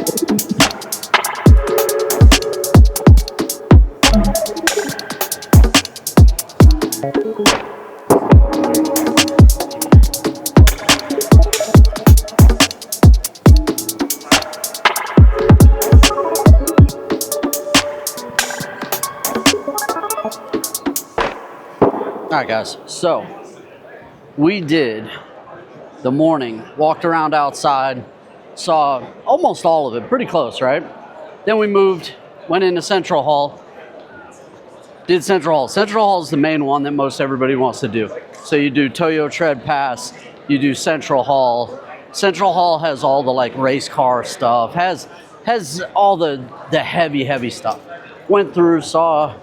right, guys, so we did the morning, walked around outside, saw almost all of it, pretty close, right? Then we moved, went into Central Hall, did Central Hall. Central Hall is the main one that most everybody wants to do. So you do Toyo Tread Pass, you do Central Hall. Central Hall has all the like race car stuff, has all the heavy stuff. Went through, saw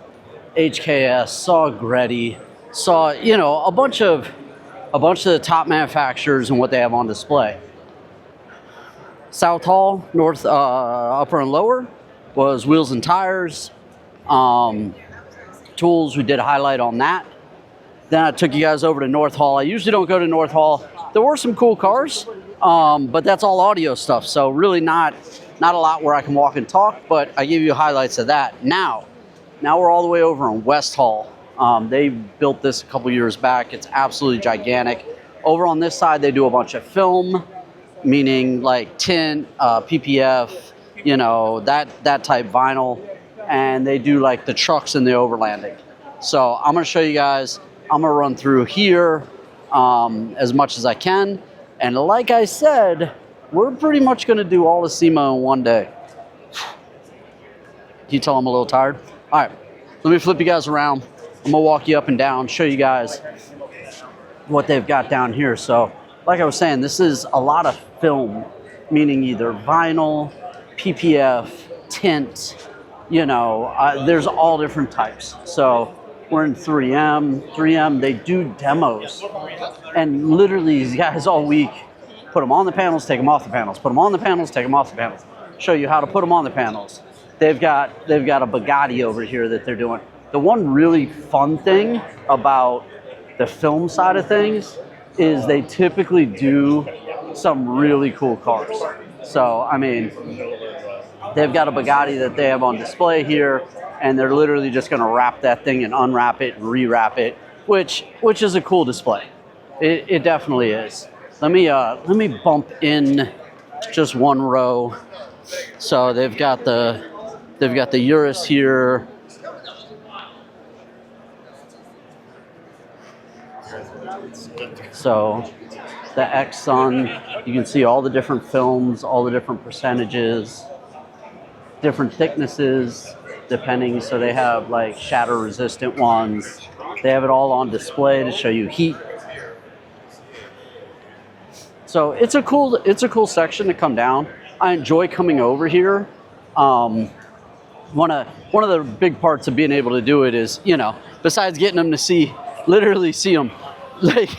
HKS, saw Gretty, saw, you know, a bunch of the top manufacturers and what they have on display. South Hall, north, upper and lower, was wheels and tires. Tools, we did a highlight on that. Then I took you guys over to North Hall. I usually don't go to North Hall. There were some cool cars, but that's all audio stuff. So really not a lot where I can walk and talk, but I give you highlights of that. Now we're all the way over on West Hall. They built this a couple years back. It's absolutely gigantic. Over on this side, they do a bunch of film, meaning like tint, PPF, you know, that type vinyl. And they do like the trucks and the overlanding. So I'm gonna show you guys, I'm gonna run through here as much as I can. And like I said, we're pretty much gonna do all of SEMA in one day. Can you tell I'm a little tired? All right, let me flip you guys around. I'm gonna walk you up and down, show you guys what they've got down here. So, like I was saying, this is a lot of film, meaning either vinyl, PPF, tint, you know, there's all different types. So we're in 3M. 3M, they do demos. And literally these guys all week, put them on the panels, take them off the panels, put them on the panels, take them off the panels. Show you how to put them on the panels. They've got a Bugatti over here that they're doing. The one really fun thing about the film side of things is they typically do some really cool cars. So, I mean, they've got a Bugatti that they have on display here, and they're literally just gonna wrap that thing and unwrap it and rewrap it, which is a cool display. It definitely is. Let me bump in just one row. So they've got the Urus here. So the X-Sun, you can see all the different films, all the different percentages, different thicknesses, depending. So they have like shatter resistant ones. They have it all on display to show you heat. So it's a cool section to come down. I enjoy coming over here. One of the big parts of being able to do it is, you know, besides getting them to literally see them, like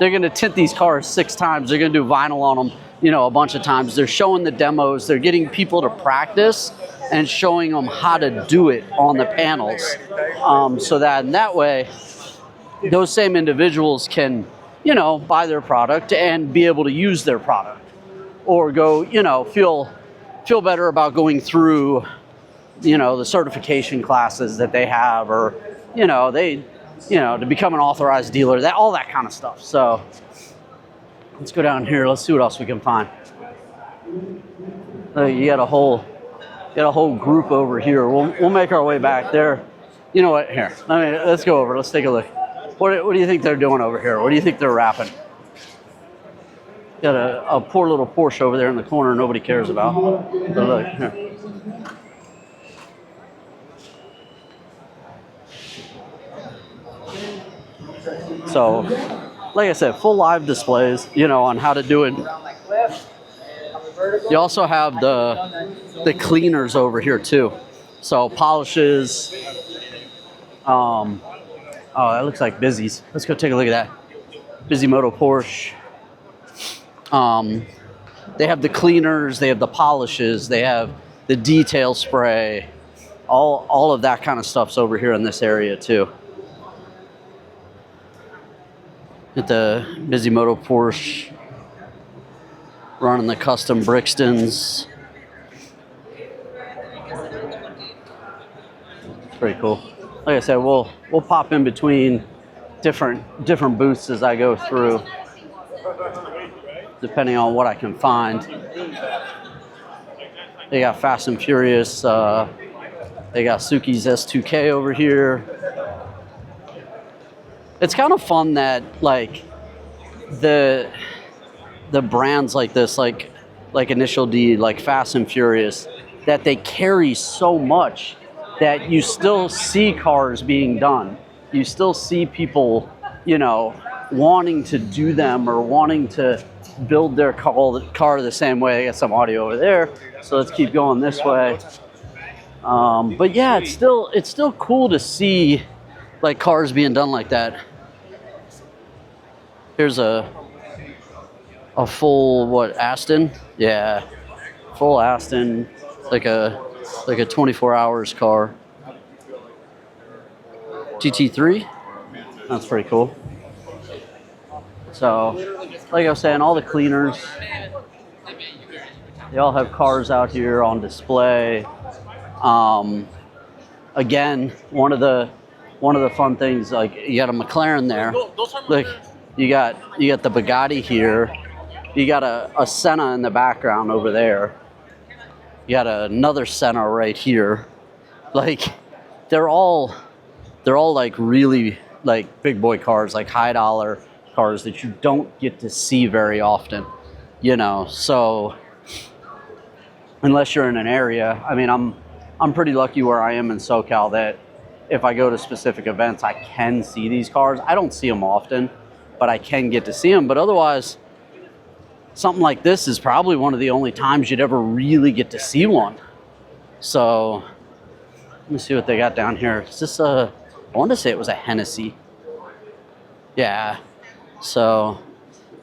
they're gonna tint these cars 6 times. They're gonna do vinyl on them, you know, a bunch of times. They're showing the demos. They're getting people to practice and showing them how to do it on the panels. So that in that way, those same individuals can, you know, buy their product and be able to use their product, or go, you know, feel better about going through, you know, the certification classes that they have, or, you know, to become an authorized dealer, all that kind of stuff. So let's go down here. Let's see what else we can find. You got a whole group over here. We'll make our way back there. You know what? Here, let's go over. Let's take a look. What do you think they're doing over here? What do you think they're wrapping? Got a poor little Porsche over there in the corner nobody cares about. So look here. So, like I said, full live displays, you know, on how to do it. You also have the cleaners over here too. So polishes. Oh, that looks like Busy's. Let's go take a look at that. Busy Moto Porsche. They have the cleaners, they have the polishes, they have the detail spray. All of that kind of stuff's over here in this area too. At the Busy Moto Porsche, running the custom Brixtons. pretty cool. Like I said, we'll pop in between different booths as I go through, depending on what I can find. They got Fast and Furious. They got Suki's S2K over here. It's kind of fun that like the brands like this, like Initial D, like Fast and Furious, that they carry so much that you still see cars being done. You still see people, you know, wanting to do them or wanting to build their car the same way. I got some audio over there, so let's keep going this way. But yeah, it's still cool to see like cars being done like that. Here's a full what, Aston? Yeah, full Aston, like a 24 hours car. GT3, that's pretty cool. So, like I was saying, all the cleaners, they all have cars out here on display. Again, one of the fun things, like you got a McLaren there. Like you got the Bugatti here. You got a Senna in the background over there. You got another Senna right here. Like they're all like really like big boy cars, like high dollar cars that you don't get to see very often, you know. So unless you're in an area, I mean, I'm pretty lucky where I am in SoCal that if I go to specific events, I can see these cars. I don't see them often, but I can get to see them. But otherwise, something like this is probably one of the only times you'd ever really get to see one. So let me see what they got down here. Is this I want to say it was a Hennessy. Yeah. So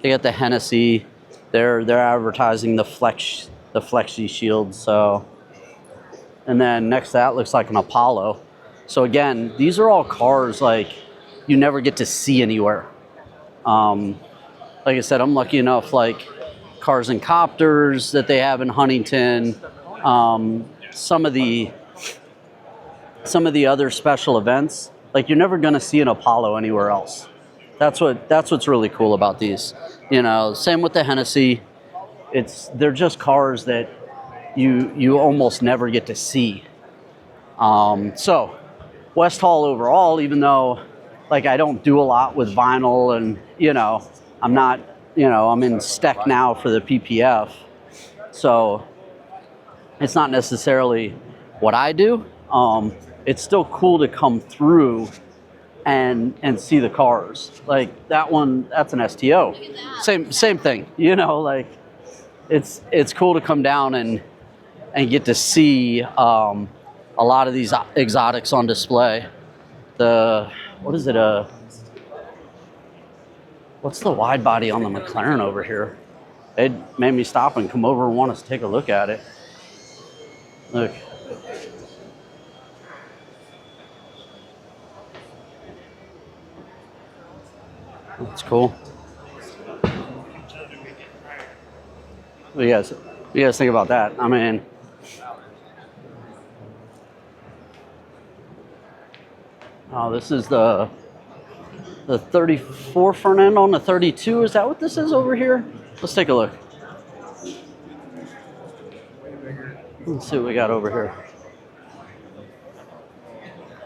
they got the Hennessy. They're advertising the Flexi Shield. So, and then next to that looks like an Apollo. So again, these are all cars like you never get to see anywhere. Like I said, I'm lucky enough, like Cars and Copters that they have in Huntington. Some of the other special events, like you're never gonna see an Apollo anywhere else. That's what's really cool about these. You know, same with the Hennessy. They're just cars that you almost never get to see. So West Hall overall, even though like I don't do a lot with vinyl and, you know, I'm not, you know, I'm in Steck now for the PPF. So it's not necessarily what I do. It's still cool to come through and see the cars. Like that one, that's an STO. Same thing, you know, like it's cool to come down and get to see a lot of these exotics on display. What is it? What's the wide body on the McLaren over here? It made me stop and come over and want us to take a look at it. Look. That's cool. What do you guys think about that? I mean, oh, this is the 34 front end on the 32. Is that what this is over here? Let's take a look. Let's see what we got over here.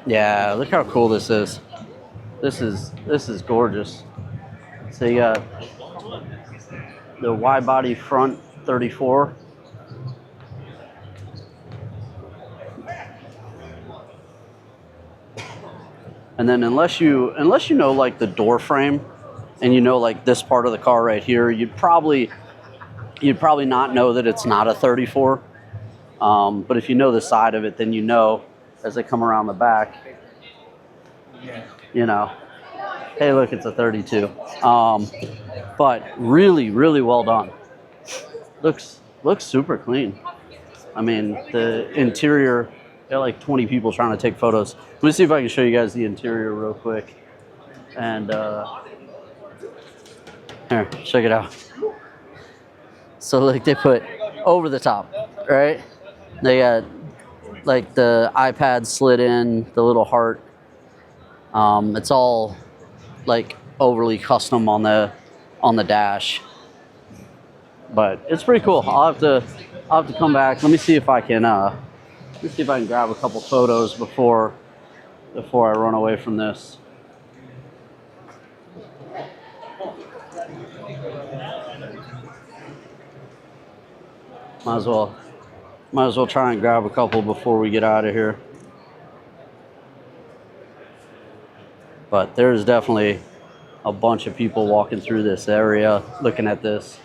Yeah, look how cool this is. This is gorgeous. So you got the wide body front 34. And then unless you know like the door frame and you know like this part of the car right here, you'd probably not know that it's not a 34. But if you know the side of it, then you know as they come around the back, you know, hey, look, it's a 32. But really, really well done. Looks super clean. I mean, the interior, got like 20 people trying to take photos. Let me see if I can show you guys the interior real quick. And here, check it out. So look, they put over the top, right? They got like the iPad slid in, the little heart. It's all like overly custom on the dash, but it's pretty cool. I'll have to come back. Let me see if I can grab a couple photos before I run away from this. Might as well try and grab a couple before we get out of here. But there's definitely a bunch of people walking through this area looking at this.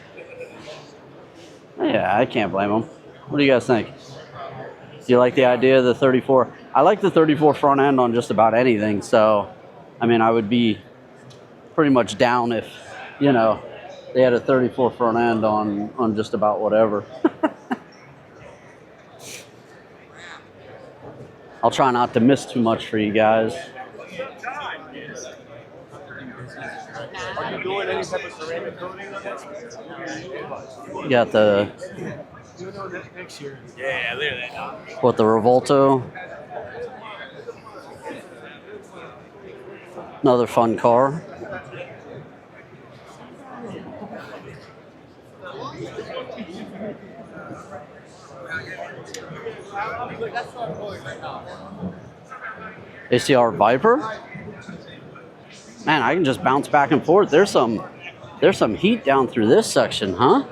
Yeah, I can't blame them. What do you guys think? Do you like the idea of the 34? I like the 34 front end on just about anything. So, I mean, I would be pretty much down if, you know, they had a 34 front end on just about whatever. I'll try not to miss too much for you guys. Are you doing any type of ceramic coating on this? You got the Next year. Yeah, look at that. what, the Revolto. Another fun car. ACR Viper. Man, I can just bounce back and forth. There's some heat down through this section, huh?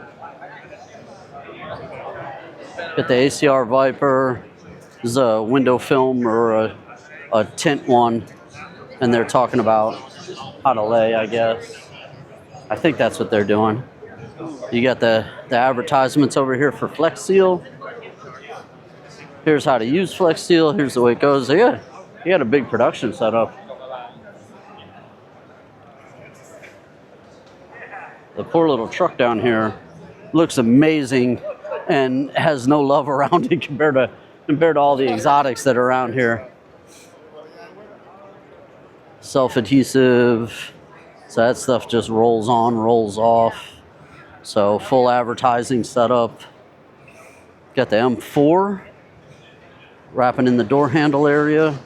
Got the ACR Viper. This is a window film or a tint one, and they're talking about how to lay, I guess. I think that's what they're doing. You got the advertisements over here for Flex Seal. Here's how to use Flex Seal. Here's the way it goes. You got a big production setup. The poor little truck down here looks amazing and has no love around it compared to all the exotics that are around here. Self-adhesive, so that stuff just rolls on, rolls off. So full advertising setup. Got the M4 wrapping in the door handle area,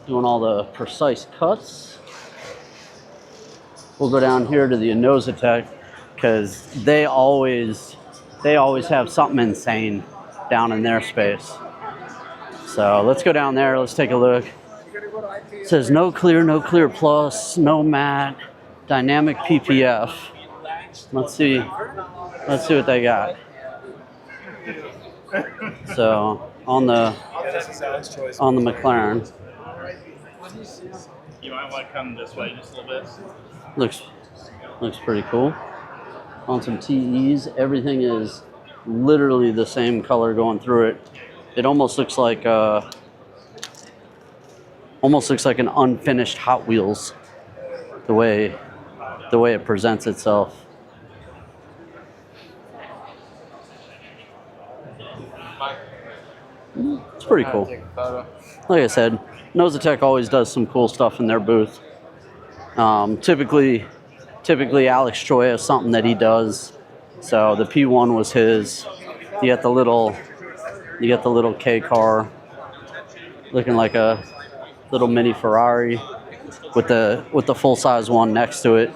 doing all the precise cuts. We'll go down here to the Innosatech because they always have something insane down in their space. So let's go down there. Let's take a look. It says no clear plus, no matte, dynamic PPF. Let's see what they got. So on the McLaren. You might want to come this way just a little bit. Looks pretty cool. On some TEs, everything is literally the same color going through it. It almost looks like an unfinished Hot Wheels, the way it presents itself. It's pretty cool. Like I said, Innosatech always does some cool stuff in their booth. Typically Alex Troy has something that he does. So the P1 was his. You got the little K car, looking like a little mini Ferrari, with the full size one next to it.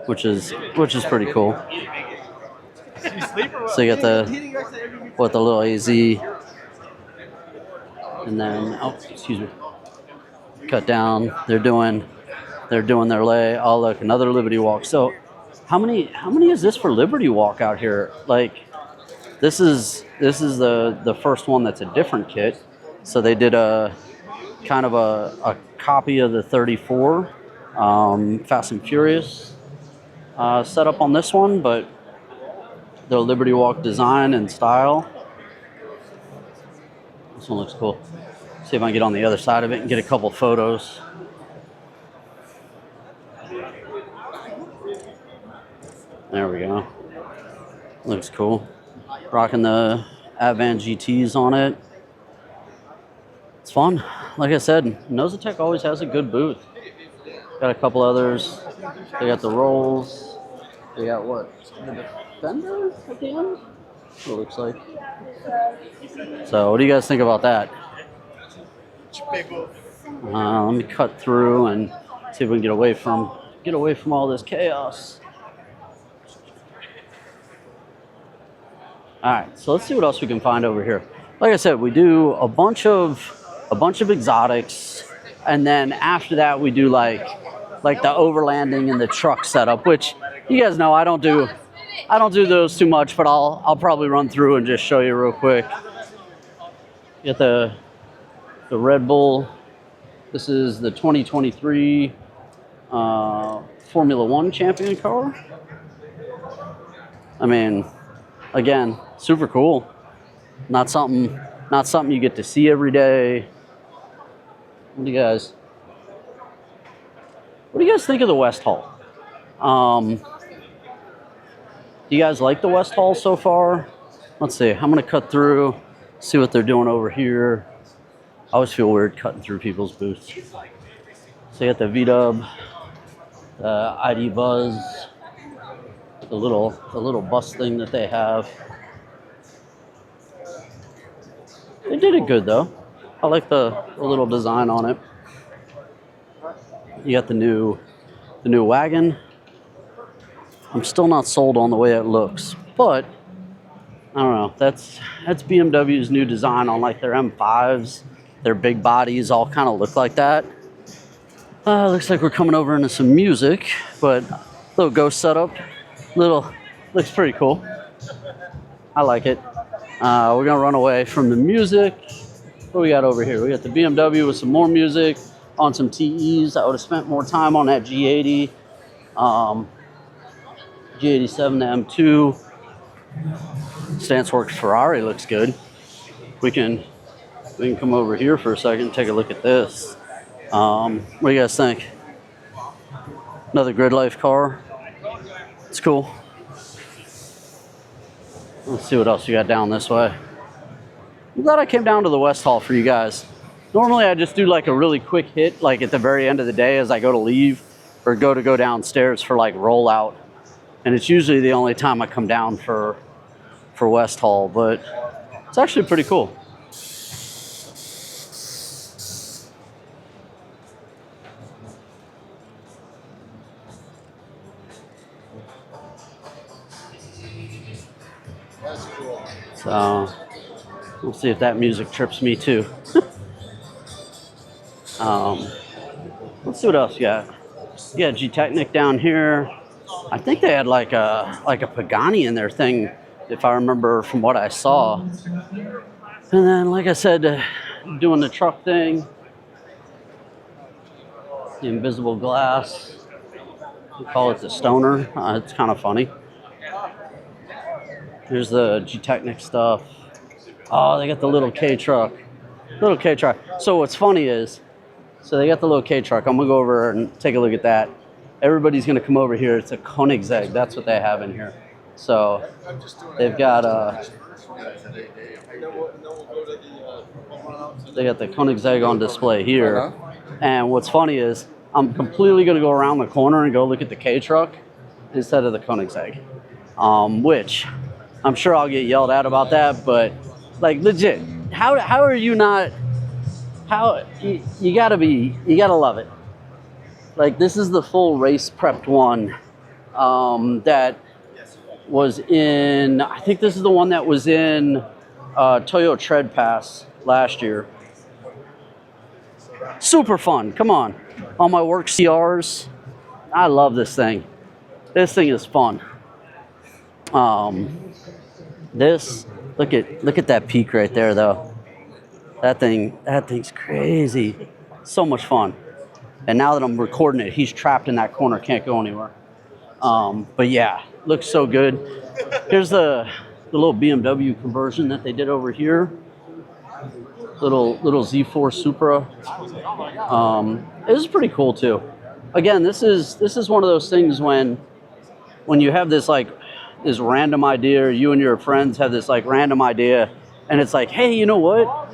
Which is pretty cool. So you got the little AZ, and then excuse me, cut down. They're doing their lay. Oh look, another Liberty Walk. So how many is this for Liberty Walk out here? Like this is the first one that's a different kit. So they did a kind of a copy of the 34 Fast and Furious setup on this one, but the Liberty Walk design and style. This one looks cool. See if I can get on the other side of it and get a couple photos. There we go. Looks cool. Rocking the Advan GTs on it. It's fun. Like I said, Innosatech always has a good booth. Got a couple others. They got the Rolls. They got what? fender at the end. It looks like. So what do you guys think about that? Let me cut through and see if we can get away from all this chaos. All right, so let's see what else we can find over here. Like I said, we do a bunch of exotics, and then after that we do like the overlanding and the truck setup, which you guys know I don't do those too much, but I'll probably run through and just show you real quick. Get the Red Bull. This is the 2023 Formula One champion car. I mean, again, super cool. Not something you get to see every day. What do you guys think of the West Hall? Do you guys like the West Hall so far? Let's see. I'm gonna cut through, see what they're doing over here. I always feel weird cutting through people's booths. So you got the V-Dub, the ID Buzz, the little bus thing that they have. They did it good though. I like the little design on it. You got the new wagon. I'm still not sold on the way it looks, but I don't know. That's BMW's new design on like their M5s. Their big bodies all kind of look like that. Looks like we're coming over into some music, but little ghost setup. Looks pretty cool. I like it. We're gonna run away from the music. What do we got over here? We got the BMW with some more music on some TEs. I would have spent more time on that G80. G87 to M2. Stanceworks Ferrari looks good. We can come over here for a second and take a look at this. What do you guys think? Another Grid Life car. It's cool. Let's see what else you got down this way. I'm glad I came down to the West Hall for you guys. Normally I just do like a really quick hit like at the very end of the day as I go to leave or go downstairs for like rollout. And it's usually the only time I come down for West Hall, but it's actually pretty cool. So we'll see if that music trips me too. Let's see what else you got. You got G-Technic down here. I think they had like a Pagani in their thing, if I remember from what I saw. And then, like I said, doing the truck thing. The invisible glass. We call it the Stoner. It's kind of funny. Here's the G-Technic stuff. Oh, they got the little K truck. Little K truck. So what's funny is, so they got the little K truck. I'm gonna go over and take a look at that. Everybody's gonna come over here. It's a Koenigsegg. That's what they have in here. So they've got they got the Koenigsegg on display here. And what's funny is, I'm completely gonna go around the corner and go look at the K truck instead of the Koenigsegg, which I'm sure I'll get yelled at about that, but like legit, how are you not? How you gotta love it. Like this is the full race prepped one that was in. I think this is the one that was in Toyo Tread Pass last year. Super fun. Come on, all my work CRs. I love this thing. This thing is fun. This look at that peak right there though. That thing's crazy. So much fun. And now that I'm recording it, he's trapped in that corner, can't go anywhere. But yeah, looks so good. Here's the little BMW conversion that they did over here. Little Z4 Supra. This is pretty cool too. Again, this is one of those things when you have this this random idea, or you and your friends have this like random idea, and it's like, hey, you know what?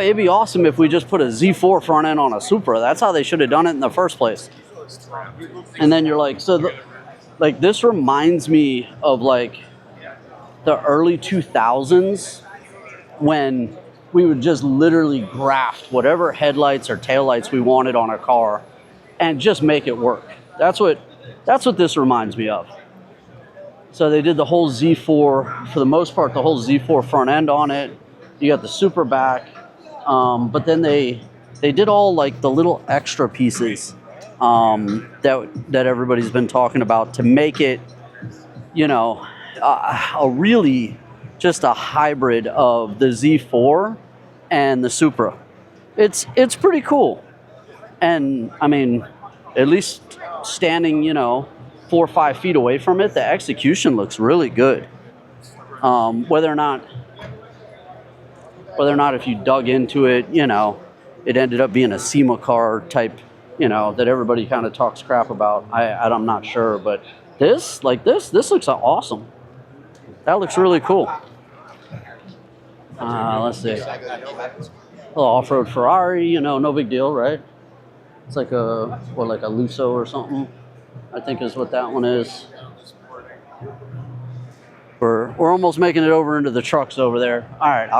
It'd be awesome if we just put a Z4 front end on a Supra. That's how they should have done it in the first place. And then you're like, so like this reminds me of like the early 2000s when we would just literally graft whatever headlights or taillights we wanted on a car and just make it work. That's what this reminds me of. So they did the whole Z4, for the most part, the whole Z4 front end on it. You got the super back, but then they did all like the little extra pieces that everybody's been talking about to make it, you know, a really just a hybrid of the Z4 and the Supra. It's pretty cool. And I mean, at least standing, you know, 4 or 5 feet away from it, the execution looks really good. Whether or not if you dug into it, you know, it ended up being a SEMA car type, you know, that everybody kind of talks crap about. I'm not sure, but this looks awesome. That looks really cool. Let's see. A little off-road Ferrari, you know, no big deal, right? It's like like a Lusso or something, I think is what that one is. We're almost making it over into the trucks over there. All right,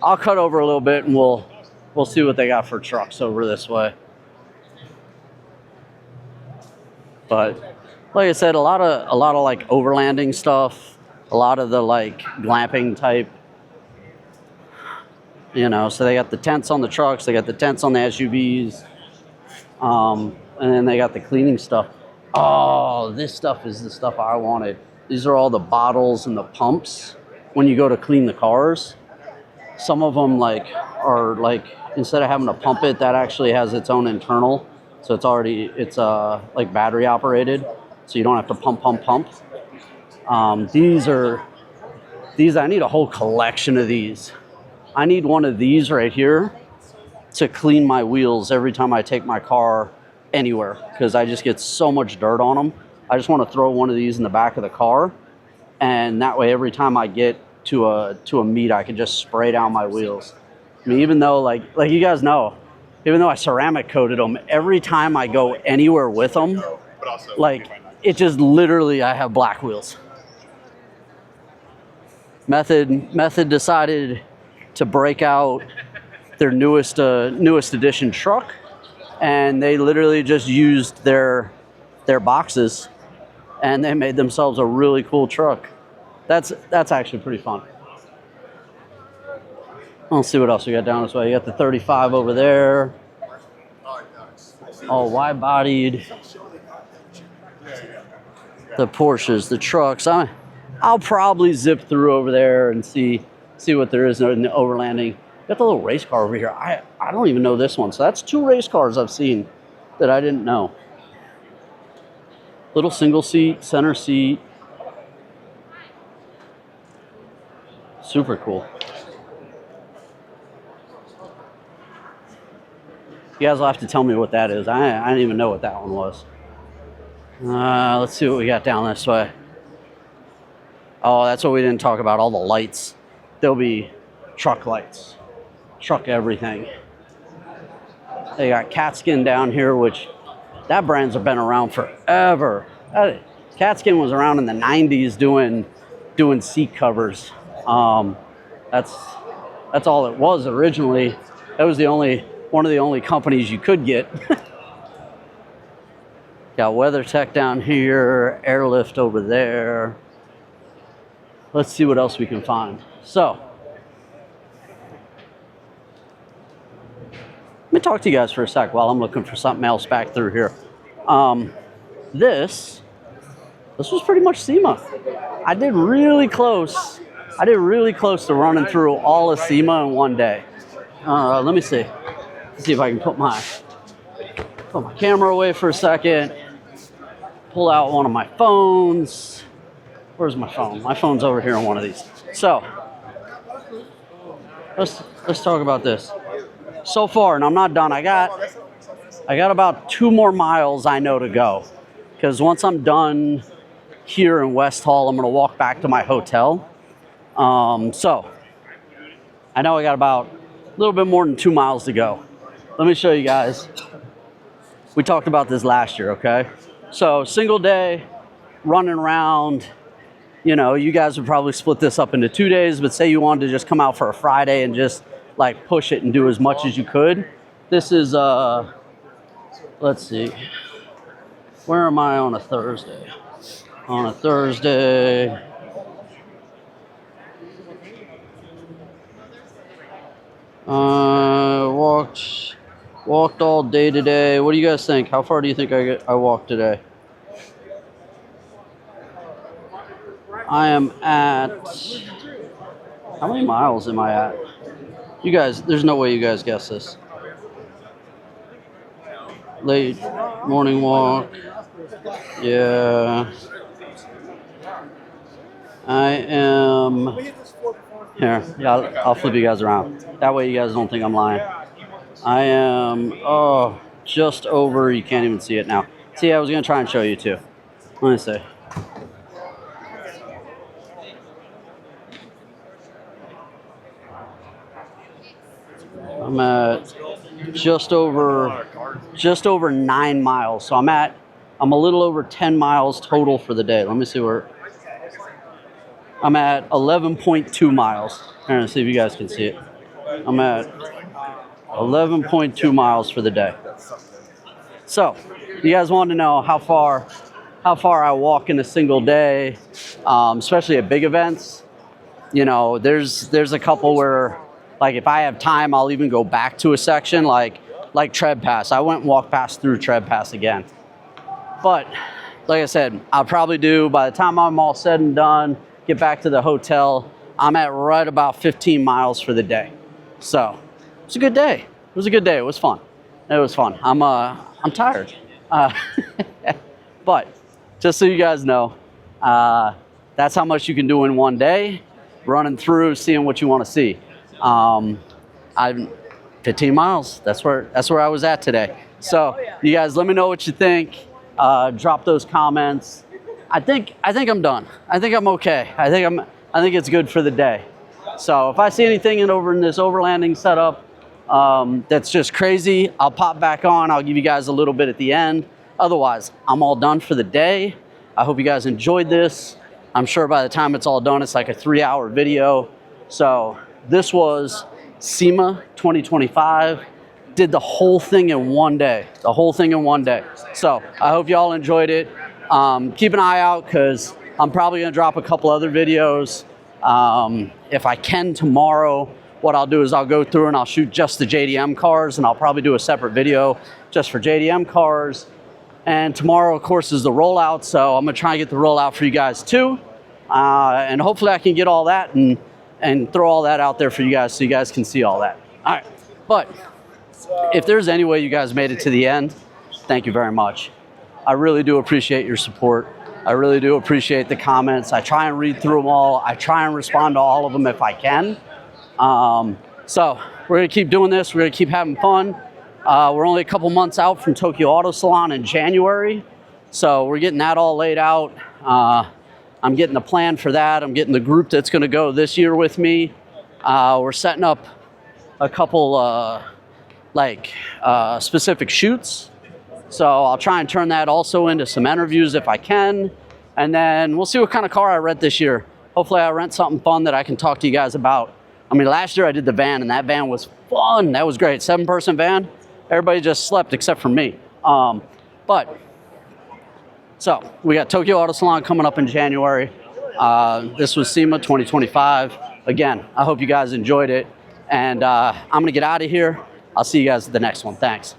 I'll cut over a little bit and we'll see what they got for trucks over this way. But like I said, a lot of like overlanding stuff, a lot of the like glamping type. You know, so they got the tents on the trucks, they got the tents on the SUVs, and then they got the cleaning stuff. Oh, this stuff is the stuff I wanted. These are all the bottles and the pumps when you go to clean the cars. Some of them like are like, instead of having to pump it, that actually has its own internal. So it's like battery operated. So you don't have to pump. These I need a whole collection of these. I need one of these right here to clean my wheels every time I take my car anywhere, because I just get so much dirt on them. I just want to throw one of these in the back of the car, and that way every time I get to a meet, I can just spray down my wheels. I mean, even though like you guys know, even though I ceramic coated them, every time I go anywhere with them, like it just literally, I have black wheels. Method decided to break out their newest edition truck, and they literally just used their boxes, and they made themselves a really cool truck. That's actually pretty fun. Let's see what else we got down this way. You got the 35 over there, all wide-bodied. The Porsches, the trucks. I'll probably zip through over there and see what there is in the overlanding. Got the little race car over here. I don't even know this one. So that's 2 race cars I've seen that I didn't know. Little single seat, center seat. Super cool. You guys will have to tell me what that is. I didn't even know what that one was. Let's see what we got down this way. Oh, that's what we didn't talk about, all the lights. There'll be truck lights, truck everything. They got Catskin down here, which that brand's have been around forever. Catskin was around in the 90s doing seat covers. That's all it was originally. That was one of the only companies you could get. Got WeatherTech down here, Airlift over there. Let's see what else we can find. So, let me talk to you guys for a sec while I'm looking for something else back through here. This was pretty much SEMA. I did really close to running through all of SEMA in one day. Let me see. Let's see if I can put my camera away for a second. Pull out one of my phones. Where's my phone? My phone's over here on one of these. So, let's talk about this. So far, and I'm not done. I got about 2 more miles I know to go, because once I'm done here in West Hall, I'm gonna walk back to my hotel. So I know I got about a little bit more than 2 miles to go. Let me show you guys. We talked about this last year, okay? So single day, running around, you know, you guys would probably split this up into 2 days, but say you wanted to just come out for a Friday and just like push it and do as much as you could. This is, let's see, where am I on a Thursday? On a Thursday, walked all day today. What do you guys think? How far do you think I walked today? I am at, how many miles am I at? You guys, there's no way you guys guess this. Late morning walk. Yeah. I am, here, yeah, I'll flip you guys around. That way you guys don't think I'm lying. I am, oh, just over, you can't even see it now. See, I was gonna try and show you too. Let me see. I'm at just over 9 miles. So I'm a little over 10 miles total for the day. Let me see where, I'm at 11.2 miles. I'm gonna see if you guys can see it. I'm at 11.2 miles for the day. So you guys want to know how far I walk in a single day, especially at big events. You know, there's a couple where, like, if I have time, I'll even go back to a section like Tread Pass. I went and walked past through Tread Pass again. But like I said, I'll probably do, by the time I'm all said and done, get back to the hotel, I'm at right about 15 miles for the day. So it was a good day. It was a good day. It was fun. It was fun. I'm tired. But just so you guys know, that's how much you can do in one day, running through, seeing what you want to see. I'm 15 miles. That's where I was at today. So you guys, let me know what you think. Drop those comments. I think I'm done. I think I'm okay. I think it's good for the day. So if I see anything in this overlanding setup that's just crazy, I'll pop back on. I'll give you guys a little bit at the end. Otherwise, I'm all done for the day. I hope you guys enjoyed this. I'm sure by the time it's all done, it's like a 3-hour video. So this was SEMA 2025. Did the whole thing in one day. The whole thing in one day. So I hope y'all enjoyed it. Keep an eye out because I'm probably going to drop a couple other videos. If I can tomorrow, what I'll do is I'll go through and I'll shoot just the JDM cars, and I'll probably do a separate video just for JDM cars. And tomorrow, of course, is the rollout, so I'm going to try and get the rollout for you guys too. And hopefully I can get all that and throw all that out there for you guys so you guys can see all that. All right, but if there's any way you guys made it to the end, thank you very much. I really do appreciate your support. I really do appreciate the comments. I try and read through them all. I try and respond to all of them if I can. So we're gonna keep doing this. We're gonna keep having fun. We're only a couple months out from Tokyo Auto Salon in January. So we're getting that all laid out. I'm getting the plan for that. I'm getting the group that's gonna go this year with me. We're setting up a couple specific shoots. So I'll try and turn that also into some interviews if I can. And then we'll see what kind of car I rent this year. Hopefully I rent something fun that I can talk to you guys about. I mean, last year I did the van, and that van was fun. That was great. 7-person van. Everybody just slept except for me. So we got Tokyo Auto Salon coming up in January. This was SEMA 2025. Again, I hope you guys enjoyed it. And I'm going to get out of here. I'll see you guys at the next one. Thanks.